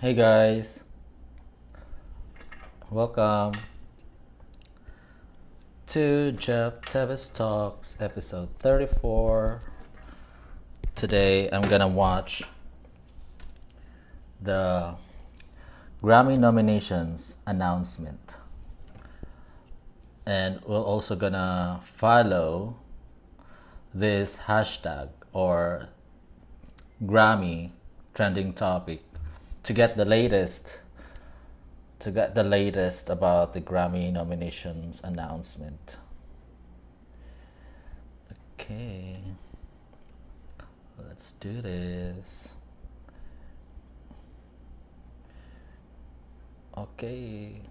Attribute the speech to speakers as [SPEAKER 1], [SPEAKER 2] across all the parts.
[SPEAKER 1] Hey guys, welcome to Teves Talks episode 34. Today I'm gonna watch the Grammy nominations announcement, and we're also gonna follow this hashtag or Grammy trending topic to get the latest about the Grammy nominations announcement. Okay, let's do this. Okay.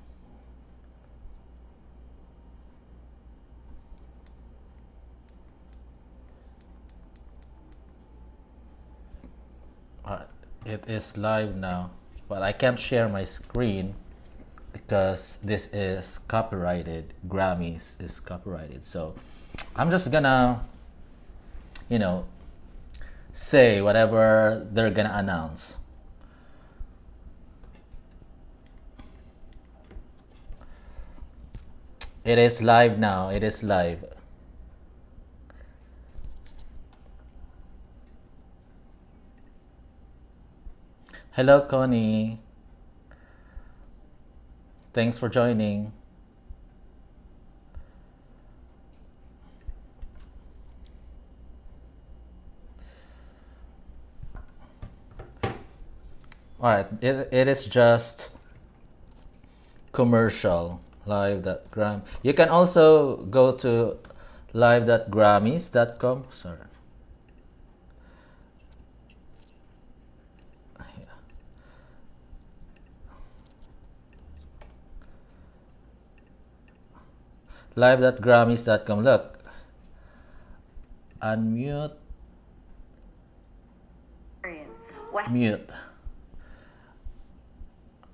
[SPEAKER 1] Uh, it is live now, but I can't share my screen because this is copyrighted. Grammys is copyrighted. So I'm just gonna, you know, say whatever they're gonna announce. It is live now. It is live. Hello, Connie. Thanks for joining. All right, it is just commercial live.gram. You can also go to live.grammys.com. Sorry. Live.grammys.com. Look, unmute, mute.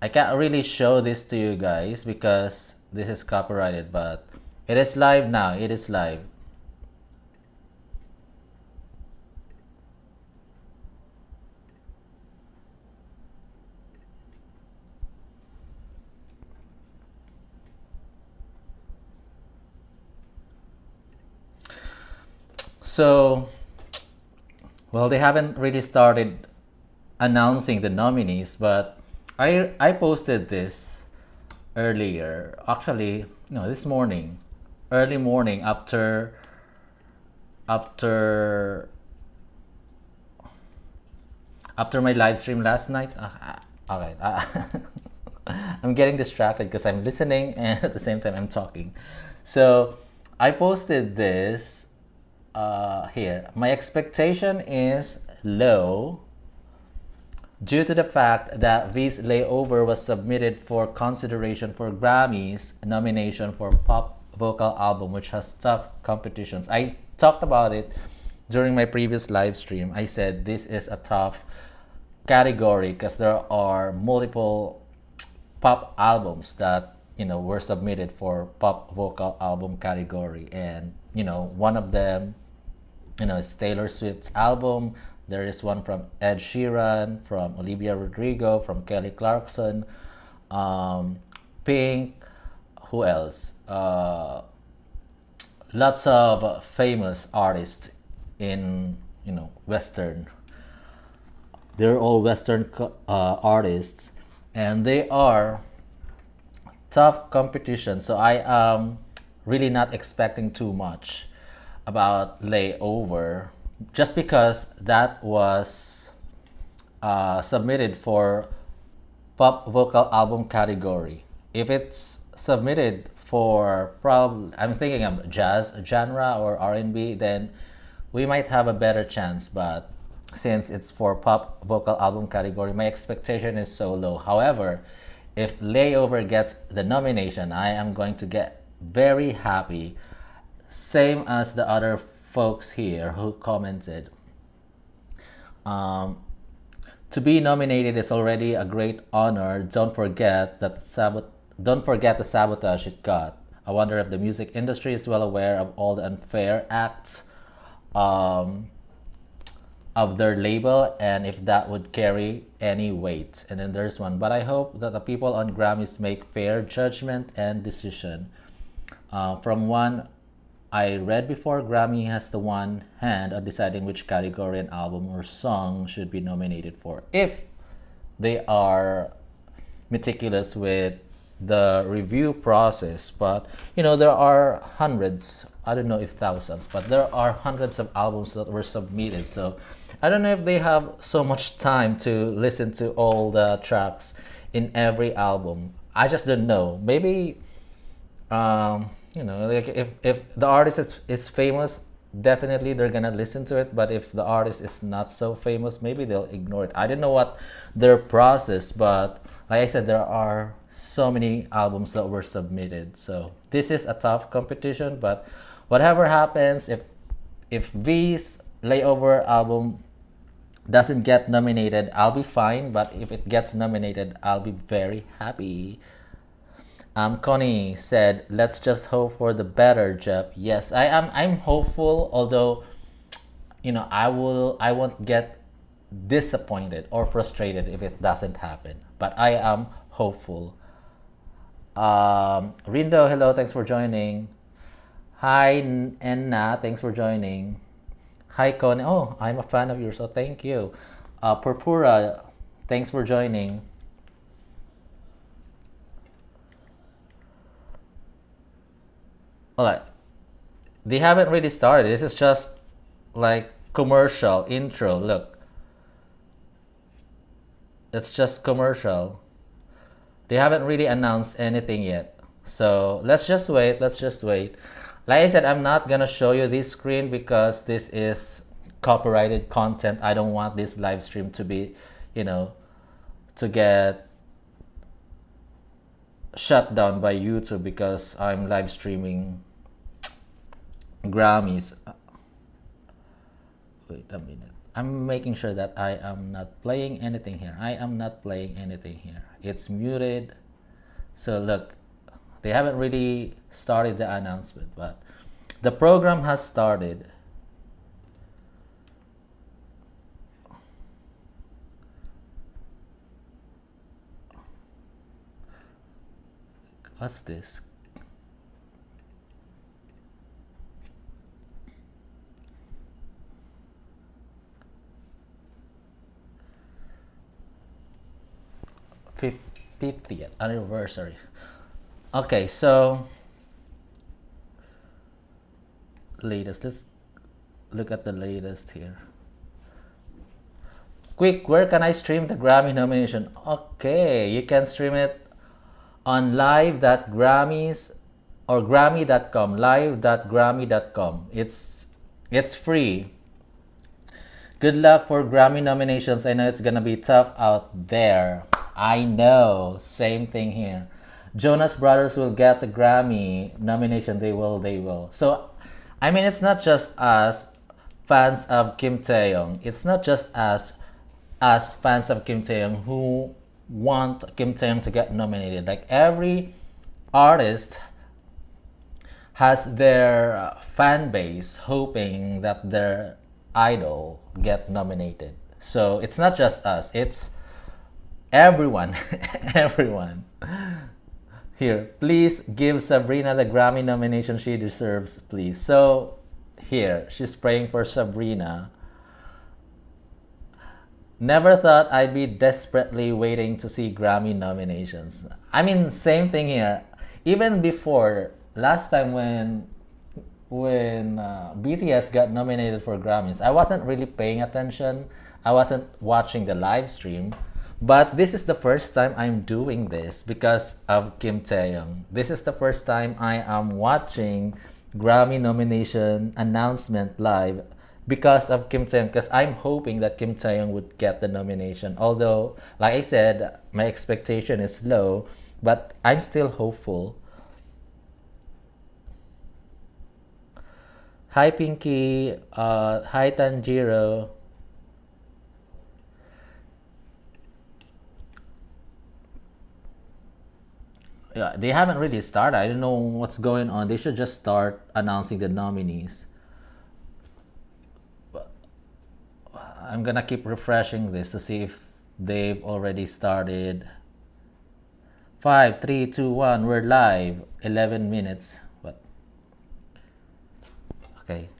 [SPEAKER 1] I can't really show this to you guys because this is copyrighted, but it is live now. It is live. So, well, they haven't really started announcing the nominees, but I posted this earlier. Actually, no, this morning, early morning after after my live stream last night. Okay, I'm getting distracted because I'm listening and at the same time I'm talking. So I posted this here. My expectation is low due to the fact that this layover was submitted for consideration for Grammys nomination for pop vocal album, which has tough competitions. I talked about it during my previous live stream. I said this is a tough category because there are multiple pop albums that were submitted for pop vocal album category, and one of them is Taylor Swift's album. There is one from Ed Sheeran, from Olivia Rodrigo, from Kelly Clarkson, Pink. Who else? Lots of famous artists in Western. They're all Western artists, and they are tough competition. So I am really not expecting too much about layover, just because that was submitted for pop vocal album category. If it's submitted for probably, I'm thinking of jazz genre or R&B, then we might have a better chance. But since it's for pop vocal album category, my expectation is so low. However, if layover gets the nomination, I am going to get very happy, same as the other folks here who commented. To be nominated is already a great honor. Don't forget the sabotage it got. I wonder if the music industry is well aware of all the unfair acts of their label and if that would carry any weight. And then there's one, but I hope that the people on Grammys make fair judgment and decision. From one I read before, Grammy has the one hand on deciding which category an album or song should be nominated for, if they are meticulous with the review process. But there are hundreds, I don't know if thousands, but there are hundreds of albums that were submitted. So I don't know if they have so much time to listen to all the tracks in every album. I just don't know. Maybe like if the artist is famous, definitely they're gonna listen to it. But if the artist is not so famous, maybe they'll ignore it. I don't know what their process, but like I said, there are so many albums that were submitted. So this is a tough competition, but whatever happens, if V's layover album doesn't get nominated, I'll be fine. But if it gets nominated, I'll be very happy. Connie said, "Let's just hope for the better, Jeff." Yes, I am. I'm hopeful, although I won't get disappointed or frustrated if it doesn't happen. But I am hopeful. Rindo, hello, thanks for joining. Hi, Enna, thanks for joining. Hi, Connie. Oh, I'm a fan of yours, so thank you. Purpura, thanks for joining. Alright, they haven't really started. This is just like commercial intro. Look, it's just commercial. They haven't really announced anything yet. So let's just wait. Let's just wait. Like I said, I'm not gonna show you this screen because this is copyrighted content. I don't want this live stream to be, to get shut down by YouTube because I'm live streaming Grammys. Wait a minute. I'm making sure that I am not playing anything here. I am not playing anything here. It's muted. So look, they haven't really started the announcement, but the program has started. What's this? '50th anniversary. Okay, so latest. Let's look at the latest here. Quick, where can I stream the Grammy nomination? Okay, you can stream it on live.grammys or grammy.com, live.grammy.com. It's free. Good luck for Grammy nominations. I know it's gonna be tough out there. I know. Same thing here. Jonas Brothers will get the Grammy nomination. They will. So, I mean, it's not just us fans of Kim Taehyung. It's not just us fans of Kim Taehyung who want Kim Taehyung to get nominated. Like every artist has their fan base hoping that their idol get nominated. So it's not just us, it's everyone. Everyone. Here, please give Sabrina the Grammy nomination she deserves, please. So here, she's praying for Sabrina. Never thought I'd be desperately waiting to see Grammy nominations. I mean, same thing here. Even before, last time when BTS got nominated for Grammys, I wasn't really paying attention. I wasn't watching the live stream. But this is the first time I'm doing this because of Kim Taehyung. This is the first time I am watching Grammy nomination announcement live because of Kim Taehyung, because I'm hoping that Kim Taehyung would get the nomination. Although, like I said, my expectation is low, but I'm still hopeful. Hi Pinky, hi Tanjiro. Yeah, they haven't really started. I don't know what's going on. They should just start announcing the nominees. I'm gonna keep refreshing this to see if they've already started. 5, 3, 2, 1. We're live. 11 minutes. What? Okay.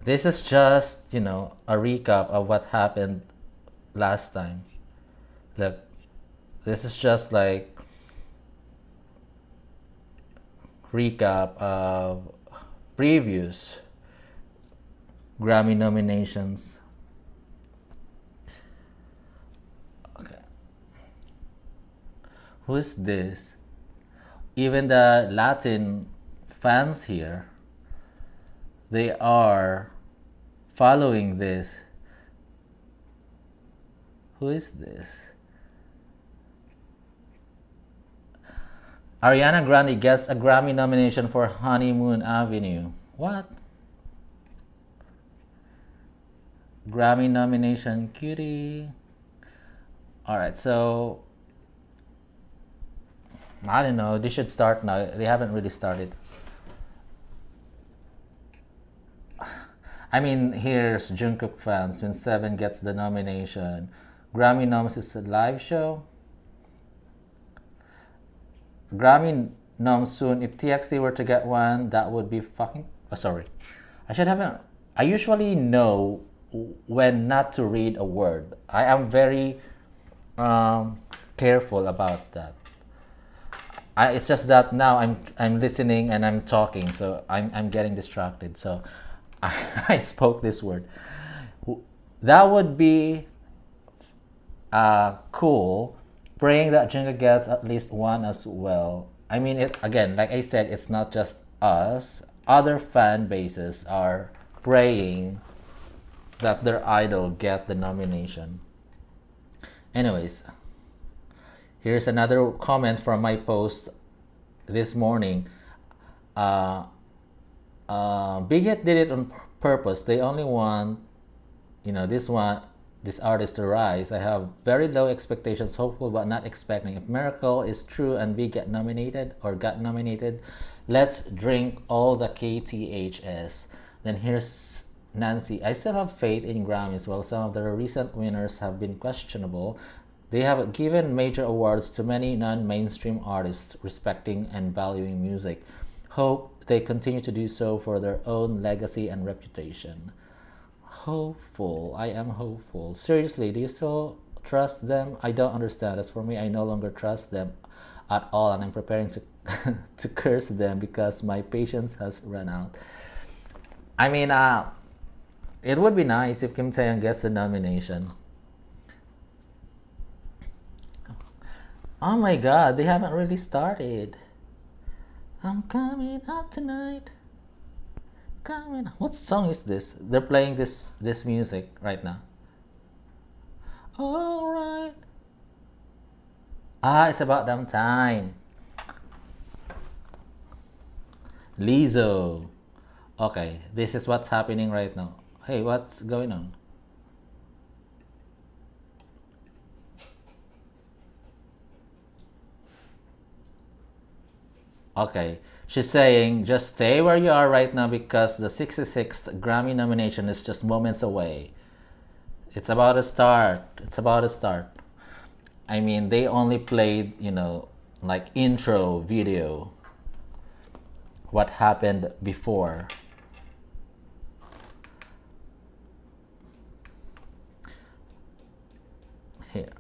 [SPEAKER 1] This is just, a recap of what happened last time. Look, this is just like recap of previous Grammy nominations. Okay. Who's this? Even the Latin fans here, they are following this. Who is this? Ariana Grande gets a Grammy nomination for Honeymoon Avenue. What? Grammy nomination, cutie. Alright, so I don't know. They should start now. They haven't really started. I mean, here's Jungkook fans when Seven gets the nomination. Grammy noms is a live show. Grammy noms soon. If TXT were to get one, that would be fucking. Oh, sorry. I should have. I usually know when not to read a word. I am very careful about that. It's just that now I'm listening and I'm talking, so I'm getting distracted. So I spoke this word. That would be cool. Praying that Jungkook gets at least one as well. I mean, it again, like I said, it's not just us. Other fan bases are praying that their idol get the nomination. Anyways, here's another comment from my post this morning. Big Hit did it on purpose. They only want, this artist to rise. I have very low expectations, hopeful but not expecting. If Miracle is true and Big got nominated, let's drink all the KTHS. Then here's Nancy. I still have faith in Grammys. While some of the recent winners have been questionable, they have given major awards to many non-mainstream artists respecting and valuing music. Hope they continue to do so for their own legacy and reputation. Hopeful. I am hopeful. Seriously, do you still trust them? I don't understand. As for me, I no longer trust them at all, and I'm preparing to to curse them because my patience has run out. I mean, it would be nice if Kim Taehyung gets the nomination. Oh my god, they haven't really started. I'm coming out tonight. Coming. What song is this? They're playing this music right now. All right. It's about damn time. Lizzo. Okay, this is what's happening right now. Hey, what's going on? Okay, she's saying just stay where you are right now because the 66th Grammy nomination is just moments away. It's about to start. It's about to start. I mean, they only played, like intro video. What happened before. Here.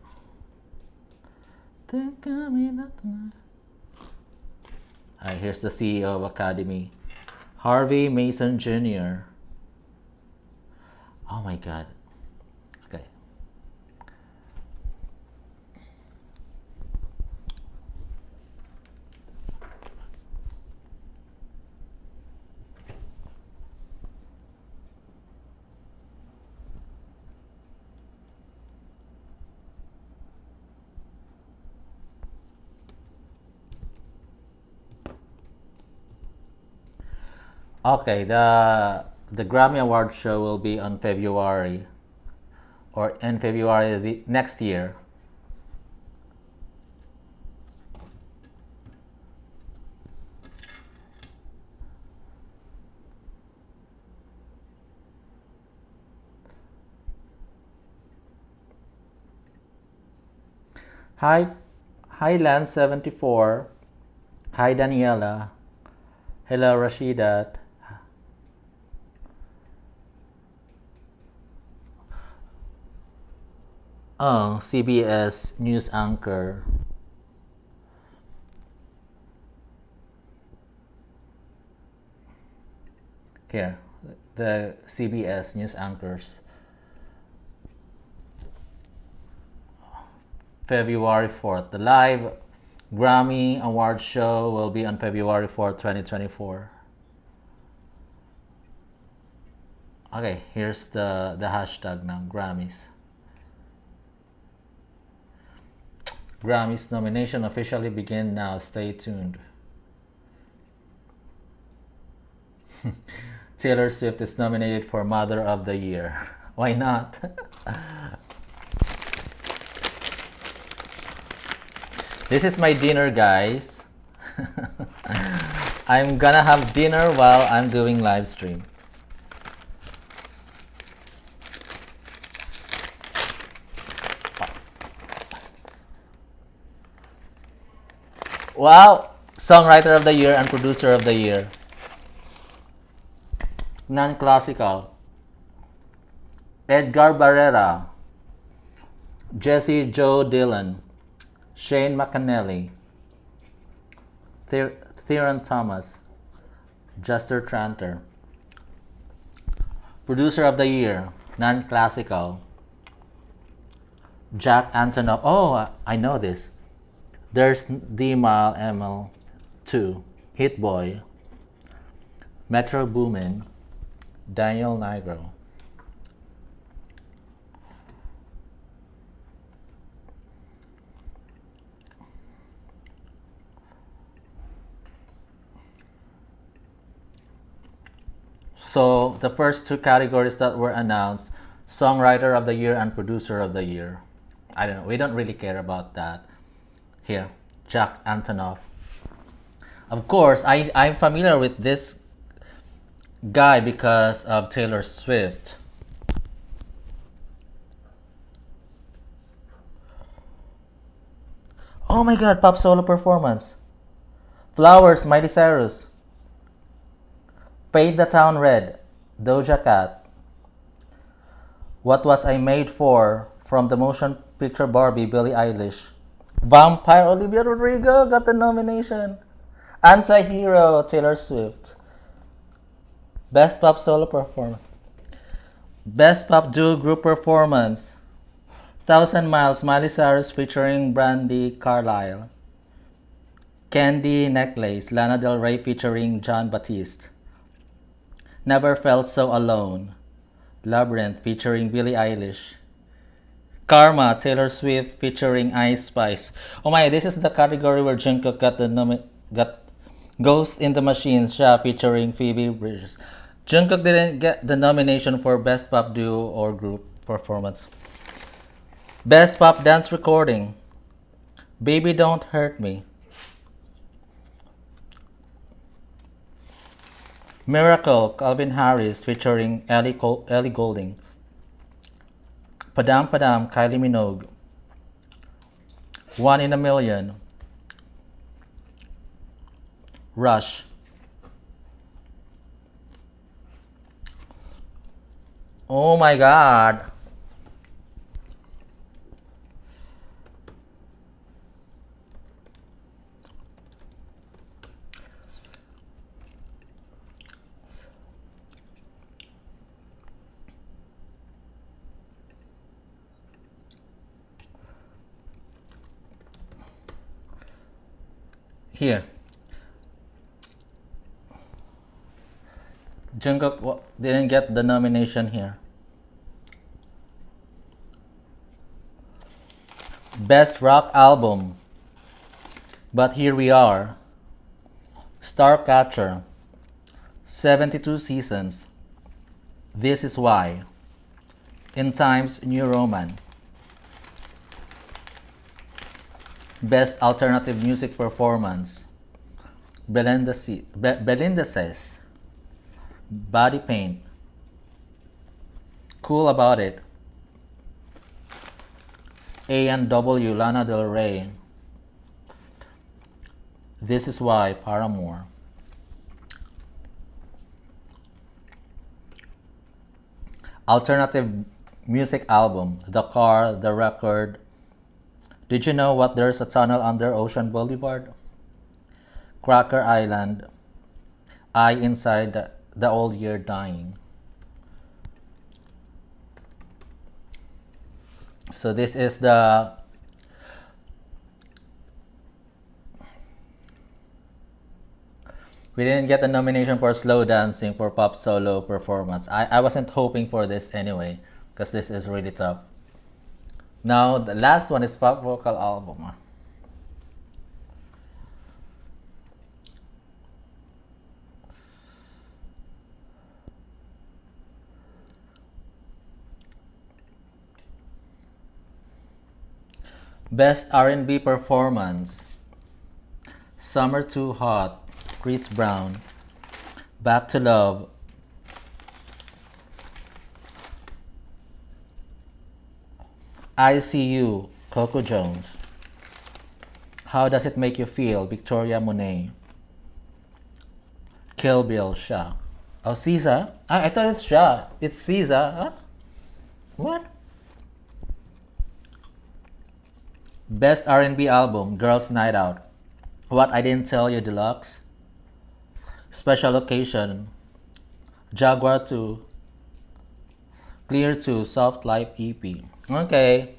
[SPEAKER 1] Here's the CEO of Academy, Harvey Mason Jr. Oh my god. Okay. Okay, the Grammy Award show will be on February, or in February the next year. Hi, hi Land74. Hi Daniela. Hello Rashidat. Oh, CBS news anchor. Here, the CBS news anchors. February 4th. The live Grammy Award show will be on February 4th, 2024. Okay, here's the hashtag now, Grammys. Grammys nomination officially begin now. Stay tuned. Taylor Swift is nominated for Mother of the Year. Why not? This is my dinner, guys. I'm gonna have dinner while I'm doing live stream. Wow! Songwriter of the Year and Producer of the Year. Non-classical. Edgar Barrera. Jesse Joe Dillon. Shane McAnally. Theron Thomas. Juster Tranter. Producer of the Year. Non-classical. Jack Antonoff. Oh, I know this. There's D-Mile ML2. Hit Boy. Metro Boomin. Daniel Nigro. So the first two categories that were announced, Songwriter of the Year and Producer of the Year. I don't know. We don't really care about that. Here, Jack Antonoff. Of course, I'm familiar with this guy because of Taylor Swift. Oh my god, pop solo performance. Flowers, Miley Cyrus. Paint the Town Red, Doja Cat. What Was I Made For, from the motion picture Barbie, Billie Eilish. Vampire, Olivia Rodrigo got the nomination. Anti-Hero, Taylor Swift. Best Pop Solo Performance. Best Pop Duo Group Performance. Thousand Miles, Miley Cyrus featuring Brandy Carlisle. Candy Necklace, Lana Del Rey featuring John Batiste. Never Felt So Alone, Labyrinth featuring Billie Eilish. Karma, Taylor Swift featuring Ice Spice. Oh my, this is the category where Jungkook got Ghost in the Machine siya featuring Phoebe Bridgers. Jungkook didn't get the nomination for Best Pop Duo or Group Performance. Best Pop Dance Recording. Baby Don't Hurt Me. Miracle, Calvin Harris featuring Ellie Goulding. Padam Padam, Kylie Minogue. One in a Million. Rush. Oh my god. Here. Jungkook didn't get the nomination here. Best Rock Album. But Here We Are. Starcatcher. 72 Seasons. This Is Why. In Times New Roman. Best Alternative Music Performance. Belinda Says. Body Paint. Cool About It. A and W, Lana Del Rey. This is why, Paramore. Alternative music album, The Car, The Record. Did you know what there's a tunnel under Ocean Boulevard? Cracker Island. I Inside the Old Year Dying. So this is the we didn't get the nomination for slow dancing for pop solo performance. I wasn't hoping for this anyway because this is really tough. Now the last one is pop vocal album. Best R&B performance. Summer Too Hot, Chris Brown. Back to Love, I See You, Coco Jones. How Does It Make You Feel, Victoria Monet. Kill Bill, Sha. Oh, Caesar? I thought it's Sha. It's Caesar. Huh? What? Best R&B album, Girls Night Out. What I Didn't Tell You Deluxe. Special Occasion. Jaguar 2. Clear 2, Soft Life EP. Okay.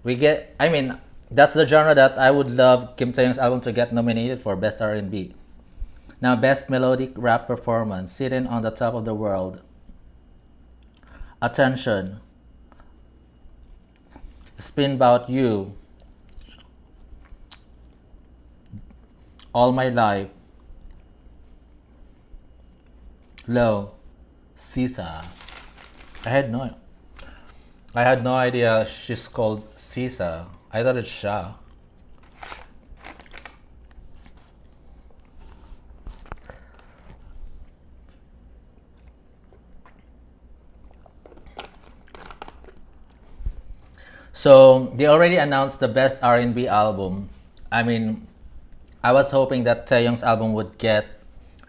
[SPEAKER 1] That's the genre that I would love Kim Taehyung's album to get nominated for Best R&B. Now, Best Melodic Rap Performance, Sitting on the Top of the World. Attention. Spin 'Bout You. All My Life. Low. Sisa. I had no I had no idea she's called Sisa. I thought it's Sha. So they already announced the best R&B album. I was hoping that Taehyung's album would get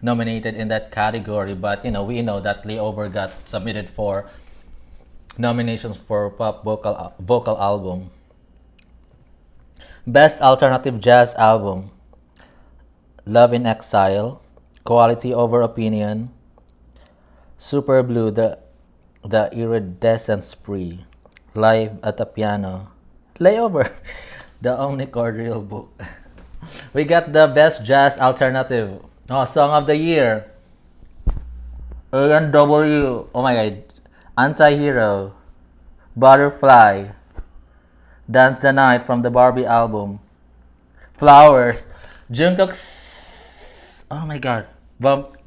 [SPEAKER 1] nominated in that category, but we know that Layover got submitted for nominations for pop vocal album. Best alternative jazz album, Love in Exile, Quality Over Opinion, Super Blue, the Iridescent Spree, Live at the Piano, Layover, the Omnicordial Book. We got the best jazz alternative. Oh, Song of the Year. A&W. Oh my god. Anti-Hero. Butterfly. Dance the Night from the Barbie album. Flowers. Jungkook's. Oh my god.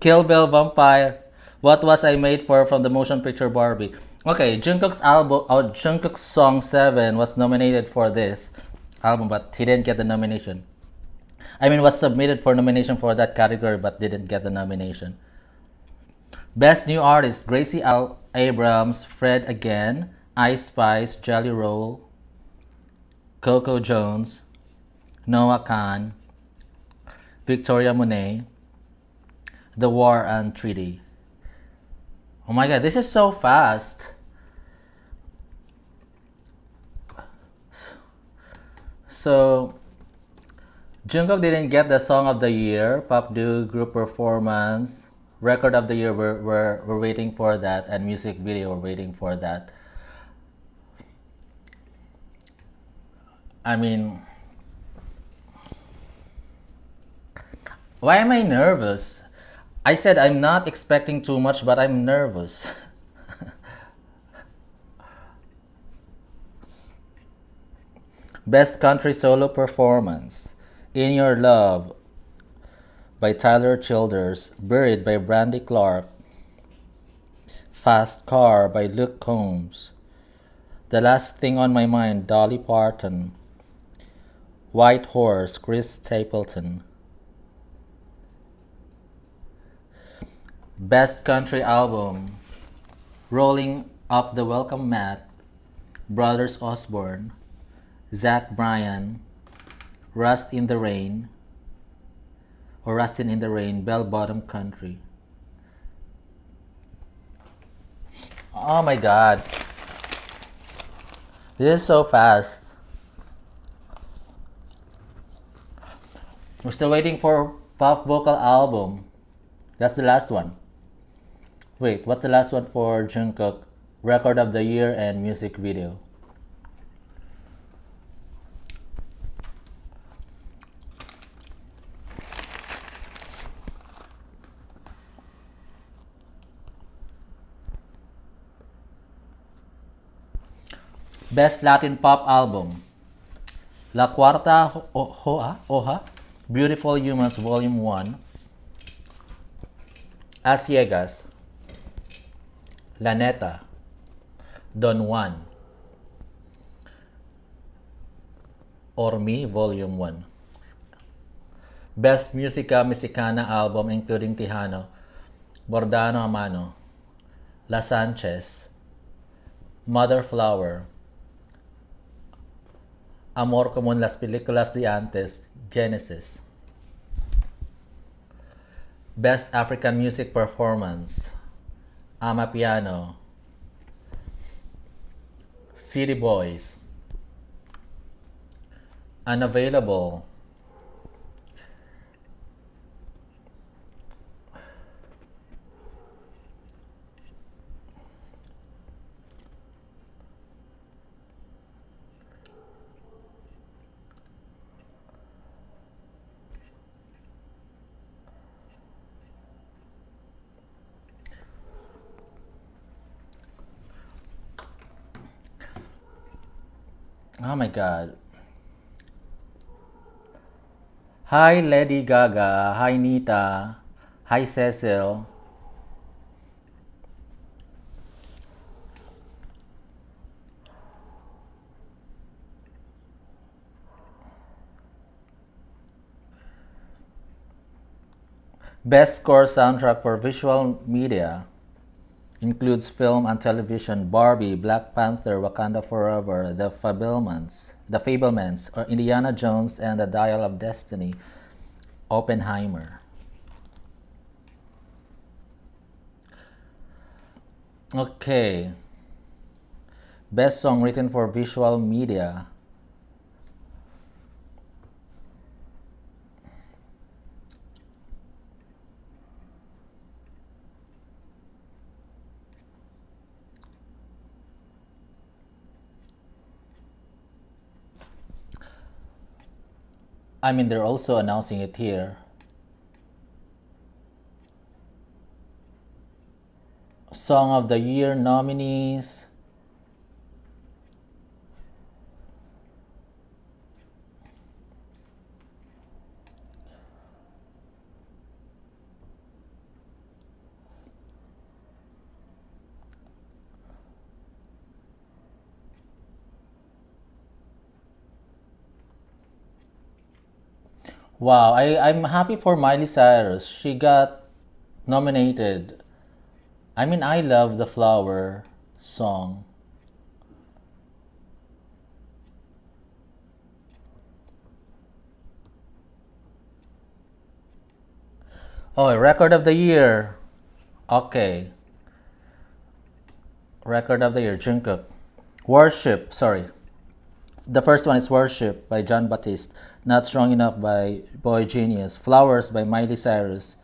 [SPEAKER 1] Kill Bill Vampire. What Was I Made For from the motion picture Barbie. Okay, Jungkook's song 7 was nominated for this album, but he didn't get the nomination. Was submitted for nomination for that category but didn't get the nomination. Best New Artist, Gracie Abrams, Fred Again, Ice Spice, Jelly Roll, Coco Jones, Noah Khan, Victoria Monet, The War and Treaty. Oh my god, this is so fast. So Jungkook didn't get the Song of the Year, Pop Duo Group Performance, Record of the Year. We're waiting for that, and music video we're waiting for that. Why am I nervous? I said I'm not expecting too much, but I'm nervous. Best Country Solo Performance, In Your Love by Tyler Childers, Buried by Brandy Clark, Fast Car by Luke Combs, The Last Thing on My Mind, Dolly Parton, White Horse, Chris Stapleton. Best Country Album, Rolling Up the Welcome Mat, Brothers Osborne, Zach Bryan, Rust in the Rain, or Rustin in the Rain, Bell Bottom Country. Oh my god. This is so fast. We're still waiting for pop vocal album. That's the last one. Wait, what's the last one for Jungkook? Record of the year and music video. Best Latin Pop Album. La Cuarta Hoja, Beautiful Humans Volume 1, A Ciegas, La Neta, Don Juan, Or Me Volume 1. Best Musica Mexicana Album including Tejano, Bordano a Mano, La Sanchez, Mother Flower, Amor como en las películas de antes, Genesis. Best African Music Performance, Amapiano, City Boys, Unavailable, oh my god. Hi Lady Gaga, hi Nita, hi Cecil. Best Score Soundtrack for Visual Media includes film and television, Barbie, Black Panther, Wakanda Forever, The Fablemans, or Indiana Jones and the Dial of Destiny, Oppenheimer. Okay. Best Song Written for Visual Media. I mean, they're also announcing it here. Song of the Year nominees. Wow, I'm happy for Miley Cyrus. She got nominated. I mean, I love the Flower song. Oh, Record of the Year. Okay. Record of the Year, Jungkook. Worship, sorry. The first one is Worship by John Batiste. Not Strong Enough by Boy Genius. Flowers by Miley Cyrus.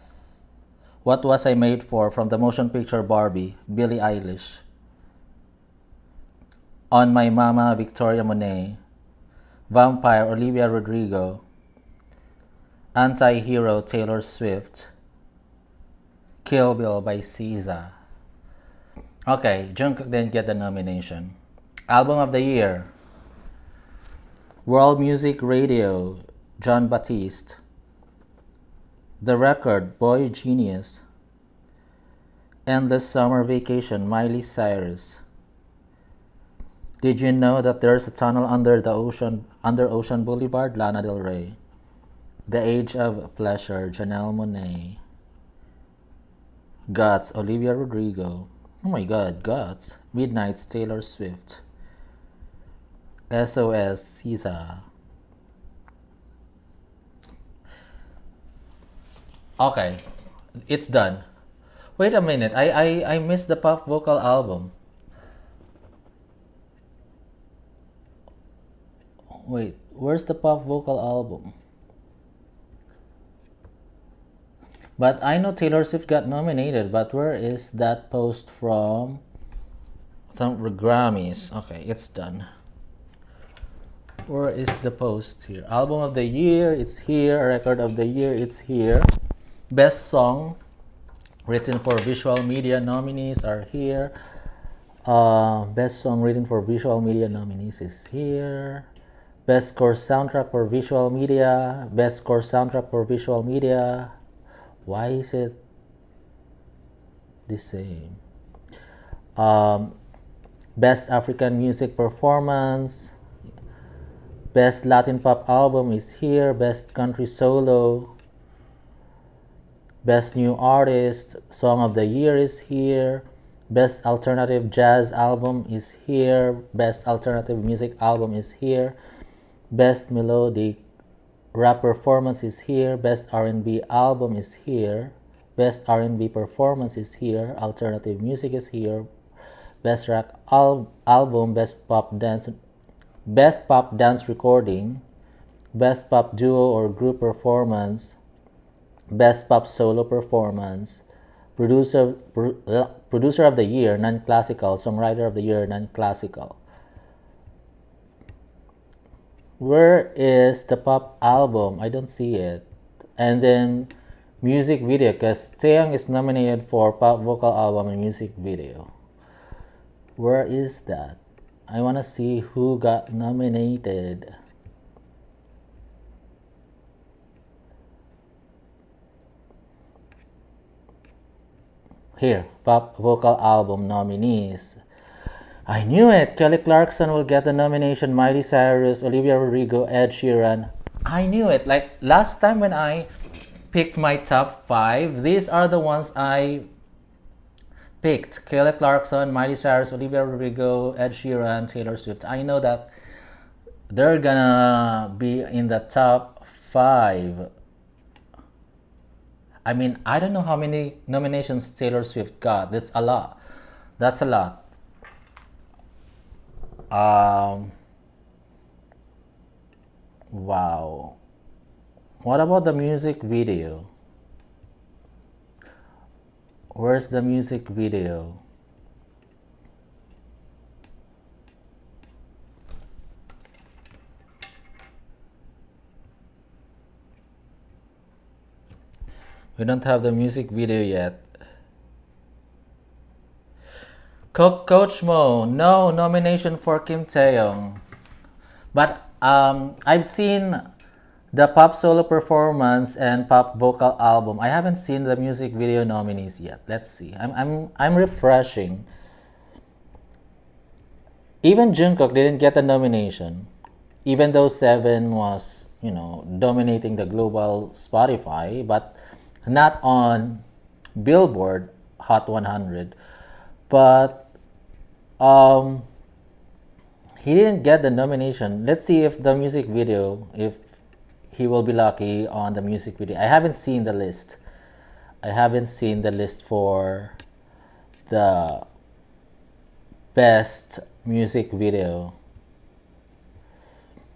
[SPEAKER 1] What Was I Made For from the motion picture Barbie, Billie Eilish. On My Mama, Victoria Monet. Vampire, Olivia Rodrigo. Anti-Hero, Taylor Swift. Kill Bill by SZA. Okay, Jungkook didn't get the nomination. Album of the Year. World Music Radio, John Batiste. The Record, Boy Genius. Endless Summer Vacation, Miley Cyrus. Did you know that there's a tunnel under Ocean Boulevard, Lana Del Rey. The Age of Pleasure, Janelle Monáe. Guts, Olivia Rodrigo. Oh my god, Guts. Midnight's, Taylor Swift. SOS Sisa. Okay, it's done. Wait a minute. I missed the pop vocal album. Wait, where's the pop vocal album? But I know Taylor Swift got nominated, but where is that post from? Some Grammys. Okay, it's done. Where is the post here? Album of the year, it's here. Record of the year, it's here. Best song written for visual media nominees are here. Best song written for visual media nominees is here. Best score soundtrack for visual media. Best score soundtrack for visual media. Why is it the same? Best African music performance. Best Latin pop album is here. Best country solo. Best new artist. Song of the year is here. Best alternative jazz album is here. Best alternative music album is here. Best melodic rap performance is here. Best R&B album is here. Best R&B performance is here. Alternative music is here. Best rock album. Best pop dance recording. Best pop duo or group performance. Best pop solo performance. Producer of the year, non-classical. Songwriter of the year, non-classical. Where is the pop album? I don't see it. And then music video, because Taehyung is nominated for pop vocal album and music video. Where is that? I want to see who got nominated. Here, pop vocal album nominees. I knew it. Kelly Clarkson will get the nomination. Miley Cyrus, Olivia Rodrigo, Ed Sheeran. I knew it. Like last time when I picked my top 5, these are the ones I picked. Kelly Clarkson, Miley Cyrus, Olivia Rodrigo, Ed Sheeran, Taylor Swift. I know that they're gonna be in the top 5. I mean, I don't know how many nominations Taylor Swift got. That's a lot. That's a lot. Wow. What about the music video? Where's the music video? We don't have the music video yet. Coach Mo, no nomination for Kim Taehyung. But I've seen the pop solo performance and pop vocal album. I haven't seen the music video nominees yet. Let's see. I'm refreshing. Even Jungkook didn't get a nomination, even though Seven was, dominating the global Spotify, but not on Billboard Hot 100. But he didn't get the nomination. Let's see if the music video, if he will be lucky on the music video. I haven't seen the list. I haven't seen the list for the best music video.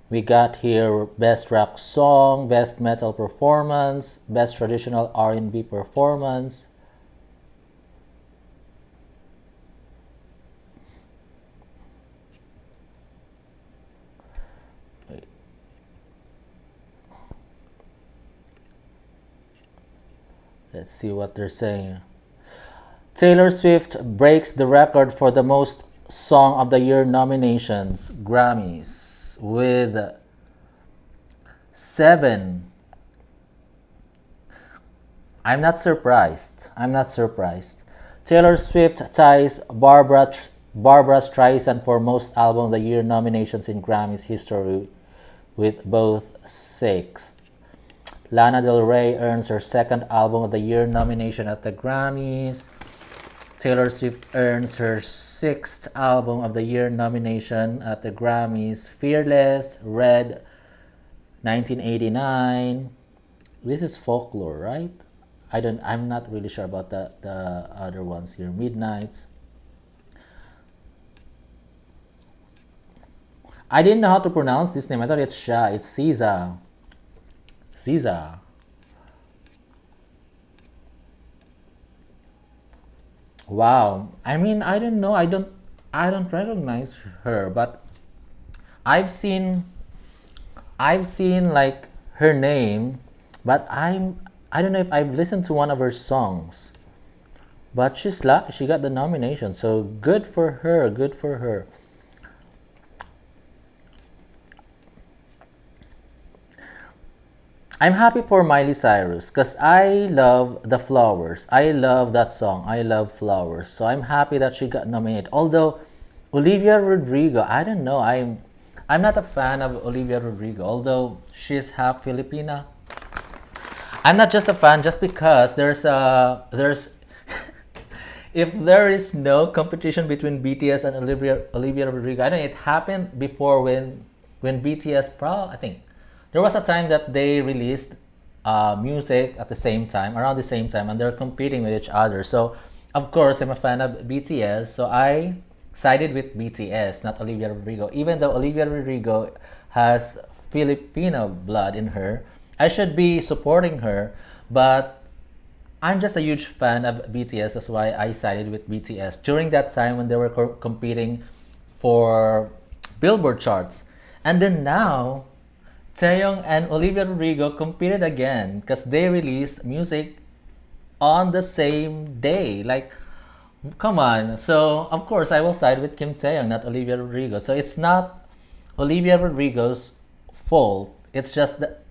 [SPEAKER 1] We got here best rock song, best metal performance, best traditional R&B performance. Let's see what they're saying. Taylor Swift breaks the record for the most Song of the Year nominations, Grammys, with 7. I'm not surprised. Taylor Swift ties Barbara Streisand for most Album of the Year nominations in Grammys history with both 6. Lana Del Rey earns her second Album of the Year nomination at the Grammys. Taylor Swift earns her sixth Album of the Year nomination at the Grammys. Fearless, Red, 1989. This is folklore, right? I'm not really sure about the other ones here. Midnights. I didn't know how to pronounce this name. I thought it's Sha. It's Caesar. Caesar. Wow. I mean, I don't know. I don't recognize her, but I've seen I've seen like her name, but I don't know if I've listened to one of her songs. But she's lucky she got the nomination. So good for her. Good for her. I'm happy for Miley Cyrus because I love The Flowers. I love that song. I love Flowers. So I'm happy that she got nominated. Although Olivia Rodrigo, I don't know. I'm not a fan of Olivia Rodrigo. Although she's half Filipina. I'm not just a fan just because there's if there is no competition between BTS and Olivia Rodrigo. I know it happened before when BTS I think there was a time that they released music at the same time, around the same time, and they're competing with each other. So, of course, I'm a fan of BTS, so I sided with BTS, not Olivia Rodrigo. Even though Olivia Rodrigo has Filipino blood in her, I should be supporting her, but I'm just a huge fan of BTS. That's why I sided with BTS during that time when they were competing for Billboard charts. And then now, Taehyung and Olivia Rodrigo competed again because they released music on the same day. Like, come on. So, of course, I will side with Kim Taehyung, not Olivia Rodrigo. So, it's not Olivia Rodrigo's fault. It's just that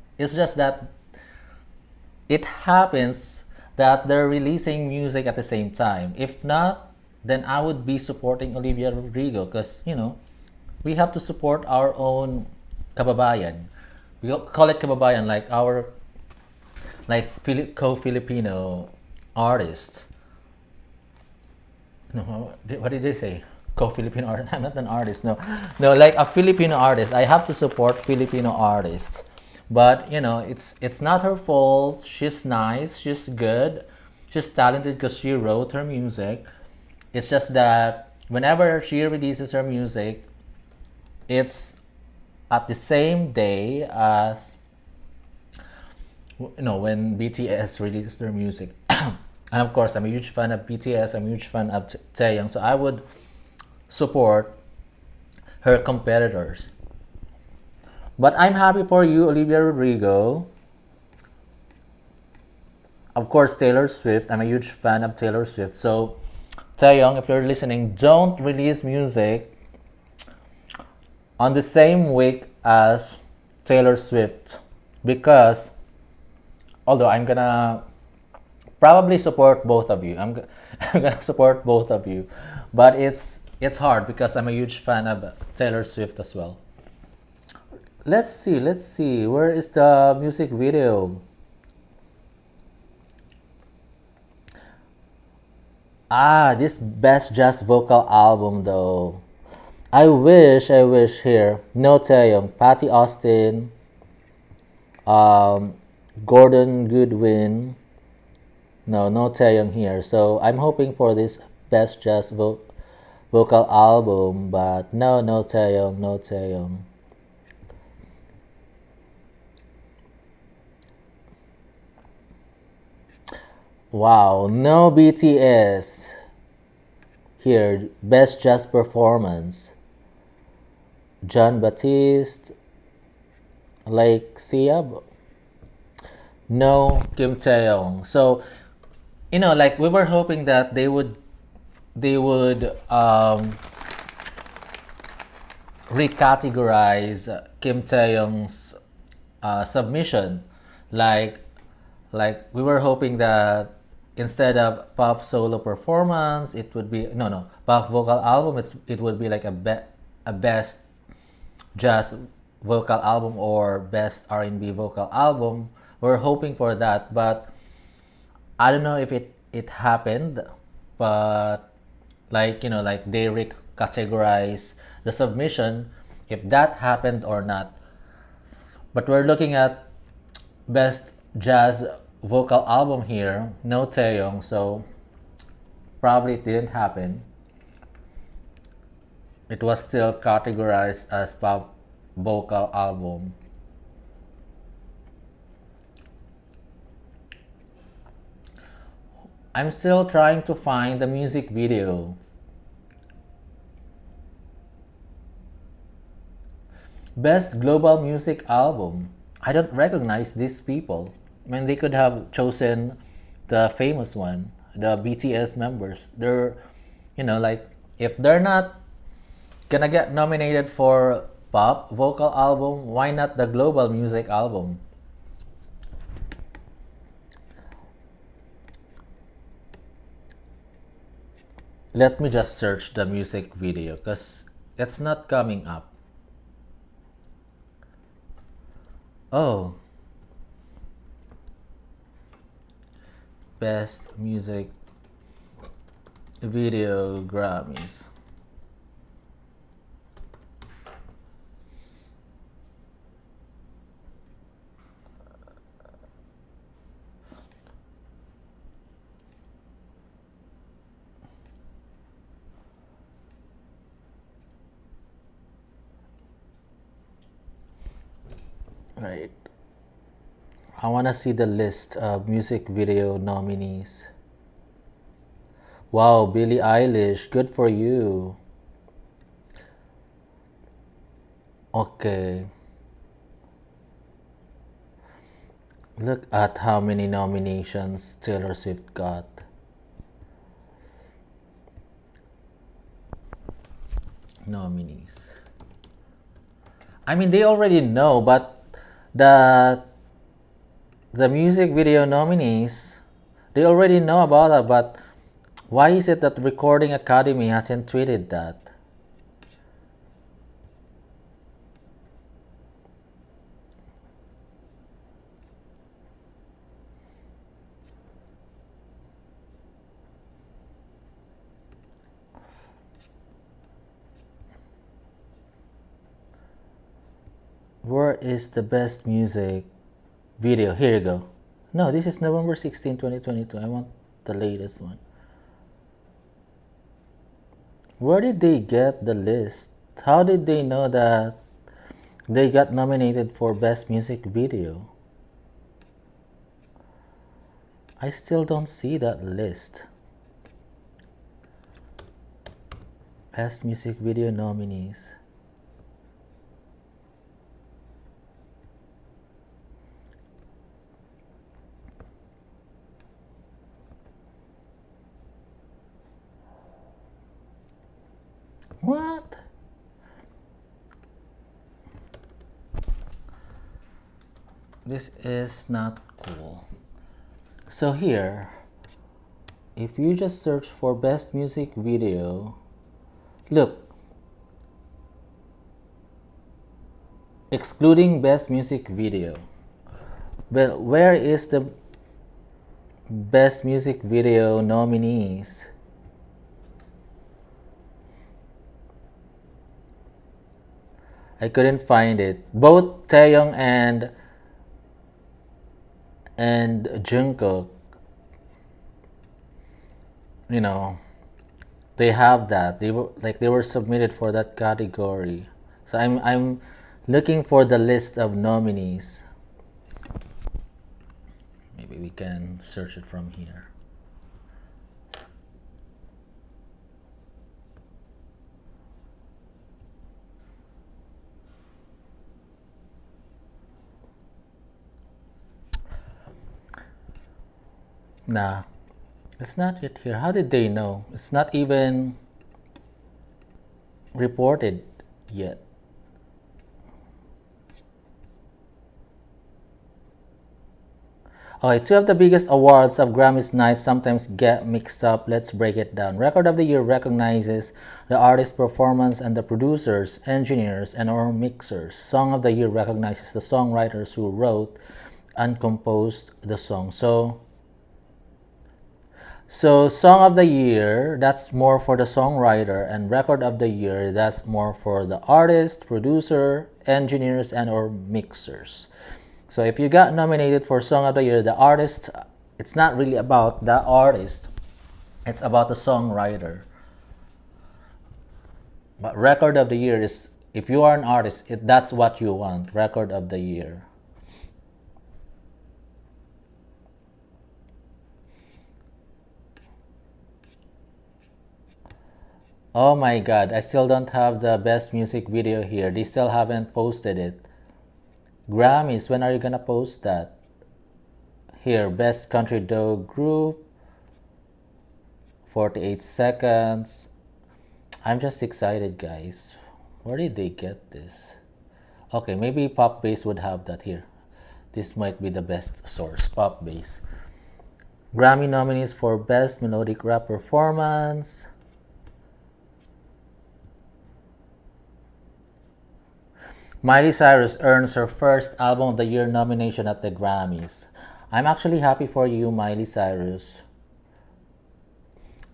[SPEAKER 1] it happens that they're releasing music at the same time. If not, then I would be supporting Olivia Rodrigo because, we have to support our own kababayan. We call it kababayan, like our co-Filipino artist. No, what did they say? Co-Filipino artist. I'm not an artist. No, no, like a Filipino artist. I have to support Filipino artists. But it's not her fault. She's nice. She's good. She's talented because she wrote her music. It's just that whenever she releases her music, it's at the same day as when BTS released their music. And of course, I'm a huge fan of BTS. I'm a huge fan of Taehyung, so I would support her competitors. But I'm happy for you, Olivia Rodrigo. Of course, Taylor Swift. I'm a huge fan of Taylor Swift. So, Taehyung, if you're listening, don't release music on the same week as Taylor Swift because although I'm gonna probably support both of you, I'm gonna support both of you, but it's hard because I'm a huge fan of Taylor Swift as well. Let's see, where is the music video? This best jazz vocal album though. I wish here. No Taeyong, Patty Austin, um, Gordon Goodwin. No Taeyong here. So I'm hoping for this best jazz vocal album, but no Taeyong, no Taeyong. Wow, no BTS here. Best jazz performance. John Baptiste, like Siab. No Kim Taeyong. So like we were hoping that they would recategorize Kim Taeyong's submission, like we were hoping that instead of pop solo performance, it would be no pop vocal album. It would be like a best jazz vocal album or best R&B vocal album. We're hoping for that, but I don't know if it happened. but like like they categorize the submission if that happened or not. But we're looking at best jazz vocal album here, no Taehyung, so probably it didn't happen. It was still categorized as pop vocal album. I'm still trying to find the music video. Best global music album. I don't recognize these people. I mean, they could have chosen the famous one, the BTS members. They're, like, if they're not gonna get nominated for pop vocal album, why not the global music album? Let me just search the music video because it's not coming up. Oh, best music video Grammys. Right. I want to see the list of music video nominees. Wow, Billie Eilish, good for you. Okay. Look at how many nominations Taylor Swift got. Nominees. I mean, they already know, but the the music video nominees, they already know about it, but why is it that Recording Academy hasn't tweeted that? Where is the best music video? Here you go. No, this is November 16, 2022. I want the latest one. Where did they get the list? How did they know that they got nominated for best music video? I still don't see that list. Best music video nominees. What? This is not cool. So here, if you just search for best music video, look, excluding best music video. But where is the best music video nominees? I couldn't find it. Both Taehyung and Jungkook, they have that. They were submitted for that category. So I'm looking for the list of nominees. Maybe we can search it from here. Nah, it's not yet here. How did they know? It's not even reported yet. Okay, two of the biggest awards of Grammys night sometimes get mixed up. Let's break it down. Record of the Year recognizes the artist's performance and the producers, engineers, and or mixers. Song of the Year recognizes the songwriters who wrote and composed the song. So So, Song of the Year, that's more for the songwriter, and Record of the Year, that's more for the artist, producer, engineers, and or mixers. So, if you got nominated for Song of the Year, the artist, it's not really about the artist, it's about the songwriter. But Record of the Year is, if you are an artist, that's what you want, Record of the Year. Oh my god, I still don't have the best music video here. They still haven't posted it. Grammys, when are you gonna post that? Here, best country dog group, 48 seconds. I'm just excited, guys. Where did they get this? Okay, maybe Pop Base would have that here. This might be the best source, Pop Base. Grammy nominees for best melodic rap performance. Miley Cyrus earns her first Album of the Year nomination at the Grammys. I'm actually happy for you, Miley Cyrus.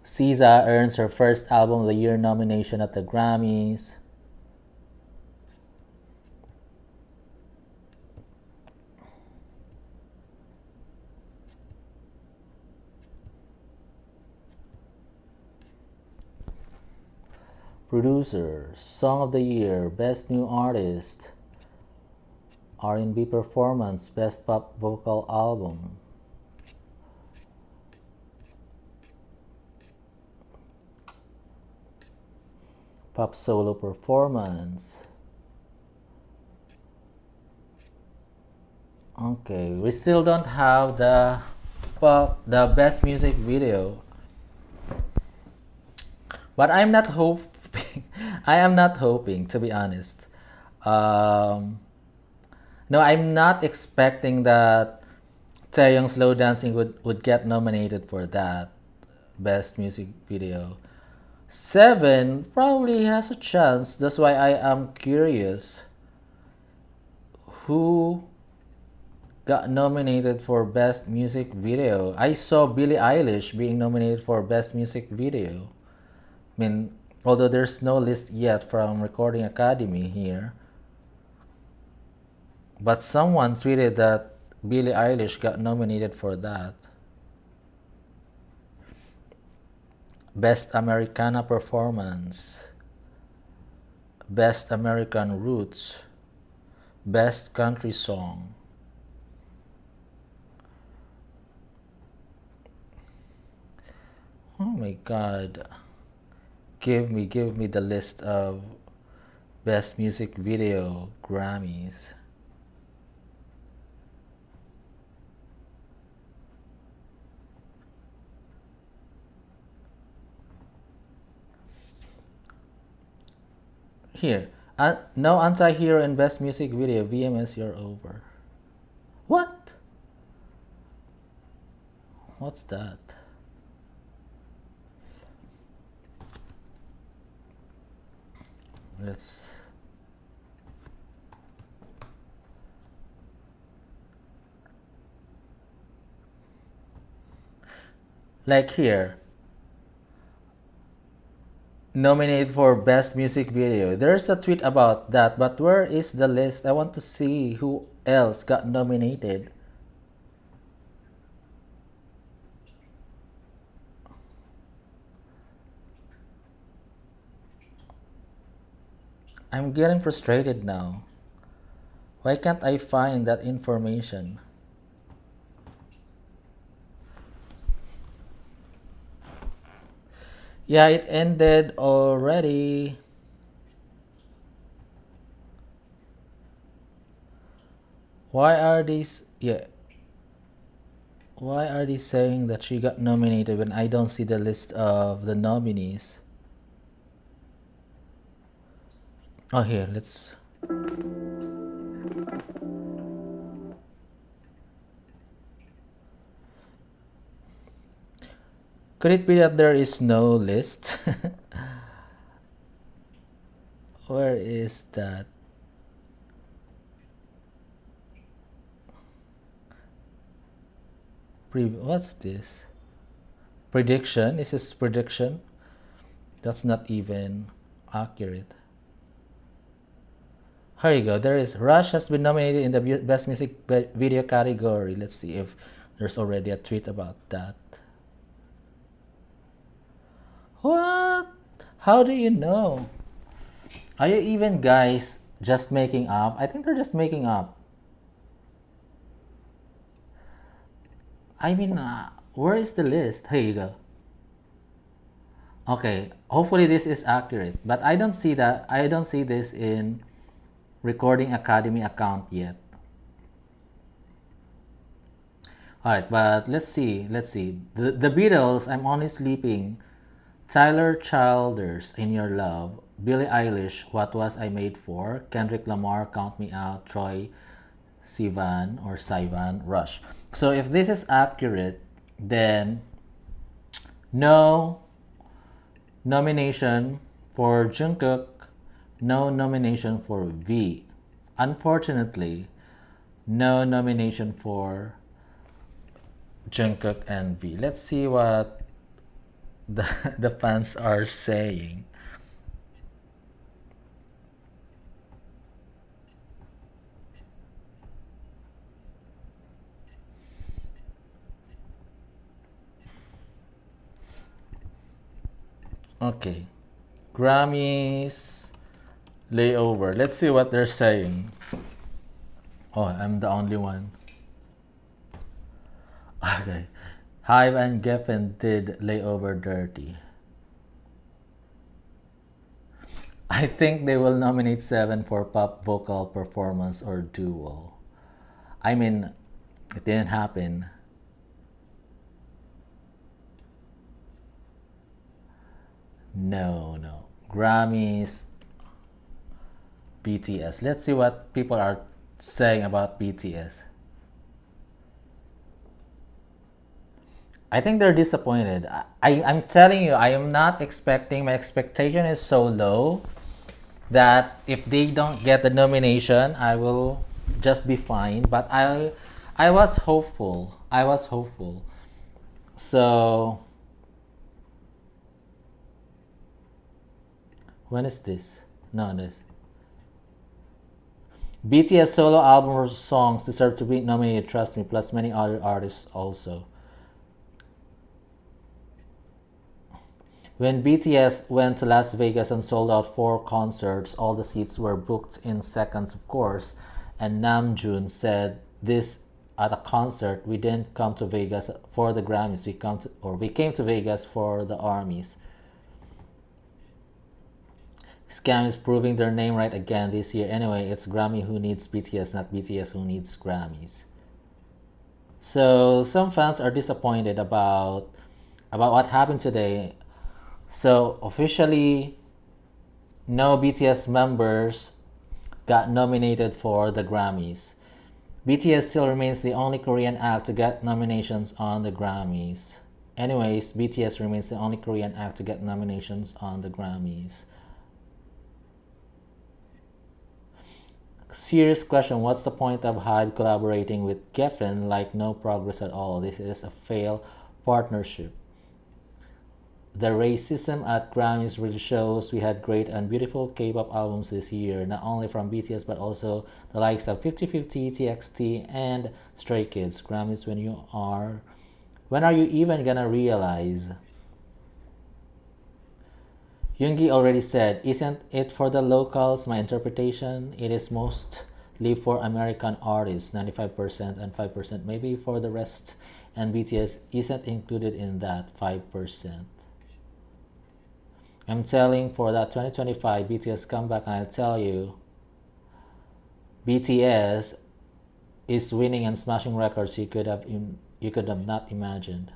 [SPEAKER 1] SZA earns her first Album of the Year nomination at the Grammys. Producer, Song of the Year, Best New Artist, R&B Performance, Best Pop Vocal Album. Pop Solo Performance. Okay, we still don't have the best music video. But I'm not hoping. I am not hoping, to be honest. Um, no, I'm not expecting that Taehyung Slow Dancing would get nominated for that best music video. Seven probably has a chance. That's why I am curious who got nominated for best music video. I saw Billie Eilish being nominated for best music video. I mean, although there's no list yet from Recording Academy here, but someone tweeted that Billie Eilish got nominated for that. Best Americana Performance, Best American Roots, Best Country Song. Oh my god. Give me the list of best music video Grammys. Here, no anti-hero in best music video. VMS, you're over. What? What's that? Let's like here, nominated for best music video. There's a tweet about that, but where is the list? I want to see who else got nominated. I'm getting frustrated now. Why can't I find that information? Yeah, it ended already. Why are these? Yeah. Why are they saying that she got nominated when I don't see the list of the nominees? Oh, here, let's. Could it be that there is no list? Where is that? What's this? Prediction. Is this prediction? That's not even accurate. Here you go. There is Rush has been nominated in the Best Music Video category. Let's see if there's already a tweet about that. What? How do you know? Are you even guys just making up? I think they're just making up. I mean, where is the list? Here you go. Okay, hopefully this is accurate. But I don't see that. I don't see this in Recording Academy account yet. Alright, but let's see. Let's see. The Beatles, I'm Only Sleeping. Tyler Childers, In Your Love. Billie Eilish, What Was I Made For? Kendrick Lamar, Count Me Out. Troy Sivan, Rush. So if this is accurate, then no nomination for Jungkook, no nomination for V. Unfortunately, no nomination for Jungkook and V. Let's see what the fans are saying. Okay. Grammys layover. Let's see what they're saying. Oh, I'm the only one. Okay. Hive and Geffen did layover dirty. I think they will nominate 7 for pop vocal performance or duo. I mean, it didn't happen. No. Grammys, BTS. Let's see what people are saying about BTS. I think they're disappointed. I'm telling you, I am not expecting, my expectation is so low that if they don't get the nomination, I will just be fine. But I was hopeful. So when is this? No, this. BTS solo album or songs deserve to be nominated, trust me, plus many other artists also. When BTS went to Las Vegas and sold out 4 concerts, all the seats were booked in seconds, of course, and Namjoon said this at a concert, we didn't come to Vegas for the Grammys, we came to Vegas for the armies. Scam is proving their name right again this year. Anyway, it's Grammy who needs BTS, not BTS who needs Grammys. So some fans are disappointed about what happened today. So officially, no BTS members got nominated for the Grammys. BTS still remains the only Korean act to get nominations on the Grammys. Anyways, BTS remains the only Korean act to get nominations on the Grammys. Serious question, what's the point of Hybe collaborating with Geffen? Like no progress at all. This is a failed partnership. The racism at Grammys really shows we had great and beautiful K-pop albums this year, not only from BTS but also the likes of 50/50, TXT, and Stray Kids. Grammys, when are you even gonna realize? Yoongi already said, isn't it for the locals? My interpretation, it is mostly for American artists, 95% and 5% maybe for the rest, and BTS isn't included in that 5%. I'm telling for that 2025 BTS comeback, and I'll tell you, BTS is winning and smashing records you could have not imagined.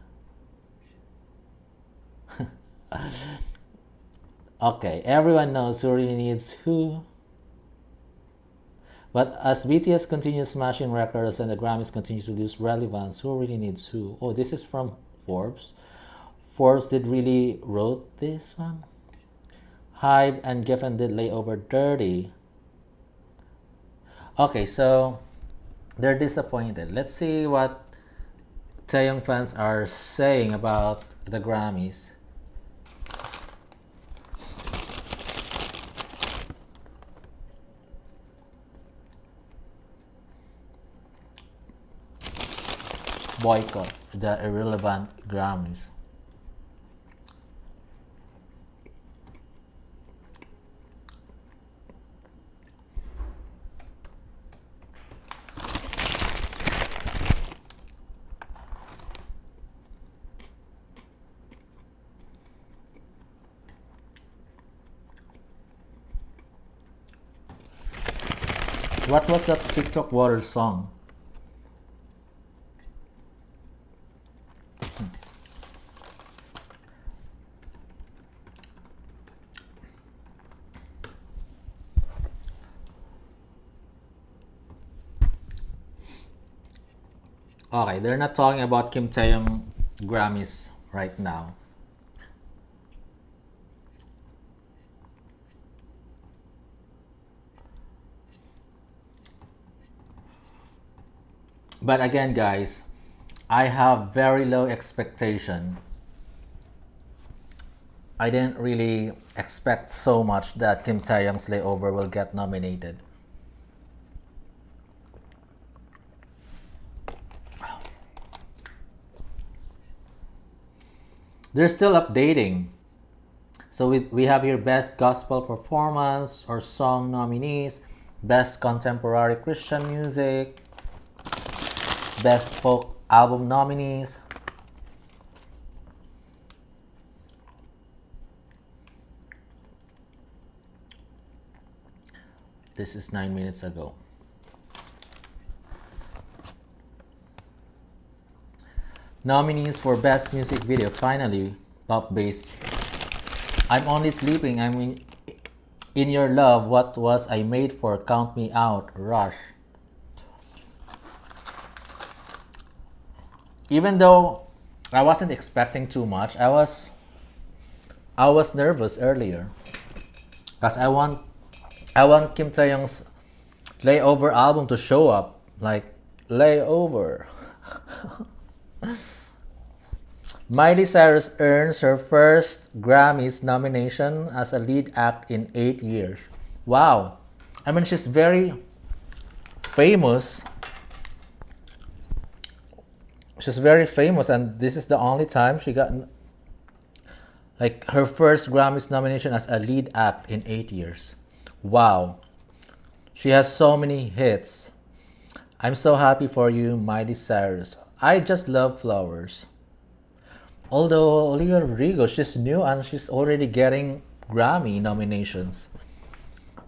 [SPEAKER 1] Okay, everyone knows who really needs who. But as BTS continues smashing records and the Grammys continue to lose relevance, who really needs who? Oh, this is from Forbes. Forbes did really wrote this one. Hybe and Geffen did layover dirty. Okay, so they're disappointed. Let's see what Taehyung fans are saying about the Grammys. Boycott the irrelevant Grammys. What was that TikTok water song? Okay, they're not talking about Kim Taehyung Grammys right now. But again, guys, I have very low expectation. I didn't really expect so much that Kim Taehyung's Layover will get nominated. They're still updating. So we have here Best Gospel Performance or Song nominees, Best Contemporary Christian Music, Best Folk Album nominees. This is 9 minutes ago. Nominees for Best Music Video. Finally, Pop Bass. I'm Only Sleeping. In Your Love. What Was I Made For? Count Me Out. Rush. Even though I wasn't expecting too much, I was nervous earlier because I want Kim Taehyung's Layover album to show up, like Layover. Miley Cyrus earns her first Grammys nomination as a lead act in 8 years. Wow. I mean, she's very famous. She's very famous, and this is the only time she got like her first Grammys nomination as a lead act in 8 years. Wow. She has so many hits. I'm so happy for you, Miley Cyrus. I just love flowers. Although Olivia Rodrigo, she's new and she's already getting Grammy nominations.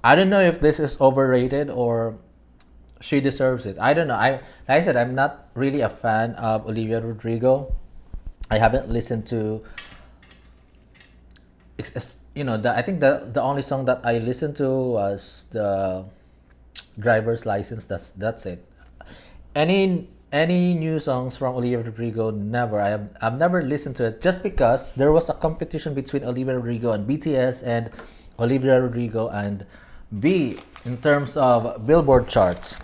[SPEAKER 1] I don't know if this is overrated or she deserves it. I don't know. Like I said, I'm not really a fan of Olivia Rodrigo. I haven't listened to I think the only song that I listened to was the driver's license. That's it. Any new songs from Olivia Rodrigo? Never. I've never listened to it just because there was a competition between Olivia Rodrigo and BTS and Olivia Rodrigo and B in terms of Billboard charts.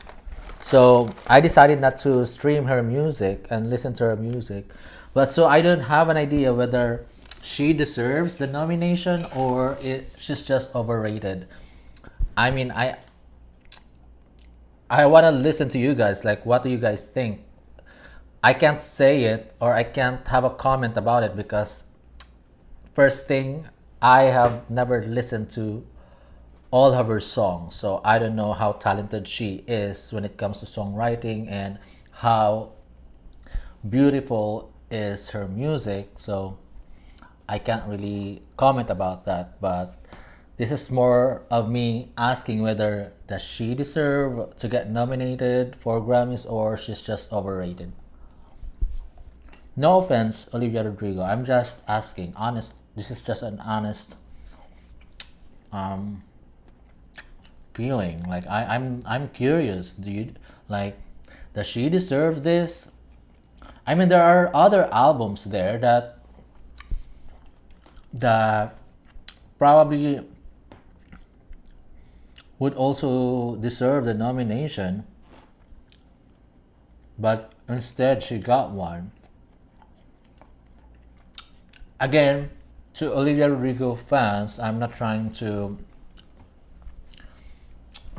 [SPEAKER 1] So I decided not to stream her music and listen to her music. But so I don't have an idea whether she deserves the nomination or she's just overrated. I mean, I want to listen to you guys. Like, what do you guys think? I can't say it or I can't have a comment about it because, first thing, I have never listened to all of her songs. So I don't know how talented she is when it comes to songwriting and how beautiful is her music. So I can't really comment about that. But this is more of me asking whether does she deserve to get nominated for Grammys or she's just overrated. No offense, Olivia Rodrigo. I'm just asking. Honest. This is just an honest um, feeling. Like I'm curious. Does she deserve this? I mean, there are other albums there that probably would also deserve the nomination, but instead she got one. Again, to Olivia Rodrigo fans, I'm not trying to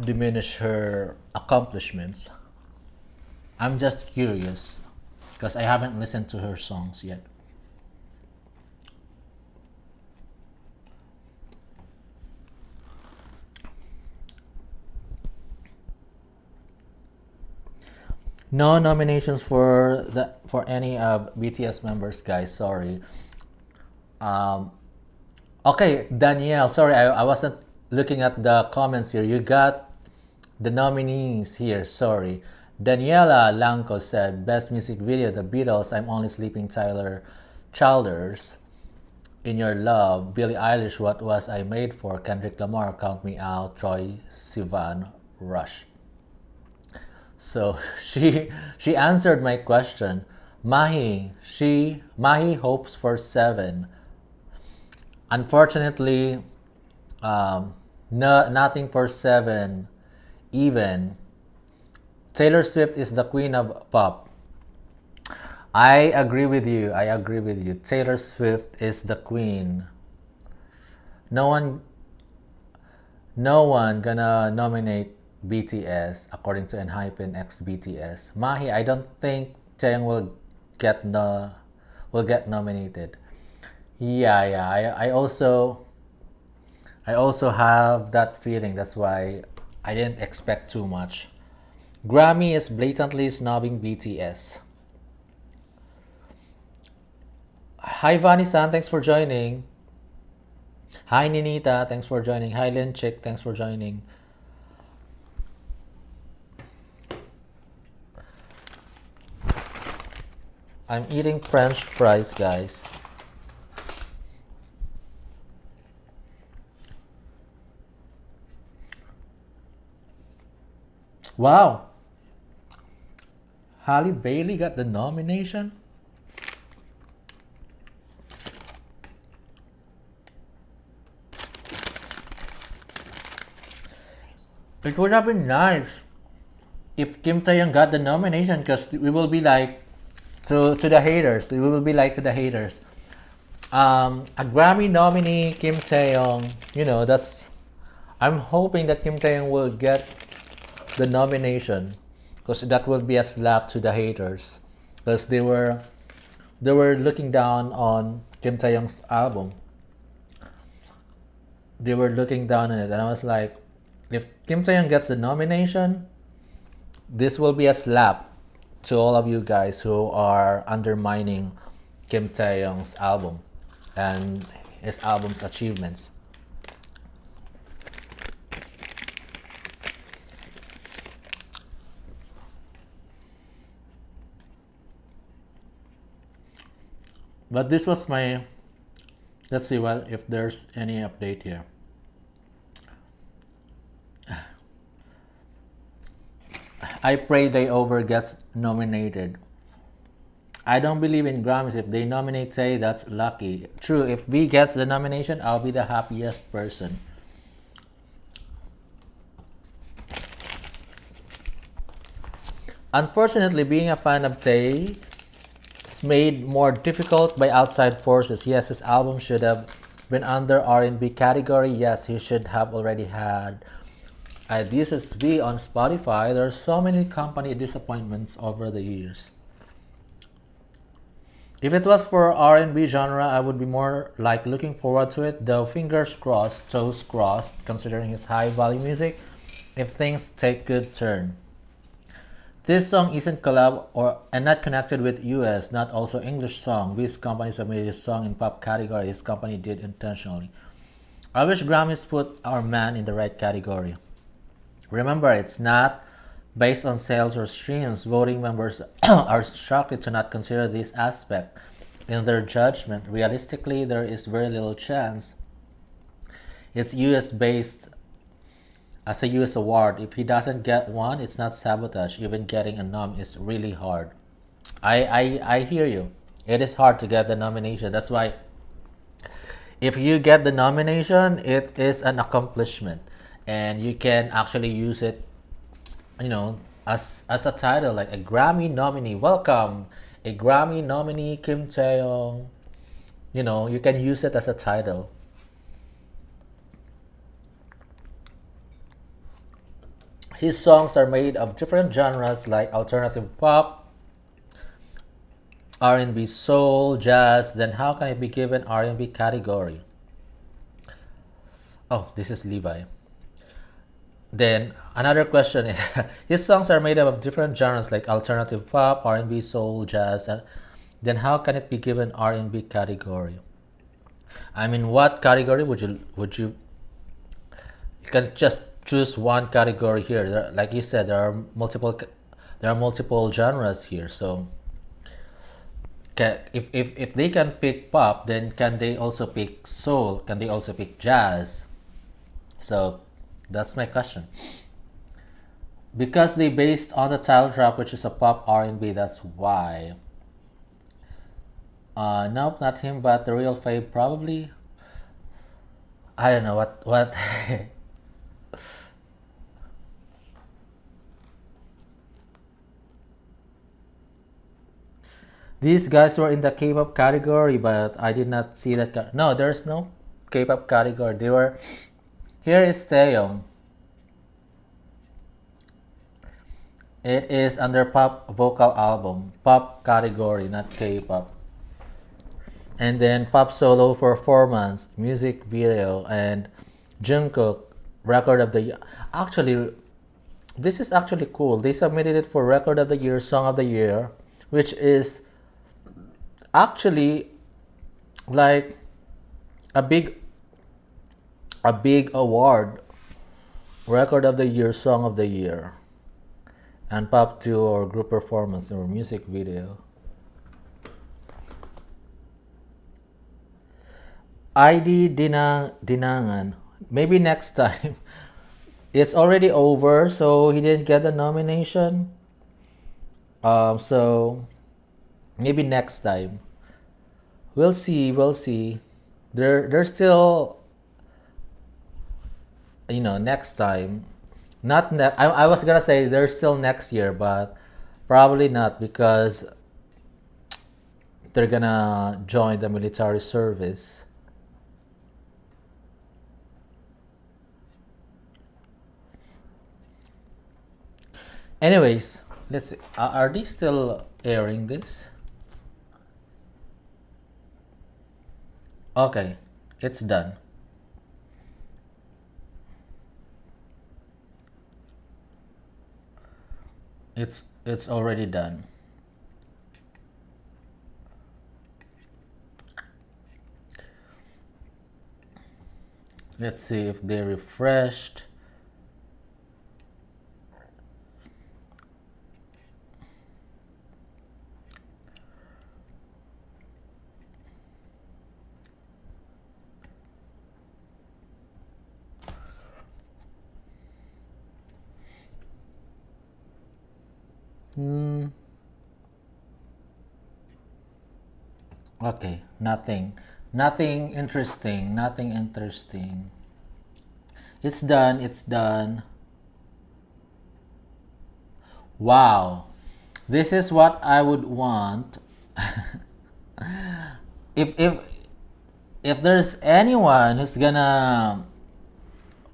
[SPEAKER 1] diminish her accomplishments. I'm just curious because I haven't listened to her songs yet. No nominations for any of BTS members, guys. Sorry. Um, okay, Danielle. Sorry, I wasn't looking at the comments here. You got the nominees here. Sorry. Daniela Lanco said, "Best music video: The Beatles. I'm Only Sleeping." Tyler Childers, "In Your Love." Billie Eilish, "What Was I Made For." Kendrick Lamar, "Count Me Out." Troy Sivan, "Rush." So she answered my question. Mahi hopes for seven. Unfortunately, no, nothing for seven. Even Taylor Swift is the queen of pop. I agree with you. I agree with you. Taylor Swift is the queen. No one, no one gonna nominate BTS according to Enhypen X BTS. Mahi, I don't think Taeyong get no will get nominated. Yeah, yeah. I also have that feeling. That's why I didn't expect too much. Grammy is blatantly snobbing BTS. Hi Vani-san, thanks for joining. Hi Ninita, thanks for joining. Hi Lin Chick, thanks for joining. I'm eating French fries, guys. Wow, Halle Bailey got the nomination? It would have been nice if Kim Tae-young got the nomination because we will be like to the haters. We will be like to the haters. A Grammy nominee, Kim Tae-young. You know, that's. I'm hoping that Kim Tae-young will get the nomination because that will be a slap to the haters because they were looking down on Kim Tae-young's album. They were looking down on it, and I was like, if Kim Tae-young gets the nomination, this will be a slap to all of you guys who are undermining Kim Tae-young's album and his album's achievements. But this was my. Let's see well if there's any update here. I pray They Over gets nominated. I don't believe in Grammys. If they nominate Tay, that's lucky. True, if B gets the nomination, I'll be the happiest person. Unfortunately, being a fan of Tay is made more difficult by outside forces. Yes, his album should have been under R&B category. Yes, he should have already had This Is B on Spotify. There are so many company disappointments over the years. If it was for R&B genre, I would be more like looking forward to it, though fingers crossed, toes crossed, considering his high value music, if things take good turn. This song isn't collab or and not connected with US, not also English song. These companies submitted this song in pop category. This company did intentionally. I wish Grammys put our man in the right category. Remember, it's not based on sales or streams. Voting members are instructed to not consider this aspect in their judgment. Realistically, there is very little chance it's US based as a US award. If he doesn't get one, it's not sabotage. Even getting a nom is really hard. I hear you. It is hard to get the nomination. That's why if you get the nomination, it is an accomplishment. And you can actually use it, as a title, like a Grammy nominee. Welcome, a Grammy nominee, Kim Taeyong. You can use it as a title. His songs are made of different genres like alternative pop, R&B, soul, jazz. Then how can it be given R&B category? Oh, this is Levi. Then another question: his songs are made up of different genres like alternative pop, R&B, soul, jazz. Then how can it be given R&B category? I mean, what category would you? You can just choose one category here. Like you said, there are multiple genres here. So if they can pick pop, then can they also pick soul? Can they also pick jazz? So that's my question. Because they based on the title track, which is a pop R&B, that's why. Nope, not him, but the real fave probably. I don't know what. These guys were in the K-pop category, but I did not see that. No, there's no K-pop category. They were. Here is Taehyung. It is under pop vocal album, pop category, not K-pop. And then pop solo performance, music video, and Jungkook record of the year. Actually, this is actually cool. They submitted it for record of the year, song of the year, which is actually like a big a big award. Record of the year, song of the year, and pop duo or group performance or music video. ID Dinangan. Maybe next time. It's already over, so he didn't get the nomination. So maybe next time. We'll see. We'll see. There's still, next time. Not I was gonna say there's still next year, but probably not because they're gonna join the military service. Anyways, let's see. Are they still airing this? Okay, it's done. It's already done. Let's see if they refreshed. Hmm. Okay, nothing. Nothing interesting. Nothing interesting. It's done. It's done. Wow. This is what I would want. if if there's anyone who's gonna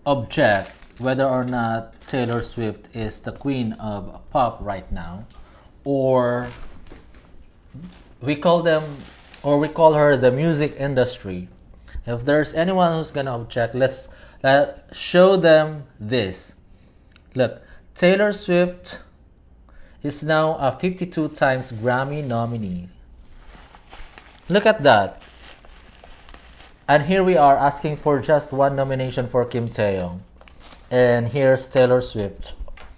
[SPEAKER 1] object whether or not Taylor Swift is the queen of pop right now, or we call them or we call her the music industry. If there's anyone who's gonna object, let show them this. Look, Taylor Swift is now a 52 times Grammy nominee. Look at that. And here we are asking for just one nomination for Kim Taehyung. And here's Taylor Swift.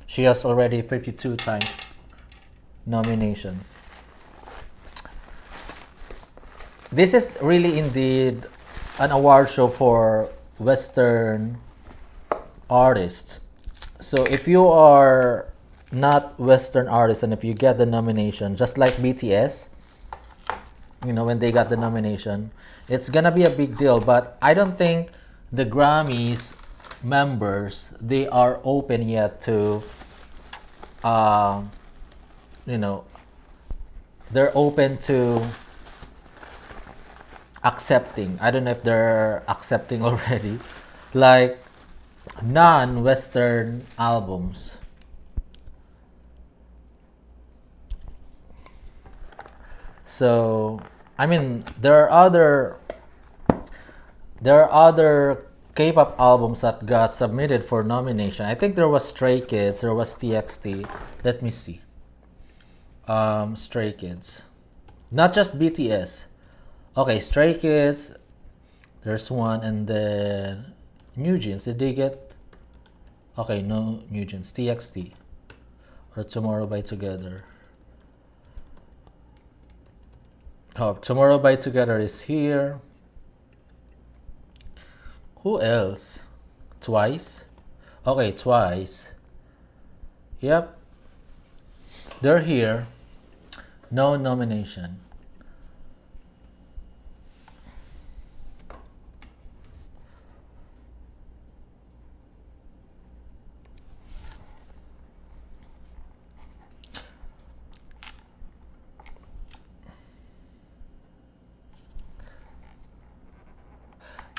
[SPEAKER 1] She has already 52 times nominations. This is really indeed an award show for Western artists. So if you are not Western artists and if you get the nomination, just like BTS, when they got the nomination, it's gonna be a big deal. But I don't think the Grammys members, they are open yet to they're open to accepting. I don't know if they're accepting already. Like non-Western albums. So, I mean, there are other K-pop albums that got submitted for nomination. I think there was Stray Kids, there was TXT. Let me see. Stray Kids, not just BTS. Okay, Stray Kids. There's one, and then New Jeans. Did they get? Okay, no New Jeans. TXT or Tomorrow by Together. Oh, Tomorrow by Together is here. Who else? Twice. Okay, Twice. Yep, they're here. No nomination.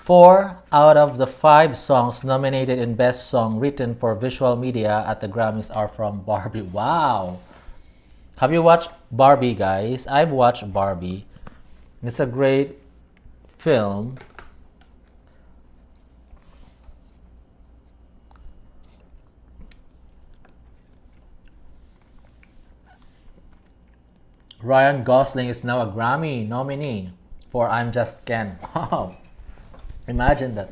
[SPEAKER 1] Four out of the five songs nominated in Best Song Written for Visual Media at the Grammys are from Barbie. Wow! Have you watched Barbie, guys? I've watched Barbie. It's a great film. Ryan Gosling is now a Grammy nominee for I'm Just Ken. Wow! Imagine that.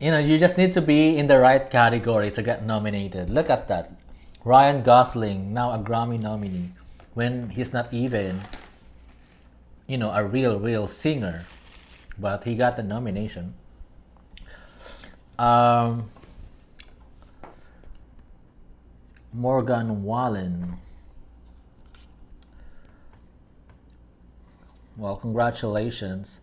[SPEAKER 1] You just need to be in the right category to get nominated. Look at that. Ryan Gosling, now a Grammy nominee, when he's not even, a real singer, but he got the nomination. Um, Morgan Wallen. Well, congratulations.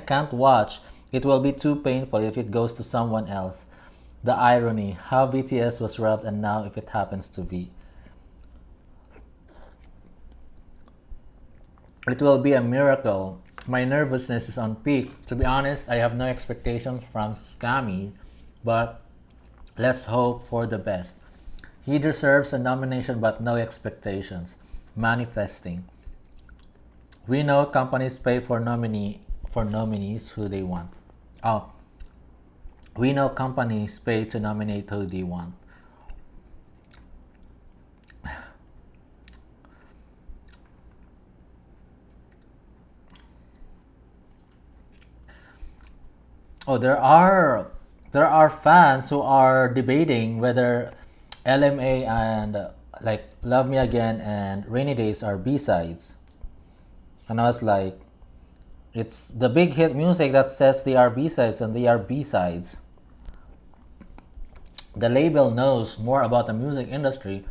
[SPEAKER 1] Can't watch. It will be too painful if it goes to someone else. The irony, how BTS was robbed and now if it happens to be. It will be a miracle. My nervousness is on peak. To be honest, I have no expectations from Scammy, but let's hope for the best. He deserves a nomination but no expectations. Manifesting. We know companies pay for nominees who they want. Oh, we know companies pay to nominate who they want. Oh, there are fans who are debating whether LMA and like Love Me Again and Rainy Days are B-sides. And I was like, it's the big hit music that says they are B-sides and they are B-sides. The label knows more about the music industry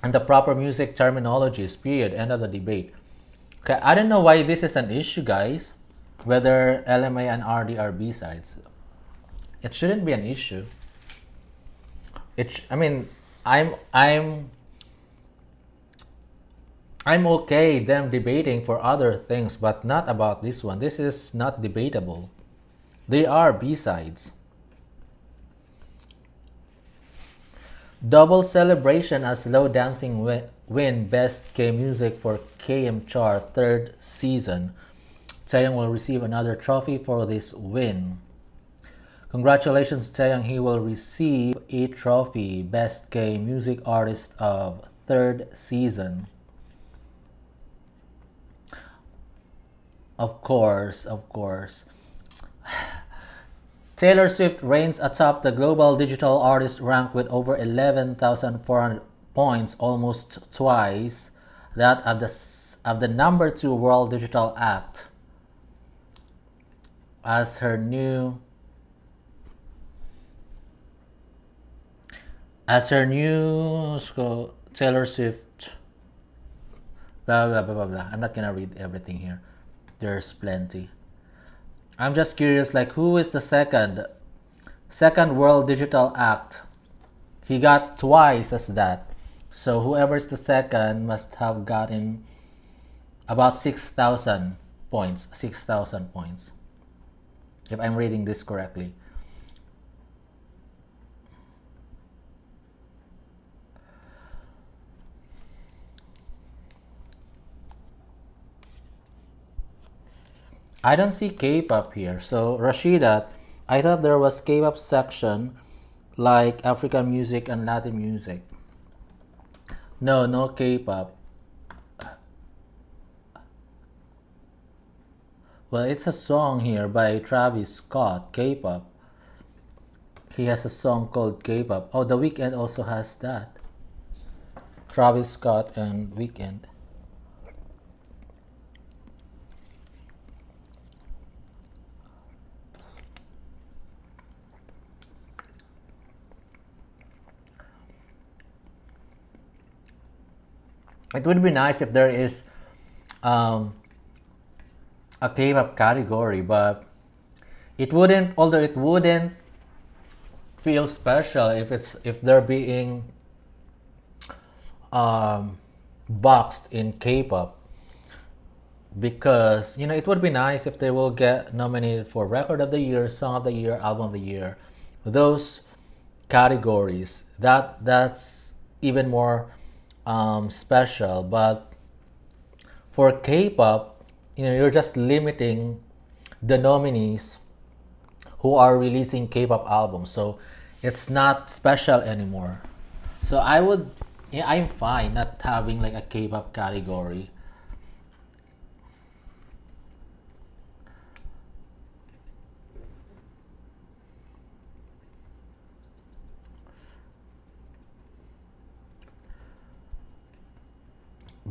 [SPEAKER 1] and the proper music terminologies, period. End of the debate. Okay, I don't know why this is an issue, guys. Whether LMA and RD are B-sides. It shouldn't be an issue. I mean, I'm okay them debating for other things, but not about this one. This is not debatable. They are B-sides. Double celebration as Slow Dancing win Best K Music for KM Chart third season. Taehyung will receive another trophy for this win. Congratulations, Taehyung. He will receive a trophy, Best K Music Artist of third season. Of course. Taylor Swift reigns atop the global digital artist rank with over 11,400 points, almost twice that of the number 2 world digital act. As her new Taylor Swift, blah blah blah blah blah. I'm not gonna read everything here. There's plenty. I'm just curious, like, who is the second world digital act? He got twice as that. So whoever's the second must have gotten about 6,000 points. 6,000 points. If I'm reading this correctly. I don't see K-pop here. So Rashida, I thought there was K-pop section like African music and Latin music. No, no K-pop. Well, it's a song here by Travis Scott, K-pop. He has a song called K-pop. Oh, The Weeknd also has that. Travis Scott and Weeknd. It would be nice if there is um, a K-pop category, but it wouldn't. Although it wouldn't feel special if they're being boxed in K-pop, because it would be nice if they will get nominated for Record of the Year, Song of the Year, Album of the Year, those categories. That's even more special. But for K-pop, you're just limiting the nominees who are releasing K-pop albums, so it's not special anymore. So I'm fine not having like a K-pop category.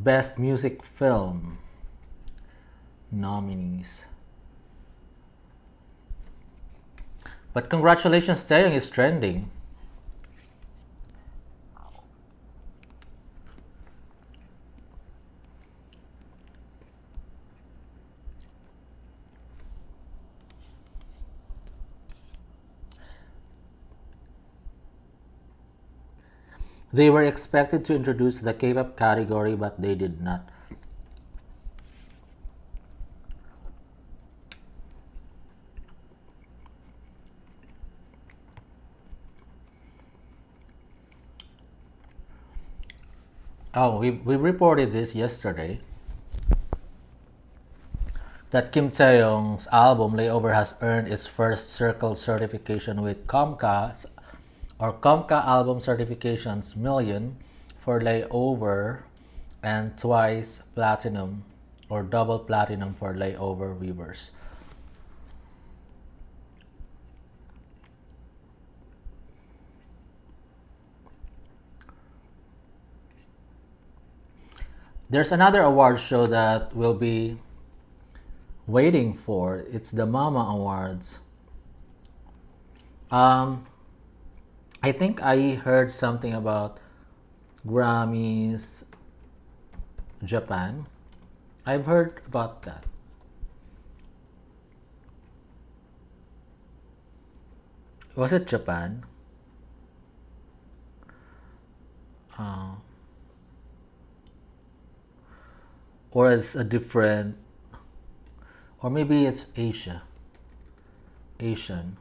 [SPEAKER 1] Best Music Film nominees. But congratulations, Taehyung is trending. They were expected to introduce the K-pop category, but they did not. Oh, we reported this yesterday that Kim Taehyung's album Layover has earned its first Circle certification with Comcast or Comca Album Certifications Million for Layover, and twice platinum or double platinum for Layover Weavers. There's another award show that we'll be waiting for. It's the Mama Awards. Um, I think I heard something about Grammys Japan. I've heard about that. Was it Japan? Uh, or it's a different, or maybe it's Asia. Asian.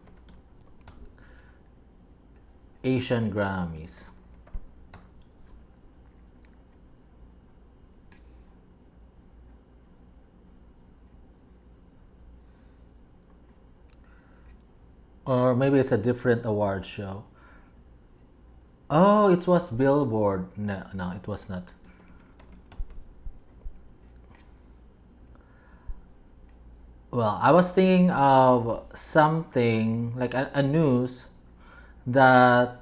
[SPEAKER 1] Asian Grammys. Or maybe it's a different award show. Oh, it was Billboard. No, no, it was not. Well, I was thinking of something like a news that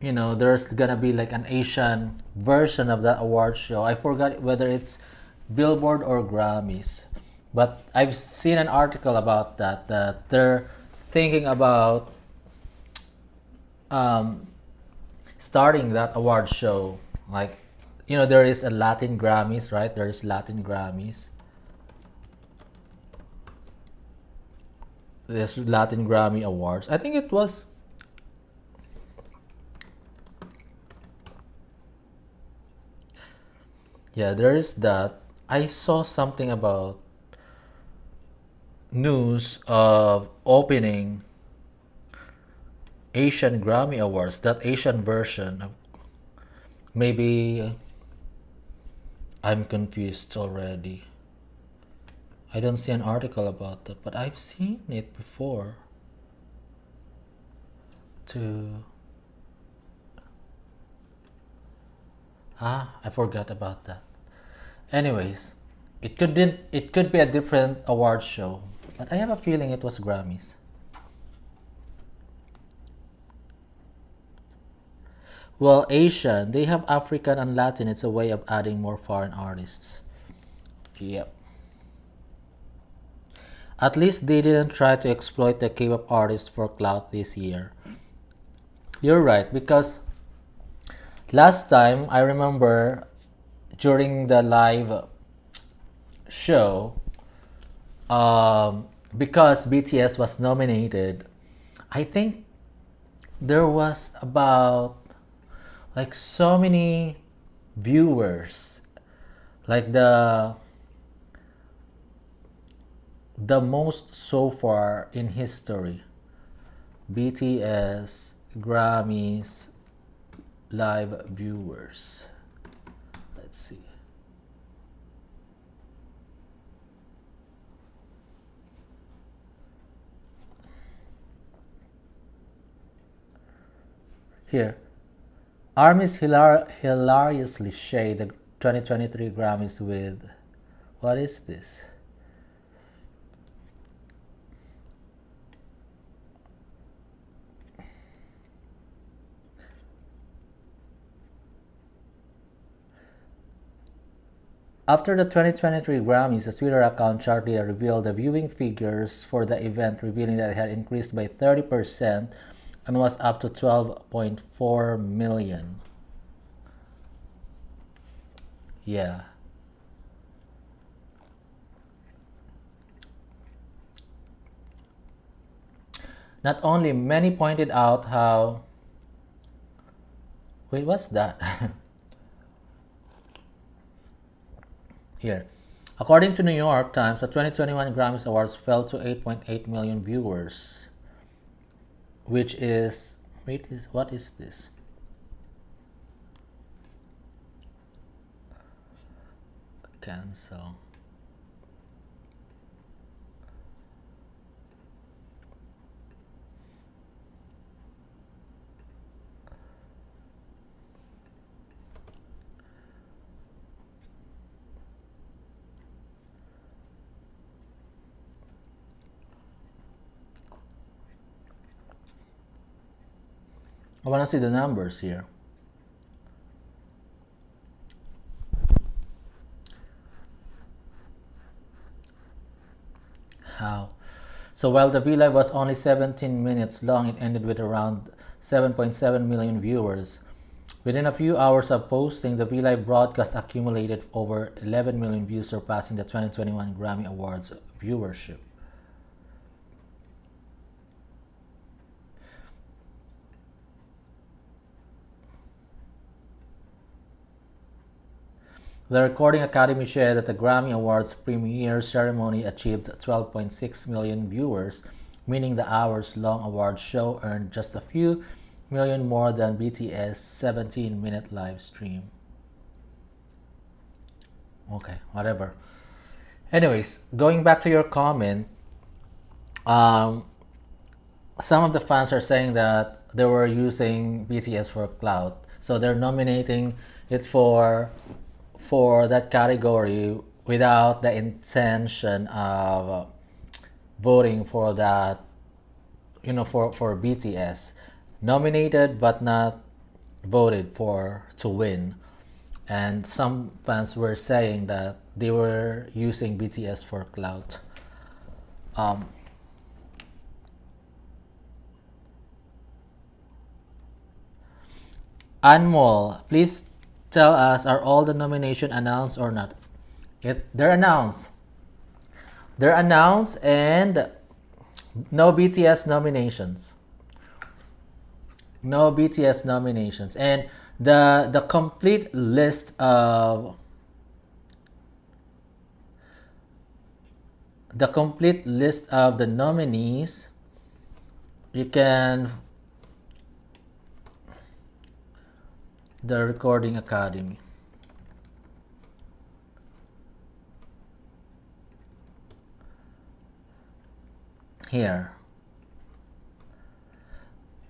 [SPEAKER 1] there's gonna be like an Asian version of that award show. I forgot whether it's Billboard or Grammys, but I've seen an article about that they're thinking about um, starting that award show. Like, there is a Latin Grammys, right? There is Latin Grammys. this Latin Grammy Awards. I think it was. Yeah, there is that. I saw something about news of opening Asian Grammy Awards, that Asian version. Maybe I'm confused already. I don't see an article about that, but I've seen it before. To I forgot about that. Anyways, it could be a different award show, but I have a feeling it was Grammys. Well, Asian, they have African and Latin. It's a way of adding more foreign artists. Yep. At least they didn't try to exploit the K-pop artists for clout this year. You're right, because last time I remember during the live show, because BTS was nominated, I think there was about like so many viewers, like the most so far in history. BTS Grammys live viewers. Let's see. Here, ARMYs hilariously shade the 2023 Grammys with, what is this? After the 2023 Grammys, the Twitter account shortly revealed the viewing figures for the event, revealing that it had increased by 30% and was up to 12.4 million. Yeah. Not only, many pointed out how. Wait, what's that? Here. According to New York Times, the 2021 Grammys Awards fell to 8.8 million viewers, which is, wait, what is this? Cancel. I want to see the numbers here. How? So while the V Live was only 17 minutes long, it ended with around 7.7 million viewers. Within a few hours of posting, the V Live broadcast accumulated over 11 million views, surpassing the 2021 Grammy Awards viewership. The Recording Academy shared that the Grammy Awards premiere ceremony achieved 12.6 million viewers, meaning the hours-long award show earned just a few million more than BTS' 17-minute live stream. Okay, whatever. Anyways, going back to your comment, um, some of the fans are saying that they were using BTS for clout, so they're nominating it for that category without the intention of voting for that, for BTS. Nominated but not voted for to win. And some fans were saying that they were using BTS for clout. Um, Anmol, please tell us, are all the nomination announced or not? They're announced. They're announced, and No BTS nominations. No BTS nominations. And the complete list of the nominees, you can the Recording Academy. Here.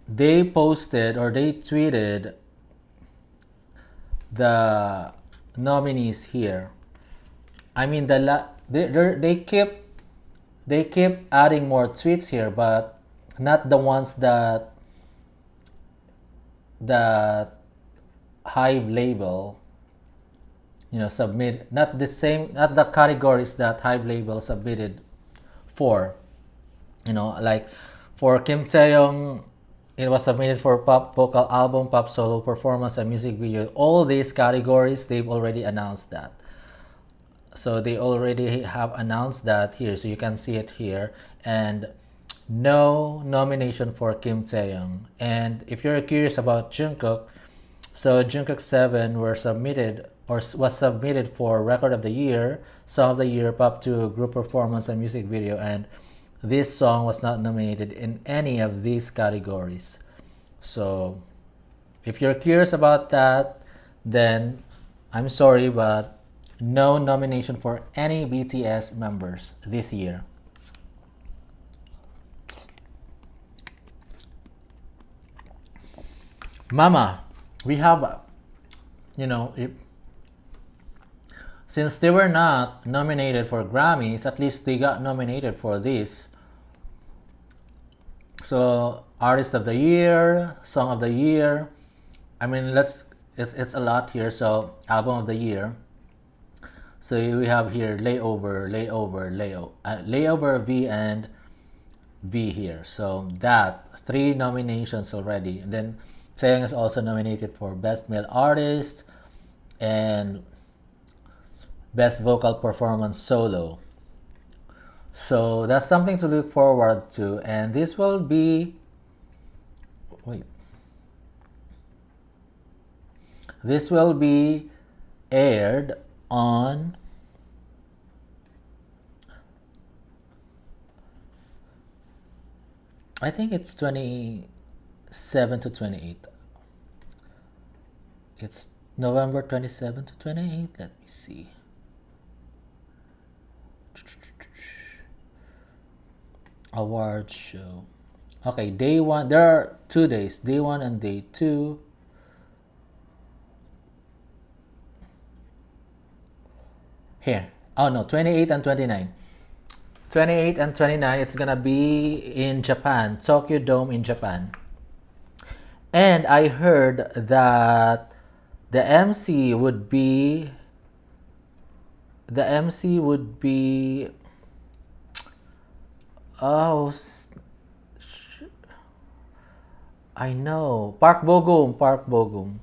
[SPEAKER 1] They posted or they tweeted the nominees here. I mean they keep adding more tweets here, but not the ones that Hive label, submit, not the same, not the categories that Hive label submitted for. Like for Kim Taehyung, it was submitted for pop vocal album, pop solo performance, and music video. All these categories, they've already announced that. So they already have announced that here, so you can see it here. And no nomination for Kim Taehyung. And if you're curious about Jungkook, so Jungkook 7 were submitted or was submitted for Record of the Year, Song of the Year, Pop 2, Group Performance, and Music Video. And this song was not nominated in any of these categories. So if you're curious about that, then I'm sorry, but no nomination for any BTS members this year. Mama, we have, since they were not nominated for Grammys, at least they got nominated for this. So, Artist of the Year, Song of the Year. I mean, it's a lot here. So, Album of the Year. So we have here Layover V and V here. So that 3 nominations already. And then Taehyung is also nominated for Best Male Artist and Best Vocal Performance Solo. So that's something to look forward to. And this will be aired on I think it's 27 to 28. It's November 27 to 28. Let me see. Award show. Okay, day 1. There are 2 days, day 1 and day 2. Here. Oh no, 28 and 29. 28 and 29, it's gonna be in Japan, Tokyo Dome in Japan. And I heard that the MC would be oh, I know, Park Bogum.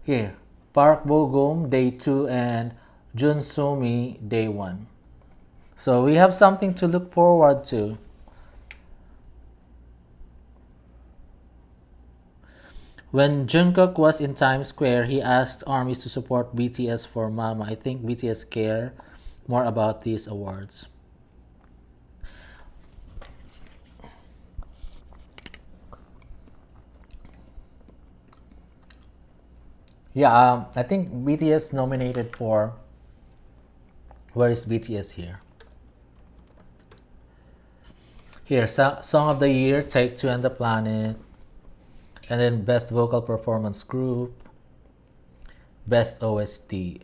[SPEAKER 1] Here, Park Bogum day 2 and Jun Somi day 1. So we have something to look forward to. When Jungkook was in Times Square, he asked armies to support BTS for Mama. I think BTS care more about these awards. Yeah, I think BTS nominated for. Where is BTS here? Here, Song of the Year, Take Two and the Planet. And then Best Vocal Performance Group, Best OST.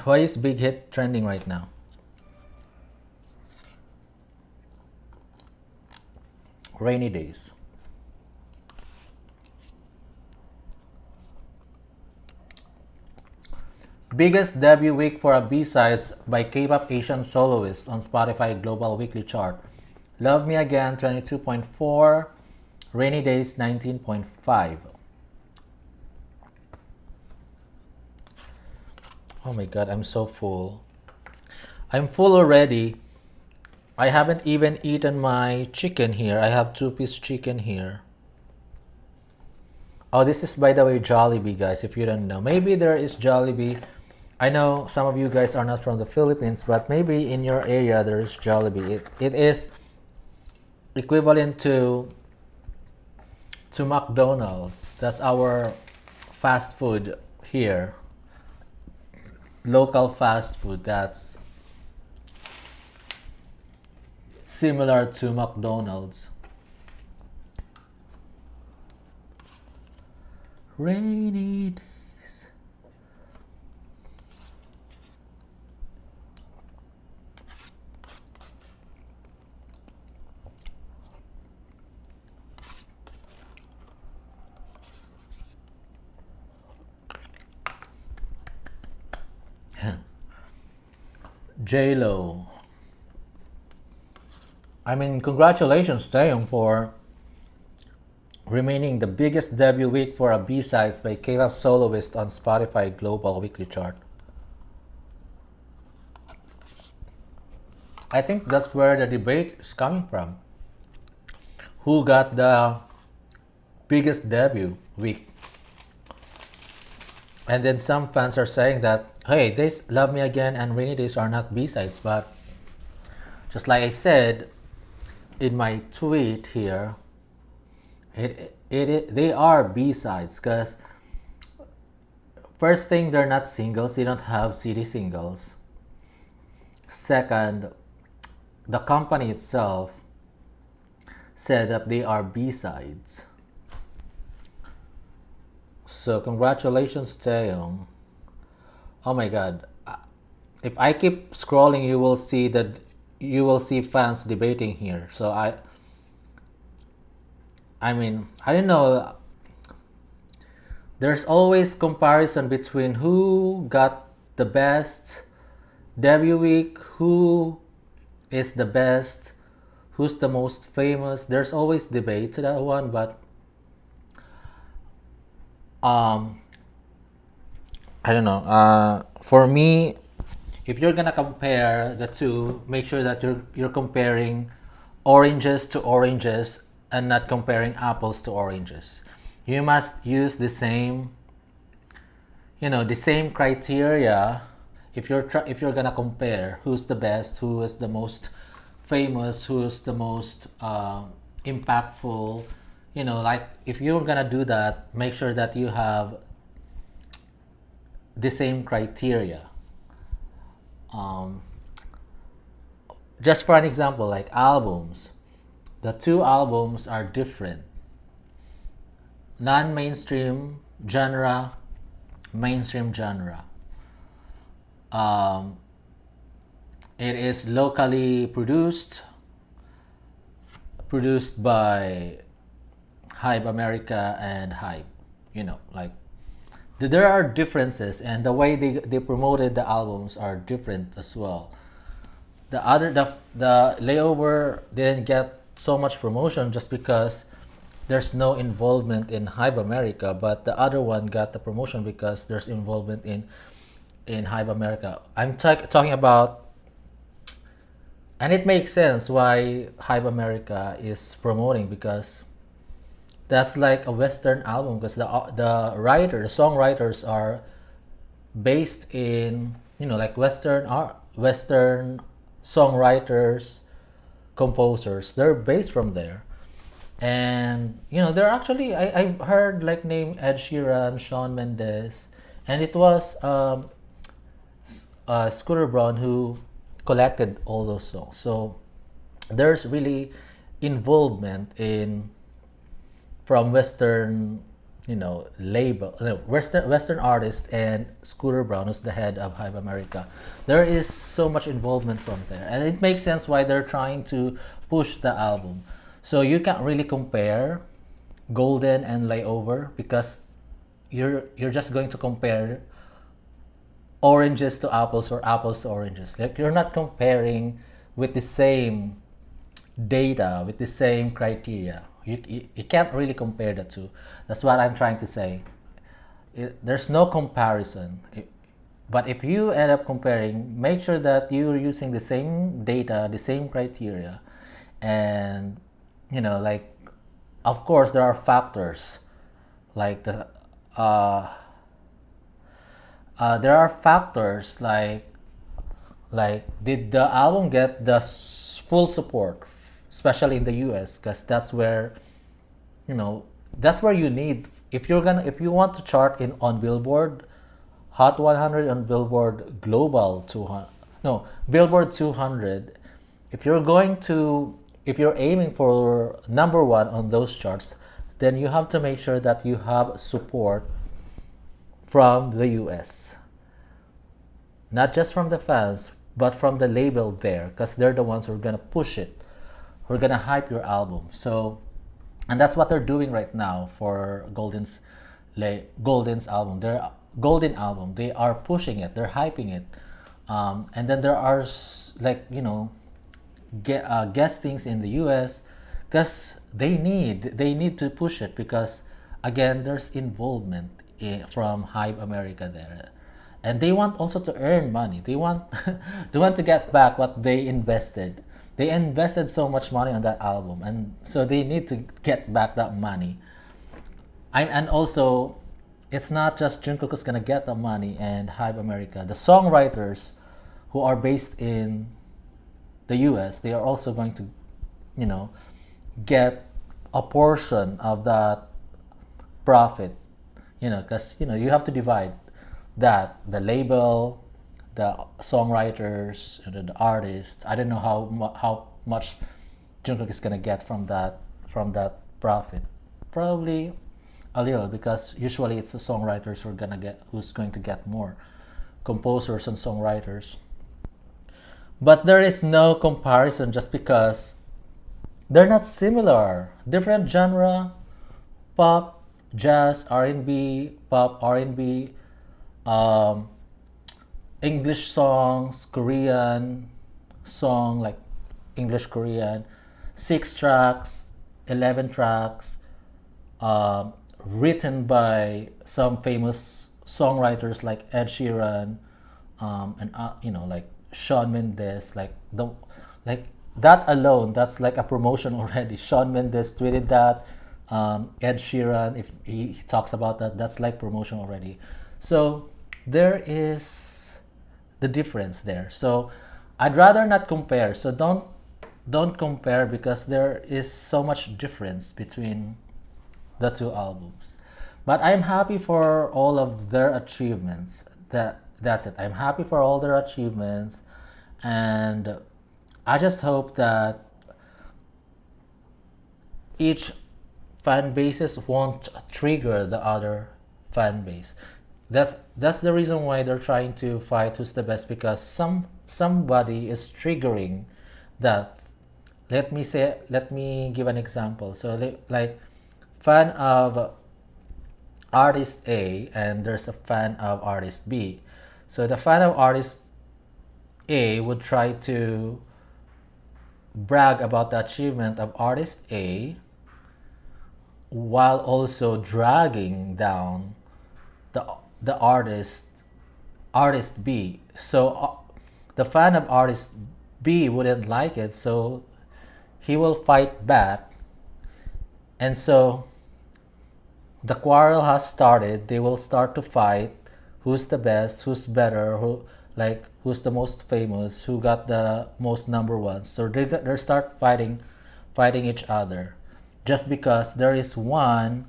[SPEAKER 1] Why is Big Hit trending right now? Rainy Days. Biggest debut week for a B-sides by K-pop Asian soloist on Spotify Global Weekly Chart. Love Me Again 22.4, Rainy Days 19.5. Oh my god, I'm so full. I'm full already. I haven't even eaten my chicken here. I have two-piece chicken here. Oh, this is, by the way, Jollibee, guys, if you don't know. Maybe there is Jollibee. I know some of you guys are not from the Philippines, but maybe in your area there is Jollibee. It is equivalent to McDonald's. That's our fast food here. Local fast food that's similar to McDonald's. Rainy days. J-Lo. I mean, congratulations, Taehyung, for remaining the biggest debut week for a B-sides by K-pop soloist on Spotify Global Weekly Chart. I think that's where the debate is coming from. Who got the biggest debut week? And then some fans are saying that, hey, this Love Me Again and Rainy Days are not B-sides, but just like I said in my tweet here, they are B-sides because first thing, they're not singles. They don't have CD singles. Second, the company itself said that they are B-sides. So congratulations, Taehyung. Oh my god. If I keep scrolling, you will see fans debating here. So I mean, I don't know. There's always comparison between who got the best debut week, who is the best, who's the most famous. There's always debate to that one, but I don't know. For me, if you're gonna compare the two, make sure that you're comparing oranges to oranges and not comparing apples to oranges. You must use the same, the same criteria if you're gonna compare who's the best, who is the most famous, who's the most impactful. Like if you're gonna do that, make sure that you have the same criteria. Just for an example, like albums, the two albums are different. Non-mainstream genre, mainstream genre. It is locally produced by Hype America and Hype. Like there are differences, and the way they promoted the albums are different as well. The Layover didn't get so much promotion just because there's no involvement in Hype America, but the other one got the promotion because there's involvement in Hype America. I'm talking about, and it makes sense why Hype America is promoting, because that's like a Western album, because the songwriters are based in like Western songwriters, composers. They're based from there, and they're actually I heard like name Ed Sheeran, Shawn Mendes, and it was Scooter Braun who collected all those songs. So there's really involvement from Western, label, Western artists, and Scooter Braun, who's the head of Hype America. There is so much involvement from there, and it makes sense why they're trying to push the album. So you can't really compare Golden and Layover, because you're just going to compare oranges to apples or apples to oranges. Like you're not comparing with the same data, with the same criteria. You can't really compare the two. That's what I'm trying to say. There's no comparison. But if you end up comparing, make sure that you're using the same data, the same criteria, and like, of course, there are factors like uh, there are factors like did the album get the full support, especially in the US, because you know that's where you need, if you want to chart in on Billboard Hot 100 and Billboard Global 200, no, Billboard 200. If you're going to, if you're aiming for number one on those charts, then you have to make sure that you have support from the US, not just from the fans, but from the label there, because they're the ones who are gonna push it, who are gonna hype your album. So, and that's what they're doing right now for Golden's album. Their Golden album, they are pushing it, they're hyping it, and then there are like guestings in the US, because they need to push it, because again there's involvement from Hype America there, and they want also to earn money. They want they want to get back what they invested. They invested so much money on that album, and so they need to get back that money. And also, it's not just Jungkook who's gonna get the money and Hype America. The songwriters who are based in the US, they are also going to, you know, get a portion of that profit. Because you have to divide that, the label, the songwriters, the artists. I don't know how much Jungkook is gonna get from that profit. Probably a little, because usually it's the songwriters who's going to get more, composers and songwriters. But there is no comparison, just because they're not similar. Different genre: pop, jazz, R&B, pop, R&B, um, English songs, Korean song, like English Korean, 6 tracks, 11 tracks, written by some famous songwriters like Ed Sheeran, and like Shawn Mendes. Like that alone, that's like a promotion already. Shawn Mendes tweeted that. Ed Sheeran, if he talks about that, that's like promotion already. So there is the difference there. So I'd rather not compare. So don't compare, because there is so much difference between the two albums. But I'm happy for all of their achievements. That's it. I'm happy for all their achievements, and I just hope that each fan bases won't trigger the other fan base. That's the reason why they're trying to fight who's the best, because somebody is triggering that. Let me give an example. So like fan of artist A, and there's a fan of artist B. So the fan of artist A would try to brag about the achievement of artist A, while also dragging down the artist B. So the fan of artist B wouldn't like it, so he will fight back, and so the quarrel has started. They will start to fight who's the best, who's better, who's the most famous, who got the most number ones. So they start fighting each other, just because there is one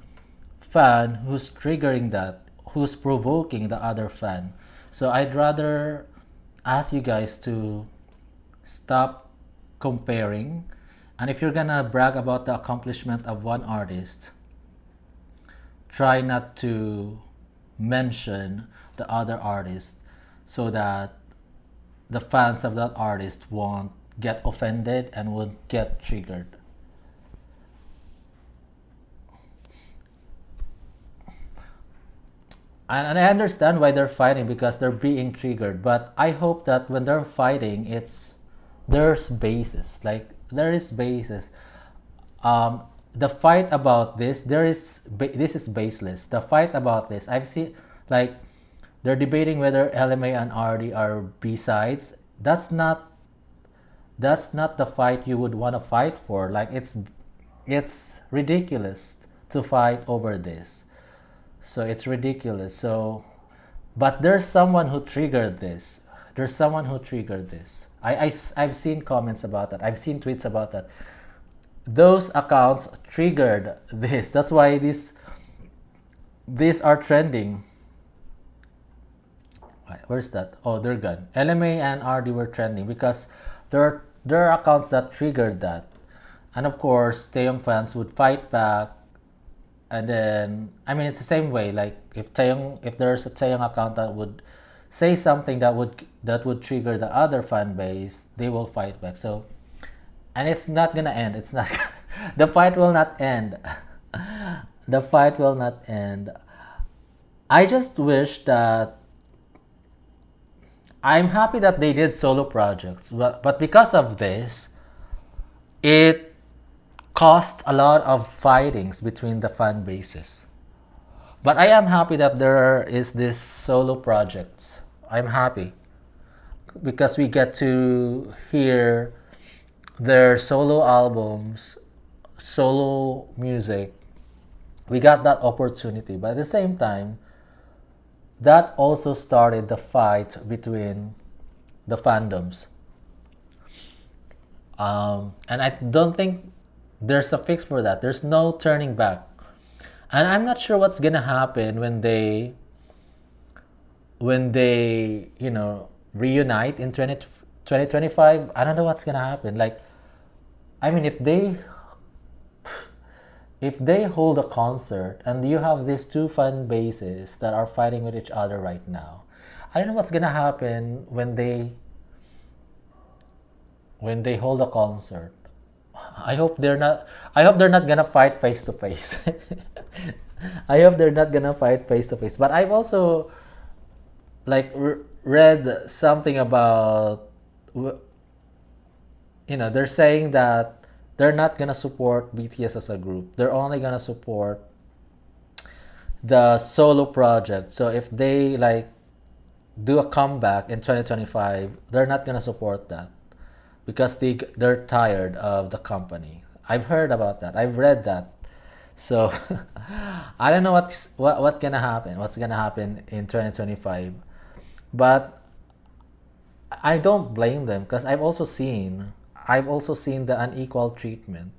[SPEAKER 1] fan who's triggering that, who's provoking the other fan. So I'd rather ask you guys to stop comparing, and if you're gonna brag about the accomplishment of one artist, try not to mention the other artist, so that the fans of that artist won't get offended and won't get triggered. and I understand why they're fighting because they're being triggered. But I hope that when they're fighting, there's basis. Like there is basis. The fight about this is baseless. The fight about this I've seen, like they're debating whether LMA and RD are B sides. That's not the fight you would want to fight for. Like it's ridiculous to fight over this. So it's ridiculous. So, but there's someone who triggered this. There's someone who triggered this. I've seen comments about that. I've seen tweets about that. Those accounts triggered this. That's why these are trending. Where's that? Oh, they're gone. LMA and RD were trending because there are accounts that triggered that. And of course, Taehyung fans would fight back. And then, I mean, it's the same way. Like if there's a Taehyung account that would say something that would trigger the other fan base, they will fight back. So, and it's not gonna end. It's not. The fight will not end. The fight will not end. I just wish that I'm happy that they did solo projects, but because of this, it caused a lot of fightings between the fan bases. But I am happy that there is this solo projects. I'm happy because we get to hear their solo albums, solo music. We got that opportunity, but at the same time, that also started the fight between the fandoms. And I don't think there's a fix for that. There's no turning back. And I'm not sure what's gonna happen when they reunite in 2025. I don't know what's gonna happen. Like, I mean, if they hold a concert and you have these two fan bases that are fighting with each other right now, I don't know what's gonna happen when they hold a concert. I hope they're not. I hope they're not gonna fight face to face. I hope they're not gonna fight face to face. But I've also like read something about they're saying that they're not gonna support BTS as a group. They're only gonna support the solo project. So if they like do a comeback in 2025, they're not gonna support that because they're tired of the company. I've heard about that. I've read that. So I don't know what gonna happen. What's gonna happen in 2025? But I don't blame them because I've also seen the unequal treatment.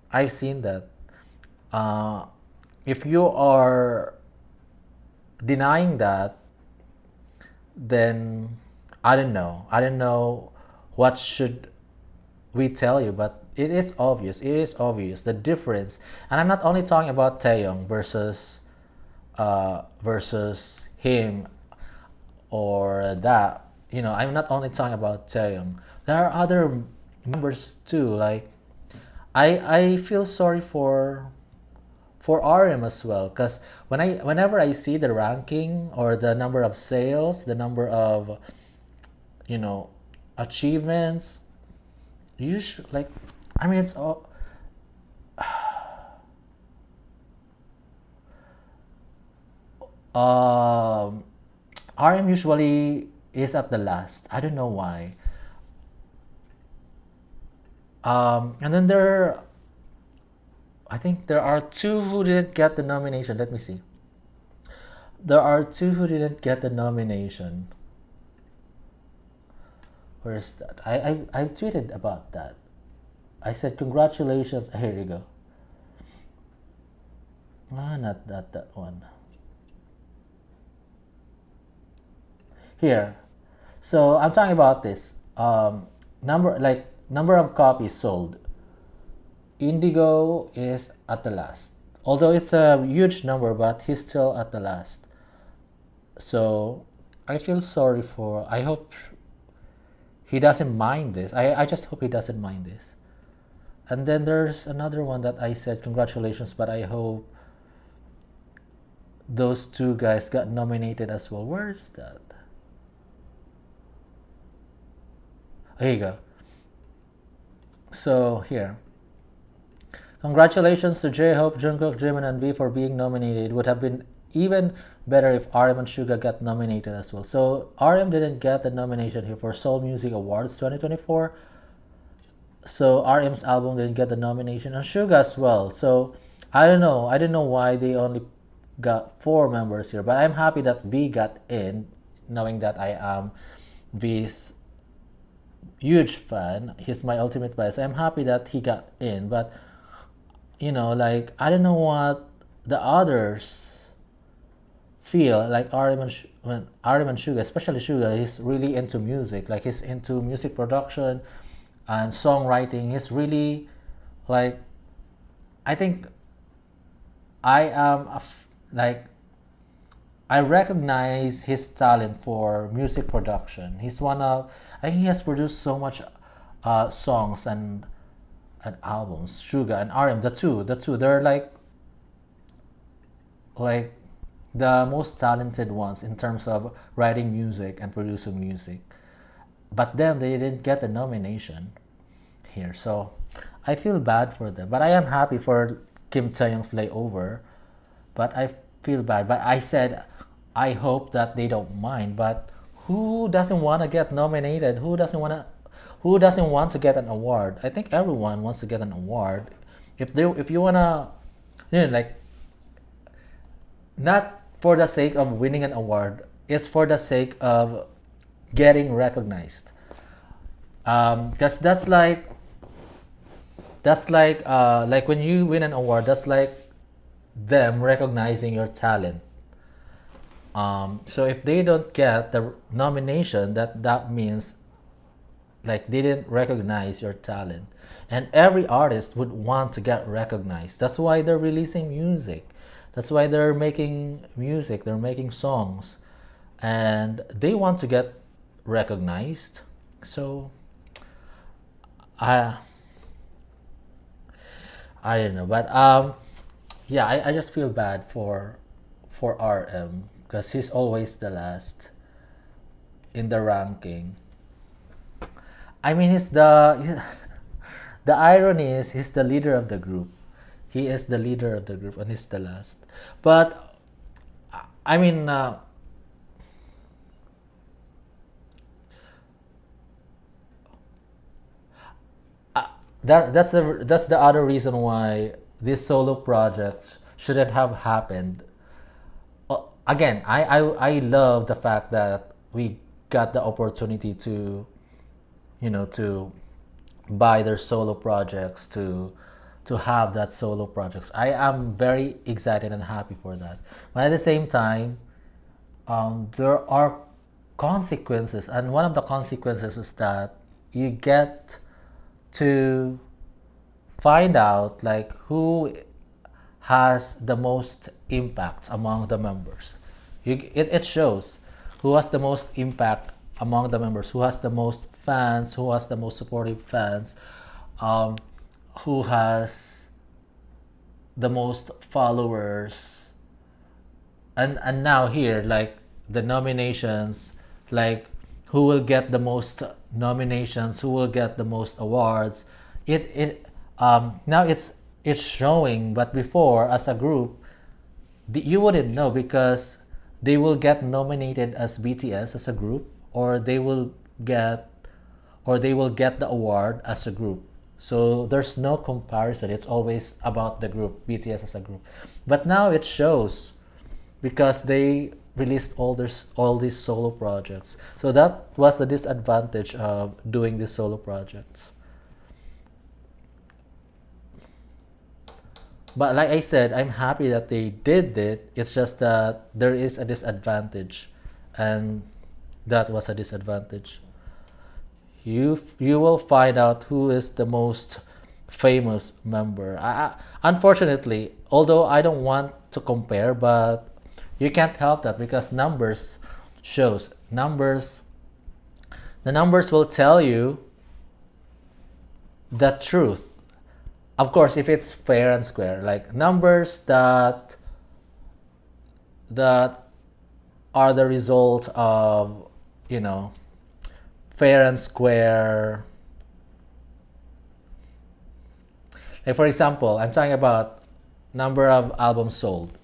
[SPEAKER 1] I've seen that. Uh, if you are denying that, then I don't know. I don't know what should we tell you, but it is obvious. It is obvious the difference, and I'm not only talking about Taeyong versus him or that. I'm not only talking about Taeyong. There are other members too. Like I feel sorry for RM as well because whenever I see the ranking or the number of sales, the number of you know achievements, like I mean it's all um RM usually is at the last. I don't know why. And then I think there are two who didn't get the nomination. Let me see. There are two who didn't get the nomination. Where is that? I tweeted about that. I said congratulations. Here you go. Ah, not that one. Here. So I'm talking about this. Number of copies sold. Indigo is at the last. Although it's a huge number, but he's still at the last. So I feel sorry for. I hope he doesn't mind this. I just hope he doesn't mind this. And then there's another one that I said congratulations, but I hope those two guys got nominated as well. Where is that? Here you go. So here. Congratulations to J-Hope, Jungkook, Jimin, and V for being nominated. It would have been even better if RM and Suga got nominated as well. So RM didn't get the nomination here for Seoul Music Awards 2024. So RM's album didn't get the nomination, and Suga as well. So I don't know. I don't know why they only got 4 members here, but I'm happy that V got in, knowing that I am V's huge fan. He's my ultimate bias. I'm happy that he got in, but like I don't know what the others feel. Like when RM and Suga, especially Suga, he's really into music. Like he's into music production and songwriting. He's really like, I think I am like I recognize his talent for music production. I think he has produced so much songs and albums. Suga and RM, the two, they're like the most talented ones in terms of writing music and producing music. But then they didn't get the nomination here, so I feel bad for them. But I am happy for Kim Taehyung's layover. But I feel bad. But I said I hope that they don't mind. But who doesn't want to get nominated? Who doesn't want to get an award? I think everyone wants to get an award. If you wanna, like, not for the sake of winning an award, it's for the sake of getting recognized. Because that's like when you win an award, that's like them recognizing your talent. So if they don't get the nomination, that means like they didn't recognize your talent. And every artist would want to get recognized. That's why they're releasing music. That's why they're making music. They're making songs, and they want to get recognized. So I I don't know, but yeah, I just feel bad for RM because he's always the last in the ranking. I mean, the irony is he's the leader of the group. He is the leader of the group and he's the last. But I mean, that's the other reason why these solo projects shouldn't have happened. Again, I love the fact that we got the opportunity to, to buy their solo projects, to have that solo projects. I am very excited and happy for that. But at the same time, there are consequences, and one of the consequences is that you get to find out like who has the most impact among the members. It shows who has the most impact among the members, who has the most fans, who has the most supportive fans, um, who has the most followers. And now here, like the nominations, like who will get the most nominations, who will get the most awards. Now it's showing, but before as a group, you wouldn't know because they will get nominated as BTS as a group, or get they will get the award as a group. So there's no comparison. It's always about the group, BTS as a group. But now it shows because they released all these solo projects. So that was the disadvantage of doing these solo projects. But like I said, I'm happy that they did it. It's just that there is a disadvantage, and that was a disadvantage. You will find out who is the most famous member. Unfortunately, although I don't want to compare, but you can't help that because numbers. The numbers will tell you the truth. Of course, if it's fair and square, like numbers that are the result of, you know, fair and square. Like for example, I'm talking about number of albums sold.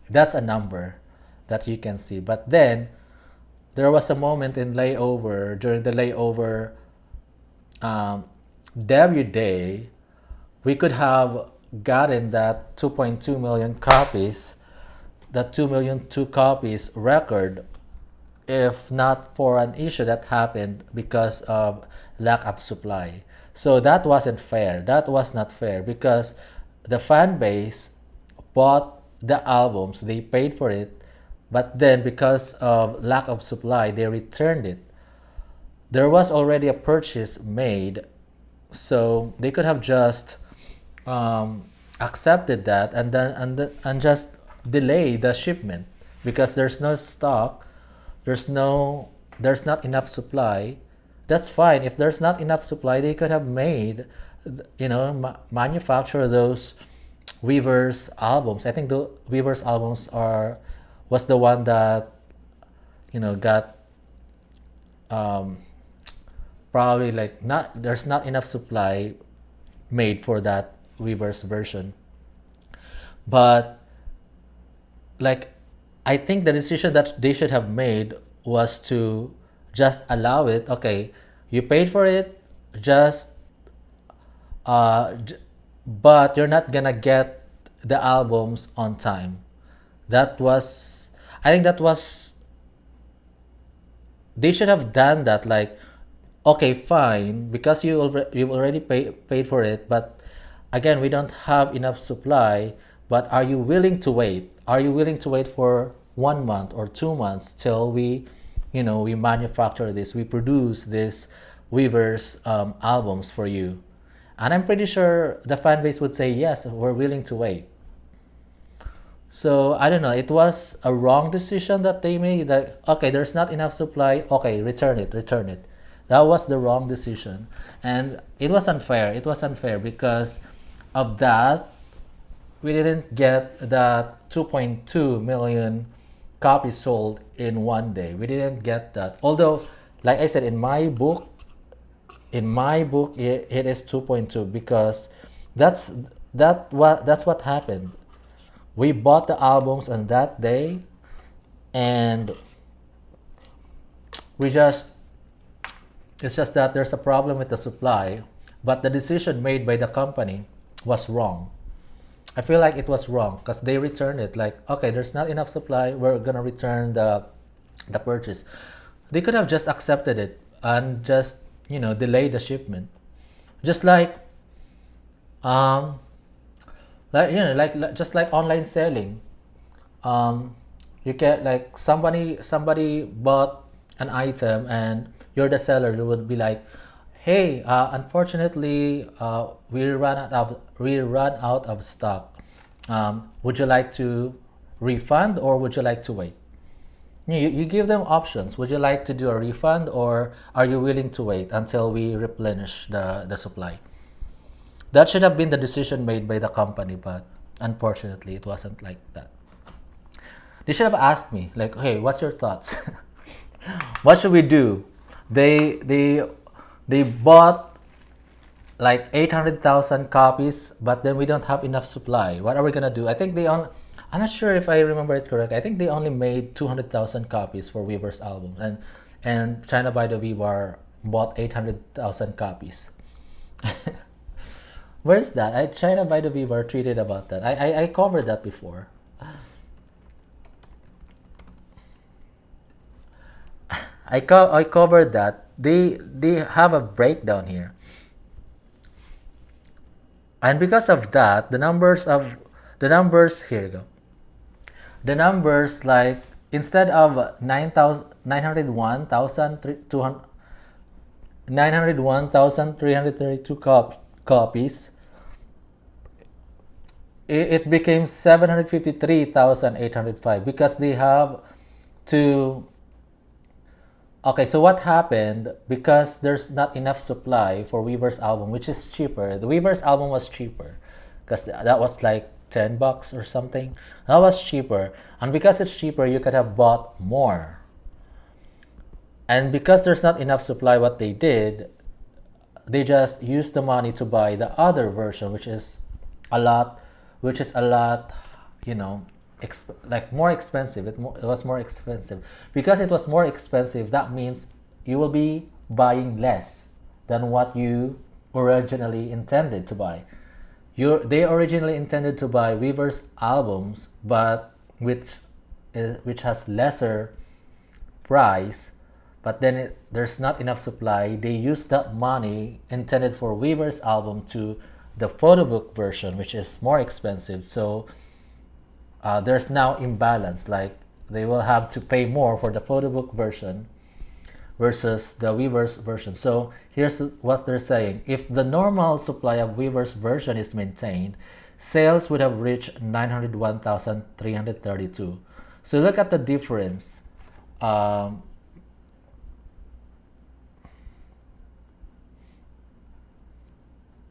[SPEAKER 1] That's a number that you can see. But then there was a moment in layover, during the layover um, debut day, we could have gotten that 2.2 million copies, that 2 million two copies record, if not for an issue that happened because of lack of supply. So that wasn't fair. That was not fair because the fan base bought the albums, they paid for it, but then because of lack of supply, they returned it. There was already a purchase made, so they could have just accepted that and then and just delay the shipment because there's no stock, there's not enough supply. That's fine. If there's not enough supply, they could have made, manufacture those Weaver's albums. I think the Weaver's albums are was the one that got um, probably like not there's not enough supply made for that Weaver's version. But like I think the decision that they should have made was to just allow it. Okay, you paid for it, just uh, j- but you're not gonna get the albums on time. That was, I think that was, they should have done that. Like, okay, fine, because you've already paid for it, but again, we don't have enough supply. But are you willing to wait? Are you willing to wait for 1 month or 2 months till we manufacture this, we produce this Weaver's albums for you? And I'm pretty sure the fan base would say yes, we're willing to wait. So I don't know. It was a wrong decision that they made. That okay, there's not enough supply. Okay, return it, return it. That was the wrong decision, and it was unfair. It was unfair because of that. We didn't get the 2.2 million copies sold in one day. We didn't get that. Although, like I said, in my book, it is 2.2 because that's that's what happened. We bought the albums on that day, and we just it's just that there's a problem with the supply, but the decision made by the company was wrong. I feel like it was wrong because they returned it. Like, okay, there's not enough supply, we're gonna return the purchase. They could have just accepted it and just delay the shipment, just um like just like online selling. um you can, like, somebody bought an item and you're the seller. You would be like, hey, unfortunately, we run out of stock. Would you like to refund or would you like to wait? You give them options. Would you like to do a refund or are you willing to wait until we replenish the supply? That should have been the decision made by the company, but unfortunately, it wasn't like that. They should have asked me, like, hey, what's your thoughts? What should we do? They bought like 800,000 copies, but then we don't have enough supply. What are we gonna do? I think I'm not sure if I remember it correctly. I think they only made 200,000 copies for Weaver's album, and China by the Weaver bought 800,000 copies. Where's that? China by the Weaver tweeted about that. I covered that before. I covered that. They have a breakdown here, and because of that, the numbers here you go. The numbers, like, instead of 901,332 copies, it became 753,805 because they have to. Okay, so what happened, because there's not enough supply for Weaver's album, which is cheaper. The Weaver's album was cheaper because that was like $10 or something. That was cheaper. And because it's cheaper, you could have bought more. And because there's not enough supply, what they did, they just used the money to buy the other version, a lot, which is a lot, you know, like more expensive. It was more expensive. Because it was more expensive, that means you will be buying less than what you originally intended to buy. They originally intended to buy Weaver's albums, but which has lesser price, but then there's not enough supply. They used that money intended for Weaver's album to the photo book version, which is more expensive. So there's now imbalance. Like they will have to pay more for the photo book version versus the Weaver's version. So here's what they're saying. If the normal supply of Weaver's version is maintained, sales would have reached 901,332. So look at the difference.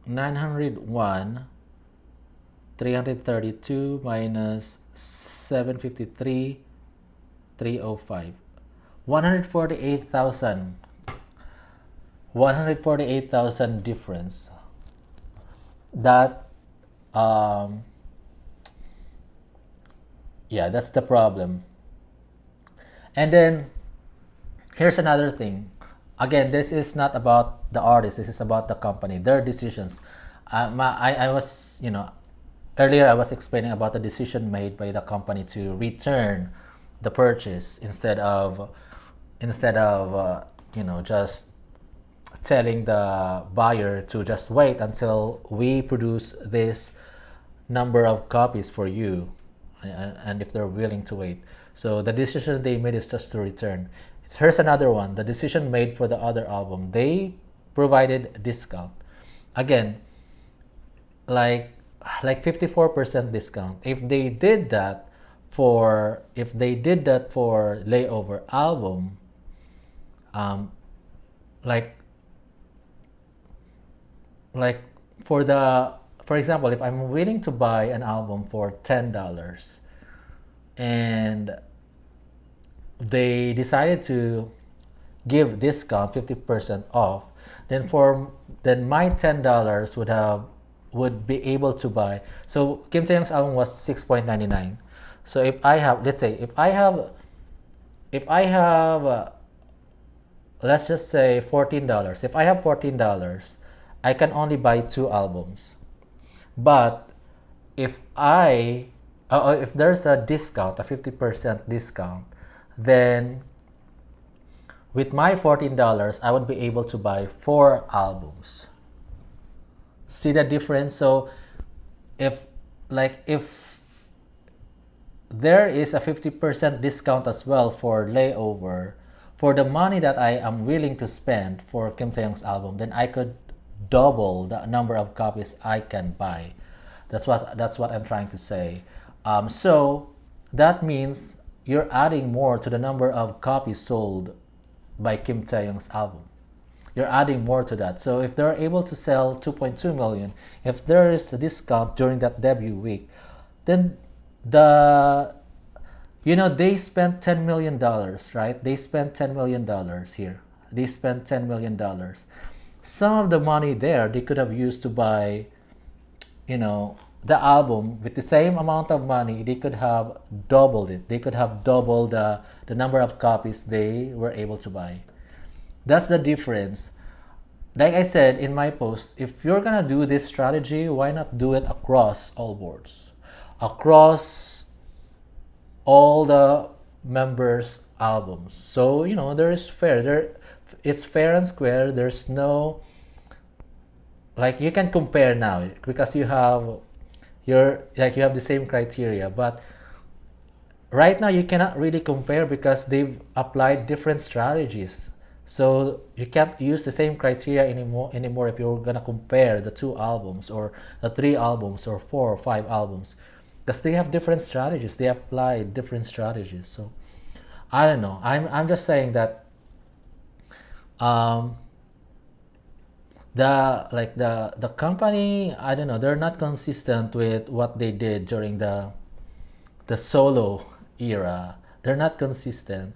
[SPEAKER 1] 901 332 minus 753 305 148,000 difference. That yeah, that's the problem. And then here's another thing. Again, this is not about the artist. This is about the company, their decisions. I was, earlier I was explaining about the decision made by the company to return the purchase instead of just telling the buyer to just wait until we produce this number of copies for you, and if they're willing to wait. So the decision they made is just to return. Here's another one. The decision made for the other album. They provided a discount. Again, like 54% discount. If they did that for Layover album, like for example, if I'm willing to buy an album for $10 and they decided to give discount 50% off, then my $10 would be able to buy. So Kim Taehyung's album was $6.99. So if I have, let's say, if I have let's just say $14. If I have $14, I can only buy two albums. But if there's a discount, a 50% discount, then with my $14, I would be able to buy 4 albums. See the difference? So if there is a 50% discount as well for Layover, for the money that I am willing to spend for Kim Taehyung's album, then I could double the number of copies I can buy. That's what I'm trying to say. So that means you're adding more to the number of copies sold by Kim Taehyung's album. You're adding more to that. So if they're able to sell 2.2 million, if there is a discount during that debut week, then they spent $10 million, right? They spent $10 million here. They spent $10 million. Some of the money there they could have used to buy, the album. With the same amount of money, they could have doubled it. They could have doubled the number of copies they were able to buy. That's the difference. Like I said in my post, if you're gonna do this strategy, why not do it across all boards? Across all the members' albums. So, there is fair. It's fair and square. There's no, you can compare now because you have the same criteria, but right now you cannot really compare because they've applied different strategies. So you can't use the same criteria anymore if you're gonna compare the 2 albums or the 3 albums or 4 or 5 albums, because they have different strategies. They apply different strategies. So I don't know. I'm just saying that the company, I don't know, they're not consistent with what they did during the solo era. They're not consistent,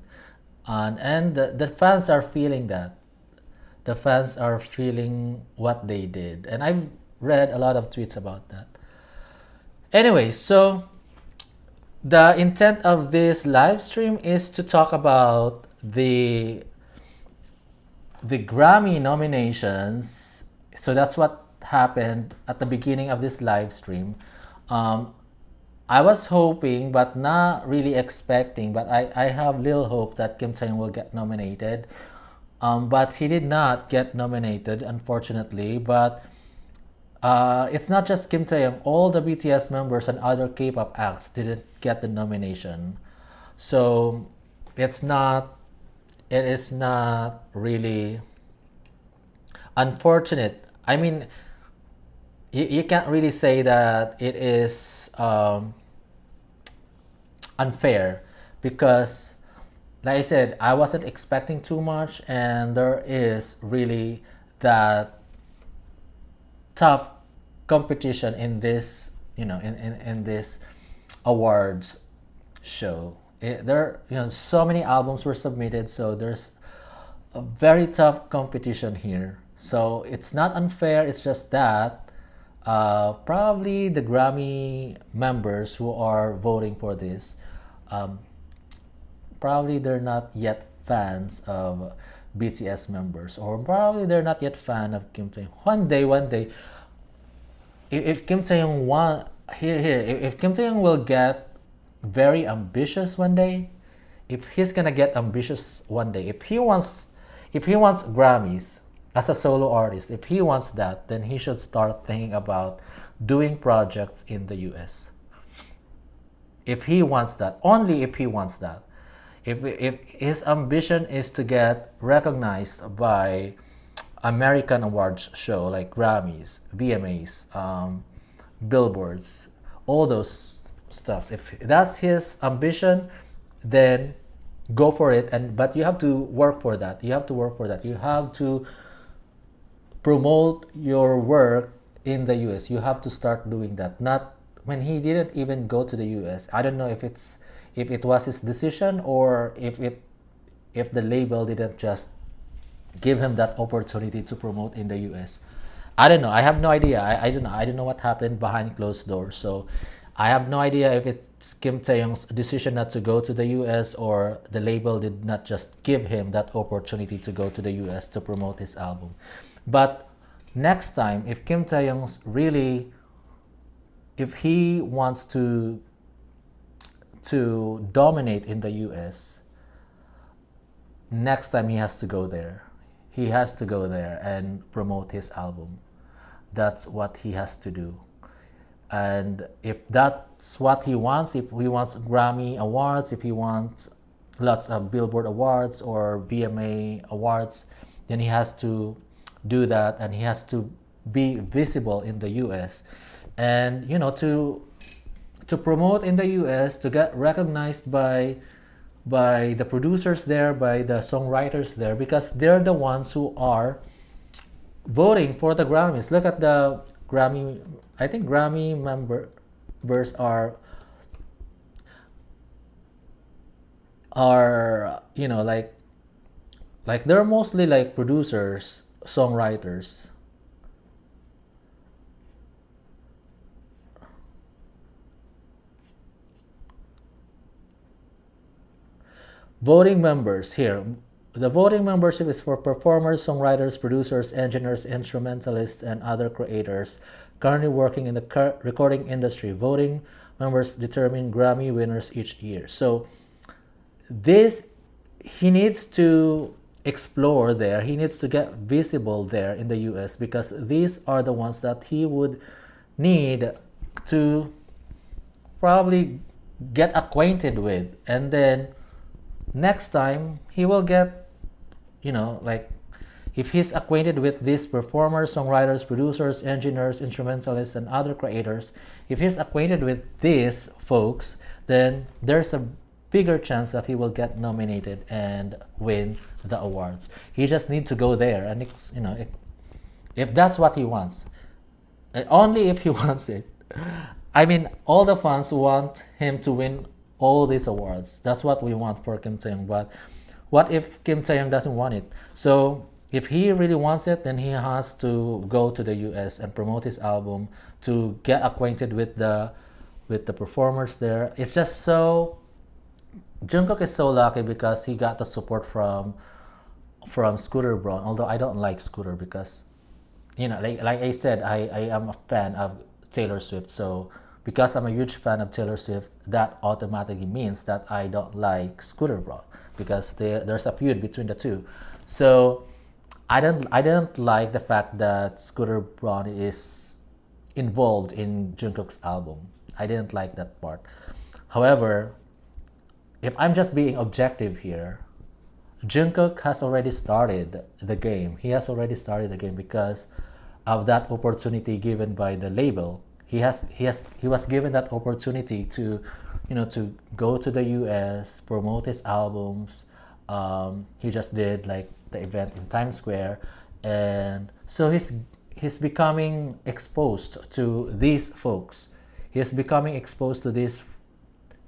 [SPEAKER 1] and the fans are feeling that. The fans are feeling what they did, and I've read a lot of tweets about that. Anyway, so the intent of this live stream is to talk about the Grammy nominations. So that's what happened at the beginning of this live stream. Um, I was hoping, but not really expecting, but I have little hope that Kim Tae will get nominated. But he did not get nominated, unfortunately. But it's not just Kim Tae-young. All the BTS members and other K-pop acts didn't get the nomination. So it's not. It is not really unfortunate. I mean, you can't really say that it is unfair because, like I said, I wasn't expecting too much, and there is really that tough competition in this, in this awards show. There, so many albums were submitted, so there's a very tough competition here. So it's not unfair. It's just that probably the Grammy members who are voting for this, um, probably they're not yet fans of BTS members, or probably they're not yet fan of Kim Tae. One day, if Kim Tae want here, if Kim Tae will get very ambitious one day, if he's gonna get ambitious one day, if he wants Grammys as a solo artist, if he wants that, then he should start thinking about doing projects in the US. If he wants that, only if he wants that. If his ambition is to get recognized by American awards show like Grammys, VMAs, billboards, all those stuff. If that's his ambition, then go for it. But you have to work for that. You have to work for that. You have to promote your work in the US. You have to start doing that. Not when he didn't even go to the US. I don't know if it was his decision, or if the label didn't just give him that opportunity to promote in the US. I don't know. I have no idea. I don't know. I don't know what happened behind closed doors. So I have no idea if it's Kim Tae-young's decision not to go to the US, or the label did not just give him that opportunity to go to the US to promote his album. But next time, if Kim Tae-young's really, if he wants to dominate in the US, next time he has to go there. He has to go there and promote his album. That's what he has to do. And if that's what he wants, if he wants Grammy awards, if he wants lots of Billboard awards or VMA awards, then he has to do that, and he has to be visible in the US, and to promote in the US, to get recognized by the producers there, by the songwriters there, because they're the ones who are voting for the Grammys. Look at the Grammy. I think Grammy members are like they're mostly like producers, songwriters. Voting members here. The voting membership is for performers, songwriters, producers, engineers, instrumentalists, and other creators currently working in the recording industry. Voting members determine Grammy winners each year. So this, he needs to explore there. He needs to get visible there in the US, because these are the ones that he would need to probably get acquainted with, and then next time he will get, like, if he's acquainted with these performers, songwriters, producers, engineers, instrumentalists, and other creators, if he's acquainted with these folks, then there's a bigger chance that he will get nominated and win the awards. He just needs to go there and If that's what he wants, only if he wants it. I mean, all the fans want him to win all these awards. That's what we want for Kim Taehyung. But what if Kim Taehyung doesn't want it? So if he really wants it, then he has to go to the US and promote his album, to get acquainted with the performers there. It's just so, Jungkook is so lucky because he got the support from Scooter Braun. Although I don't like Scooter because, like I said, I am a fan of Taylor Swift. So because I'm a huge fan of Taylor Swift, that automatically means that I don't like Scooter Braun because there's a feud between the two. So I don't like the fact that Scooter Braun is involved in Jungkook's album. I didn't like that part. However, if I'm just being objective here, Jungkook has already started the game. He has already started the game because of that opportunity given by the label. He was given that opportunity to, to go to the US, promote his albums. He just did like the event in Times Square, and so he's becoming exposed to these folks. He's becoming exposed to these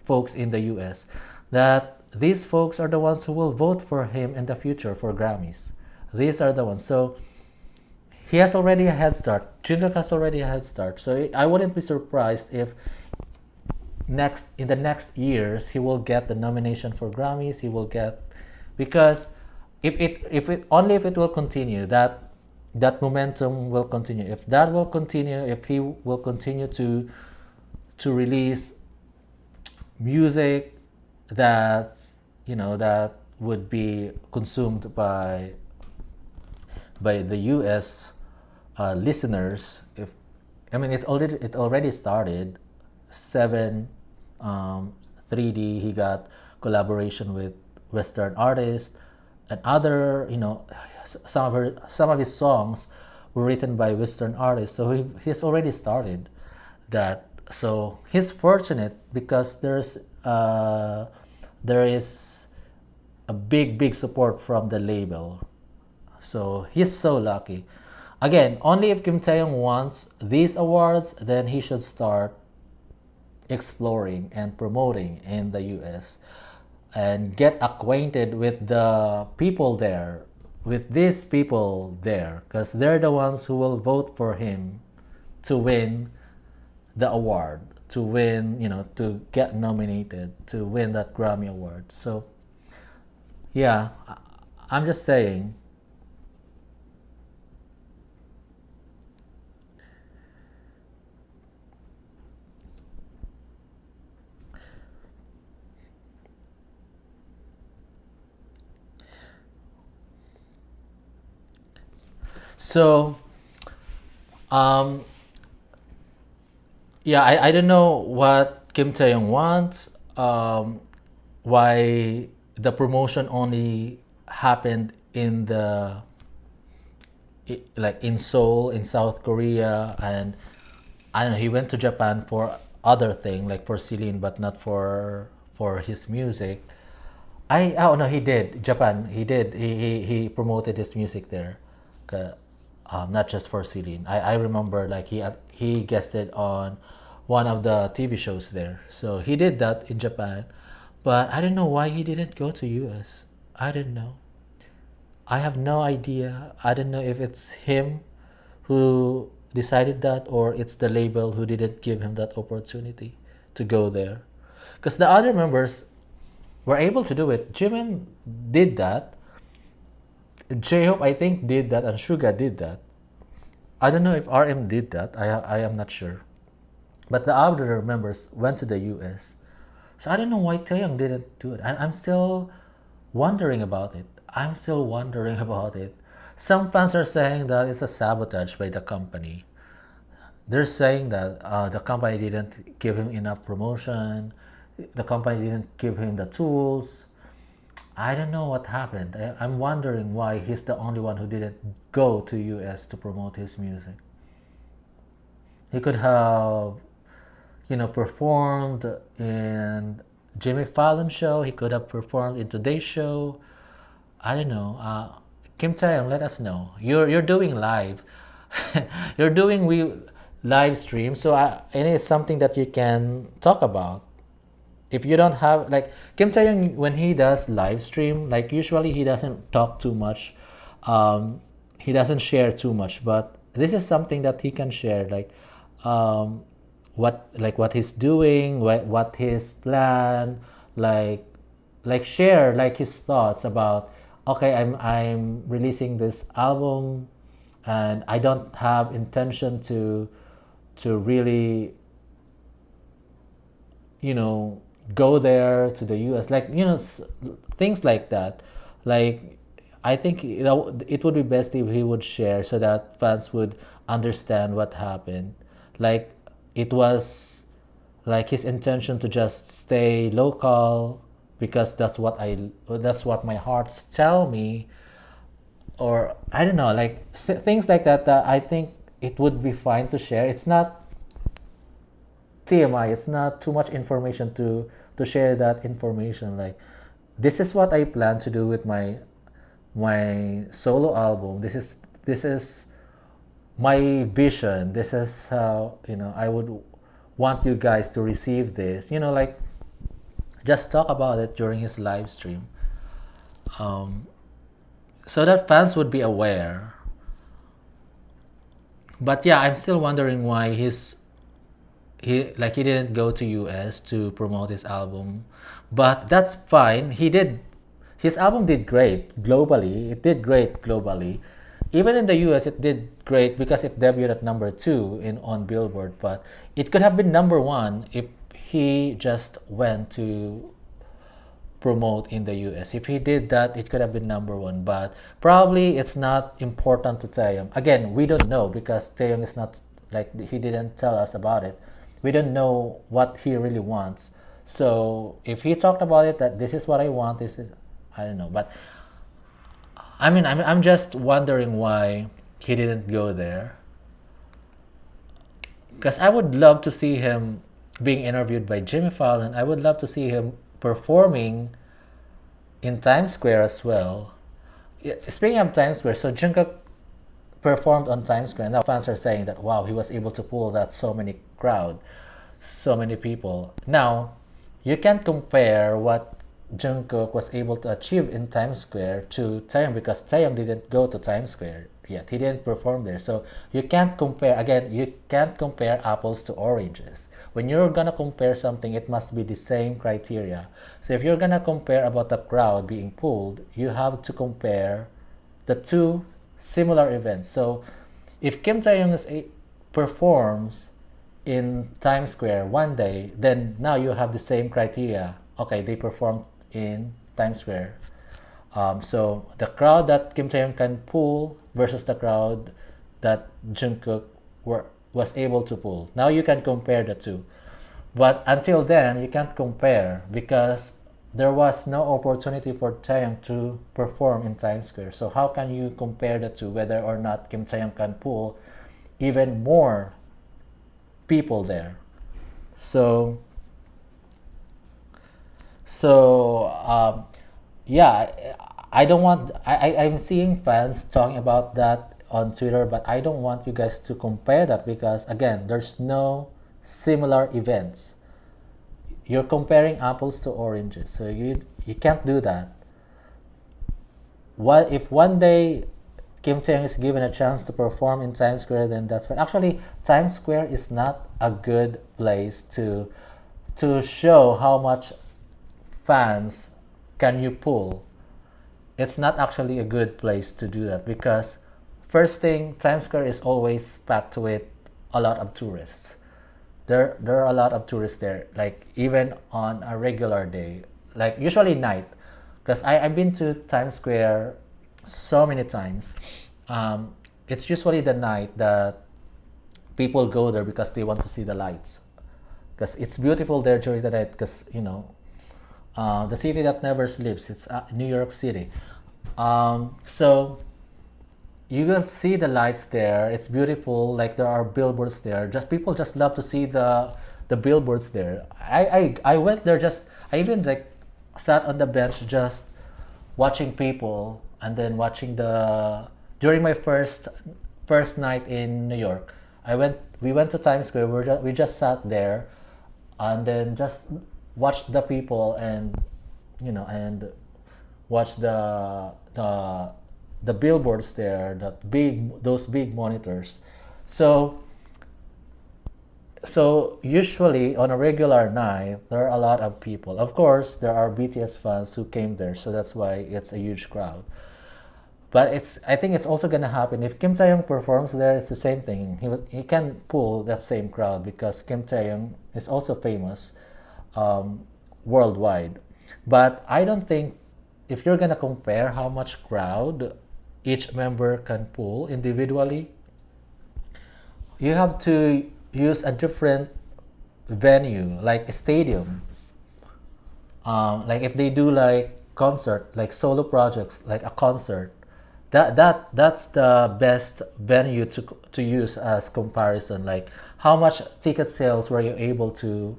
[SPEAKER 1] folks in the US, that these folks are the ones who will vote for him in the future for Grammys. These are the ones. So he has already a head start. Jungkook has already a head start. So I wouldn't be surprised if in the next years he will get the nomination for Grammys. He will get, because if it will continue, that momentum will continue. If that will continue, if he will continue to release music that that would be consumed by the US listeners. If I mean, it already started. 3D, he got collaboration with Western artists and other, some of his songs were written by Western artists. So he's already started that. So he's fortunate because there is a big support from the label. So he's so lucky. Again, only if Kim Taehyung wants these awards, then he should start exploring and promoting in the US and get acquainted with the people there, with these people there, because they're the ones who will vote for him to win the award, to win, to get nominated, to win that Grammy award. So yeah, I'm just saying. So um yeah, I don't know what Kim Taehyung wants. Why the promotion only happened like in Seoul, in South Korea, and I don't know. He went to Japan for other thing, like for Celine, but not for his music. Oh no, he did Japan. He did. He promoted his music there, uh, not just for Celine. I remember like he guested on one of the TV shows there. So he did that in Japan, but I don't know why he didn't go to US. I don't know. I have no idea. I don't know if it's him who decided that or it's the label who didn't give him that opportunity to go there. Because the other members were able to do it. Jimin did that. J-Hope, I think, did that, and Suga did that. I don't know if RM did that. I am not sure. But the other members went to the US. So I don't know why Taeyong didn't do it. I'm still wondering about it. I'm still wondering about it. Some fans are saying that it's a sabotage by the company. They're saying that the company didn't give him enough promotion. The company didn't give him the tools. I don't know what happened. I'm wondering why he's the only one who didn't go to US to promote his music. He could have, performed in Jimmy Fallon show. He could have performed in Today's show. I don't know. Kim Taeyong, let us know. You're doing live. you're doing live stream, so and it's something that you can talk about. If you don't have like Kim Tae-young, when he does live stream, like usually he doesn't talk too much, he doesn't share too much, but this is something that he can share, like um, what he's doing, what his plan, like share like his thoughts about, okay, I'm releasing this album, and I don't have intention to really, you know, go there to the US, like, you know, things like that. Like, I think, you know, it would be best if he would share so that fans would understand what happened. Like, it was like his intention to just stay local because that's what my hearts tell me, or I don't know, like things like that, that I think it would be fine to share. It's not TMI. It's not too much information to share that information. Like, this is what I plan to do with my solo album. This is my vision. This is how, you know, I would want you guys to receive this. You know, like, just talk about it during his live stream, so that fans would be aware. But yeah, I'm still wondering why he didn't go to US to promote his album. But that's fine. His album did great globally. It did great globally. Even in the US it did great because it debuted at number 2 in on Billboard, but it could have been number 1 if he just went to promote in the US. If he did that, it could have been number 1, but probably it's not important to Taehyung. Again, we don't know because Taehyung is not, like, he didn't tell us about it. We don't know what he really wants. So if he talked about it, that this is what I want, this is, I don't know. But I mean, I'm just wondering why he didn't go there. Because I would love to see him being interviewed by Jimmy Fallon. I would love to see him performing in Times Square as well. Yeah, speaking of Times Square, so Jungkook performed on Times Square. Now fans are saying that, wow, he was able to pull that so many crowd, so many people. Now, you can't compare what Jungkook was able to achieve in Times Square to Taehyung because Taehyung didn't go to Times Square yet. He didn't perform there. So you can't compare, again, you can't compare apples to oranges. When you're gonna compare something, it must be the same criteria. So if you're gonna compare about the crowd being pulled, you have to compare the two similar events. So if Kim Tae-young performs in Times Square one day, then now you have the same criteria. Okay, they performed in Times Square. So the crowd that Kim Tae-young can pull versus the crowd that Jungkook was able to pull. Now you can compare the two. But until then, you can't compare because there was no opportunity for Taehyung to perform in Times Square. So how can you compare the two, whether or not Kim Taehyung can pull even more people there? So yeah, I don't want, I'm seeing fans talking about that on Twitter, but I don't want you guys to compare that because, again, there's no similar events. You're comparing apples to oranges, so you can't do that. What if one day Kim Tae-young is given a chance to perform in Times Square, then that's fine. Actually, Times Square is not a good place to show how much fans can you pull. It's not actually a good place to do that because, first thing, Times Square is always packed with a lot of tourists. There are a lot of tourists there, like even on a regular day, like usually night, because I've been to Times Square so many times. It's usually the night that people go there because they want to see the lights, because it's beautiful there during the night, because the city that never sleeps, it's New York City. So you will see the lights there. It's beautiful. Like, there are billboards there. Just people just love to see the billboards there. I went there, just I even like sat on the bench just watching people, and then watching the during my first first night in New York, we went to Times Square. We just sat there, and then just watched the people, and and watch the billboards there, those big monitors. So usually on a regular night there are a lot of people. Of course, there are BTS fans who came there, so that's why it's a huge crowd. But I think it's also gonna happen if Kim Taehyung performs there. It's the same thing. He can pull that same crowd because Kim Taehyung is also famous worldwide. But I don't think, if you're gonna compare how much crowd each member can pull individually, you have to use a different venue, like a stadium. Like if they do like concert, like solo projects, like a concert, that's the best venue to use as comparison. Like how much ticket sales were you able to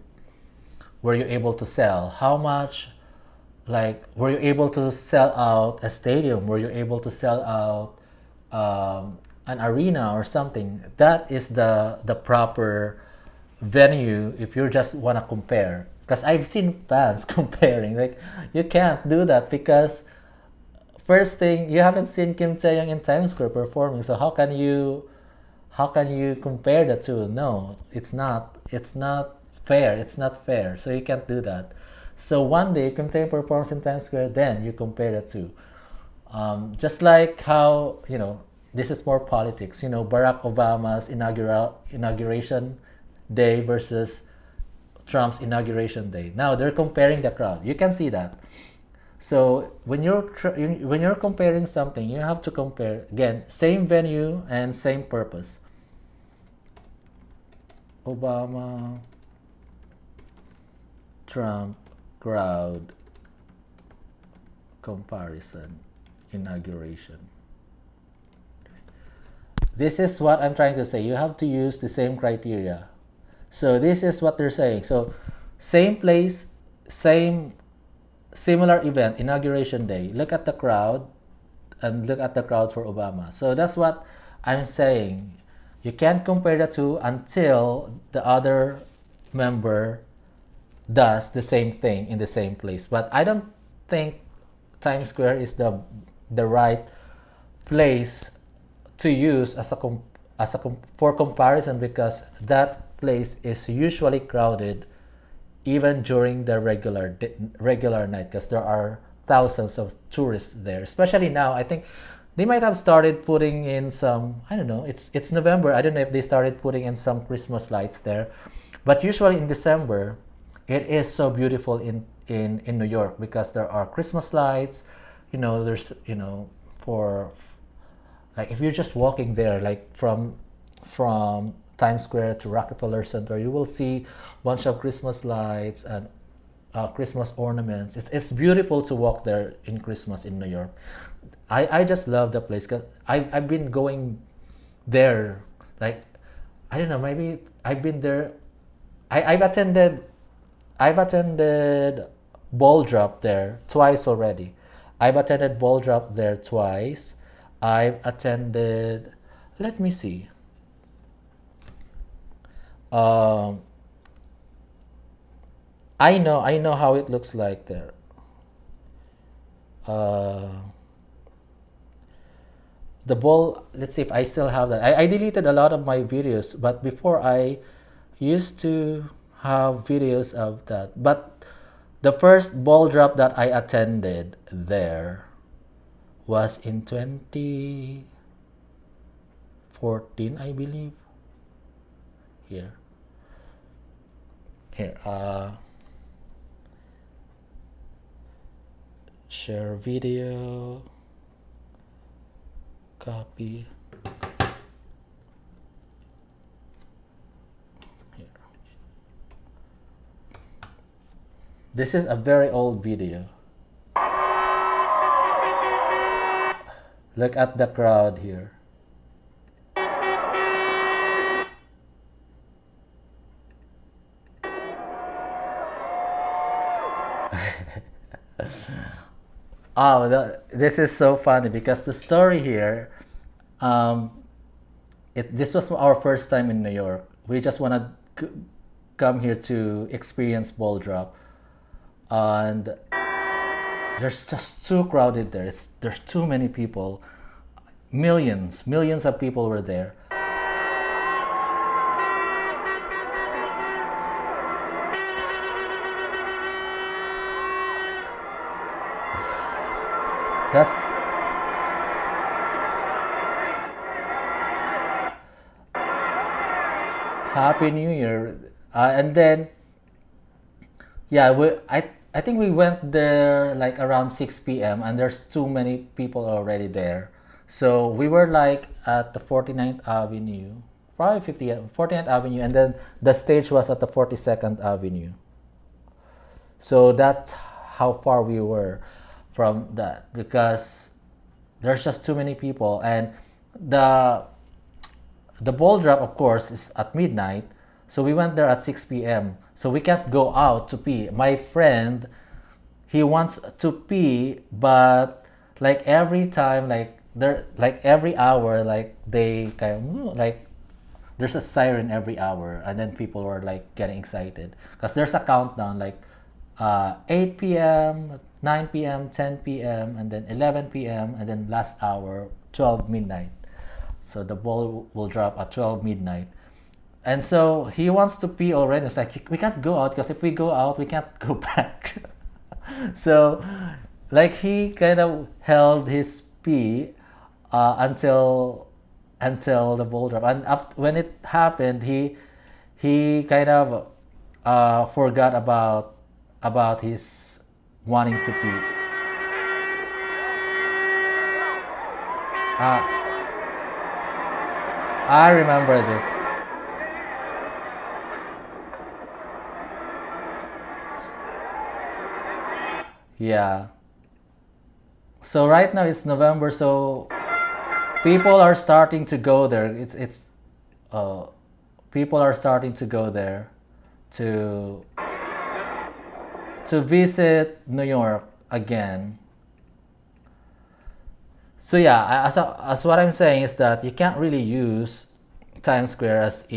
[SPEAKER 1] sell? How much, like, were you able to sell out a stadium? Were you able to sell out an arena or something? That is the proper venue if you just want to compare. Because I've seen fans comparing. Like, you can't do that because first thing, you haven't seen Kim Taehyung in Times Square performing. So how can you compare the two? No, it's not fair. It's not fair. So you can't do that. So one day Kim Tae performs in Times Square, then you compare the two. Just like how, this is more politics. Barack Obama's inauguration day versus Trump's inauguration day. Now they're comparing the crowd. You can see that. So when you're comparing something, you have to compare again, same venue and same purpose. Obama, Trump crowd comparison inauguration. This is what I'm trying to say. You have to use the same criteria. So this is what they're saying. So same place, same similar event, inauguration day. Look at the crowd and look at the crowd for Obama. So that's what I'm saying. You can't compare the two until the other member does the same thing in the same place. But I don't think Times Square is the right place to use for comparison, because that place is usually crowded even during the regular night, because there are thousands of tourists there. Especially now, I think they might have started putting in some, I don't know, it's November. I don't know if they started putting in some Christmas lights there. But usually in December, it is so beautiful in New York because there are Christmas lights. There's, for, like, if you're just walking there, like from Times Square to Rockefeller Center, you will see a bunch of Christmas lights and Christmas ornaments. It's beautiful to walk there in Christmas in New York. I just love the place because I've been going there, like, I don't know, maybe I've been there. I've attended ball drop there twice already. I've attended ball drop there twice. I've attended, let me see. Um, I know how it looks like there. Uh, the ball. Let's see if I still have that. I deleted a lot of my videos, but before I used to have videos of that. But the first ball drop that I attended there was in 2014, I believe. Here. Here. Share video. Copy. Here. This is a very old video. Look at the crowd here. Oh, this is so funny because the story here, um, this was our first time in New York. We just want to come here to experience ball drop, and there's just too crowded there. There's too many people. Millions of people were there. That's Happy New Year. And then yeah, I think we went there like around 6 p.m. and there's too many people already there. So we were like at the 49th Avenue, probably 50th, 49th Avenue, and then the stage was at the 42nd Avenue. So that's how far we were from that, because there's just too many people. And the the ball drop, of course, is at midnight. So we went there at 6 p.m. So we can't go out to pee. My friend, he wants to pee, but like every time, like every hour, like they kind of like there's a siren every hour, and then people were like getting excited because there's a countdown like 8 p.m., 9 p.m., 10 p.m., and then 11 p.m., and then last hour 12 midnight. So the ball will drop at 12 midnight. And so he wants to pee already. It's like we can't go out because if we go out, we can't go back. So, like he kind of held his pee until the ball drop. And after, when it happened, he kind of forgot about his wanting to pee. Uh, I remember this. Yeah. So right now it's November, so people are starting to go there. It's uh people are starting to go there to visit New York again. So yeah, as what I'm saying is that you can't really use Times Square as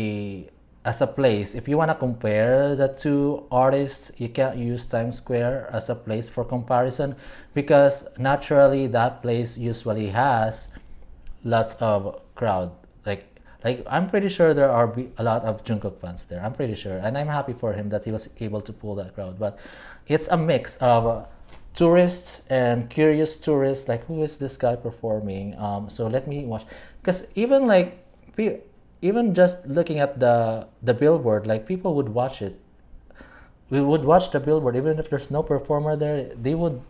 [SPEAKER 1] a place. If you want to compare the two artists, you can't use Times Square as a place for comparison because naturally that place usually has lots of crowd. Like I'm pretty sure there are a lot of Jungkook fans there. I'm pretty sure, and I'm happy for him that he was able to pull that crowd. But it's a mix of tourists and curious tourists. Like, who is this guy performing? So let me watch, because even like even just looking at the billboard, like people would watch it. We would watch the billboard even if there's no performer there. They would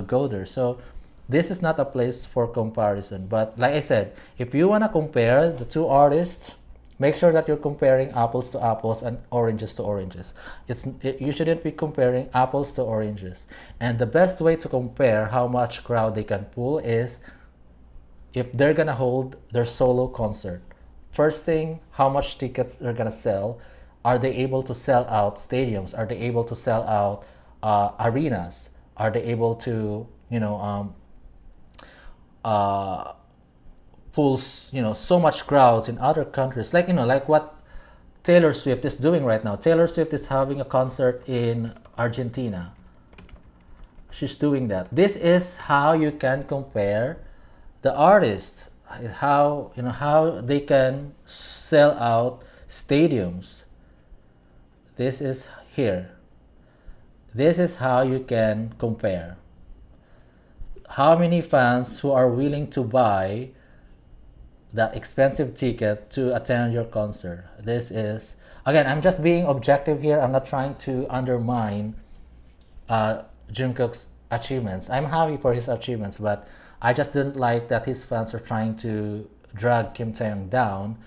[SPEAKER 1] go there. So this is not a place for comparison. But like I said, if you want to compare the two artists, make sure that you're comparing apples to apples and oranges to oranges. You shouldn't be comparing apples to oranges. And the best way to compare how much crowd they can pull is if they're gonna hold their solo concert. First thing, how much tickets they're gonna sell. Are they able to sell out stadiums? Are they able to sell out arenas? Are they able to pulls so much crowds in other countries, like what Taylor Swift is doing right now. Taylor Swift is having a concert in Argentina. She's doing that. This is how you can compare the artists, how they can sell out stadiums. This is here. This is how you can compare how many fans who are willing to buy that expensive ticket to attend your concert. This is, again, I'm just being objective here. I'm not trying to undermine Jungkook's achievements. I'm happy for his achievements, but I just didn't like that his fans are trying to drag Kim Taehyung down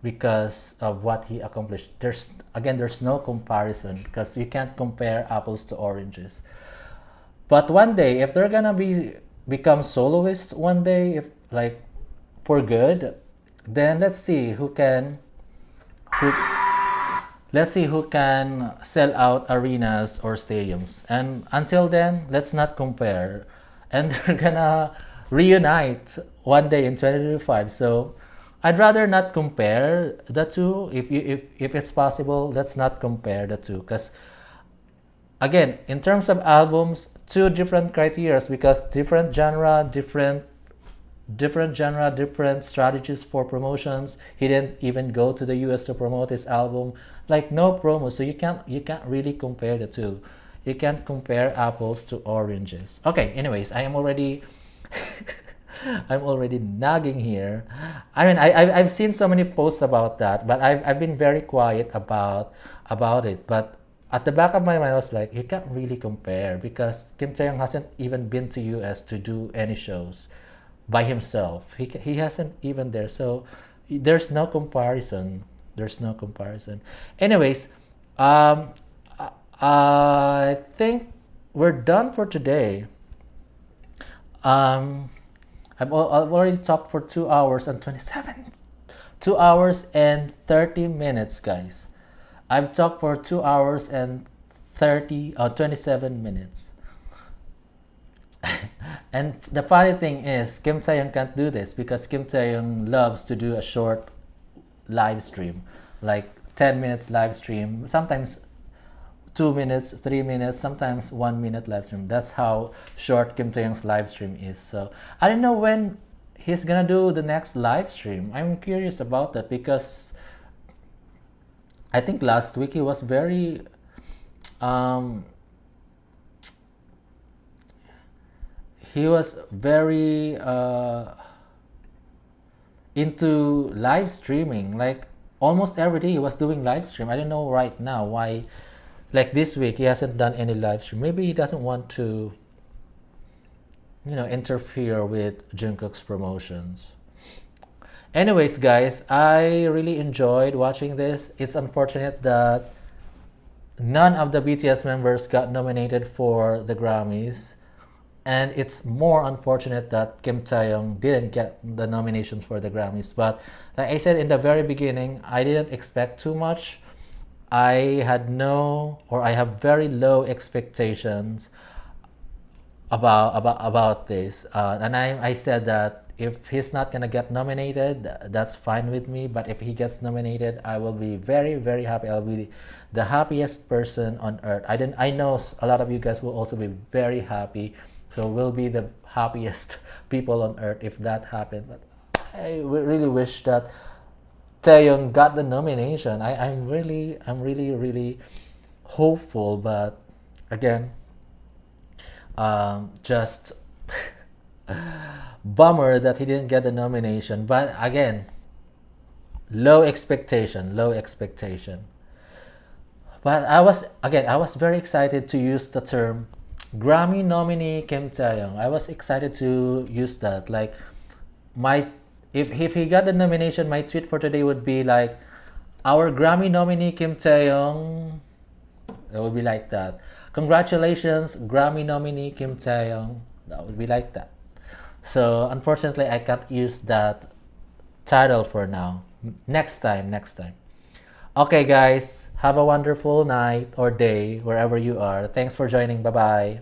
[SPEAKER 1] because of what he accomplished. There's no comparison because you can't compare apples to oranges. But one day, if they're gonna become soloists one day, if like for good, then who let's see who can sell out arenas or stadiums. And until then, let's not compare. And they're gonna reunite one day in 2025. So I'd rather not compare the two. If it's possible, let's not compare the two, because again, in terms of albums, two different criterias, because different genre, different strategies for promotions. He didn't even go to the US to promote his album. Like no promo, so you can't really compare the two. You can't compare apples to oranges. Okay, anyways, I am already I'm already nagging here. I mean, I've seen so many posts about that, but I've been very quiet about it. But at the back of my mind, I was like, you can't really compare because Kim Tae-young hasn't even been to US to do any shows by himself. He hasn't even there, so there's no comparison. There's no comparison. Anyways, um, I think we're done for today. Um, I've already talked for 2 hours and 27, 2 hours and 30 minutes, guys. I've talked for 2 hours and 27 minutes. And the funny thing is, Kim Tae-young can't do this because Kim Tae-young loves to do a short live stream, like 10 minutes live stream, sometimes 2 minutes, 3 minutes, sometimes 1 minute live stream. That's how short Kim Tae-young's live stream is. So I don't know when he's gonna do the next live stream. I'm curious about that because I think last week he was very um, he was very into live streaming. Like almost every day he was doing live stream. I don't know right now why. Like this week he hasn't done any live stream. Maybe he doesn't want to, interfere with Jungkook's promotions. Anyways, guys, I really enjoyed watching this. It's unfortunate that none of the BTS members got nominated for the Grammys. And it's more unfortunate that Kim Tae-young didn't get the nominations for the Grammys. But like I said in the very beginning, I didn't expect too much. I have very low expectations about this, and I said that if he's not gonna get nominated, that's fine with me. But if he gets nominated, I will be very very happy. I'll be the happiest person on earth. I know a lot of you guys will also be very happy, so we'll be the happiest people on earth if that happened. But I really wish that Taehyung got the nomination. I'm really hopeful, but again, just bummer that he didn't get the nomination. But again, low expectation, low expectation. But I was very excited to use the term Grammy nominee Kim Tae-young. I was excited to use that. Like my if he got the nomination, my tweet for today would be like, our Grammy nominee Kim Tae-young. It would be like that. Congratulations, Grammy nominee Kim Tae-young. That would be like that. So unfortunately, I can't use that title for now. Next time, next time. Okay, guys, have a wonderful night or day wherever you are. Thanks for joining. Bye bye.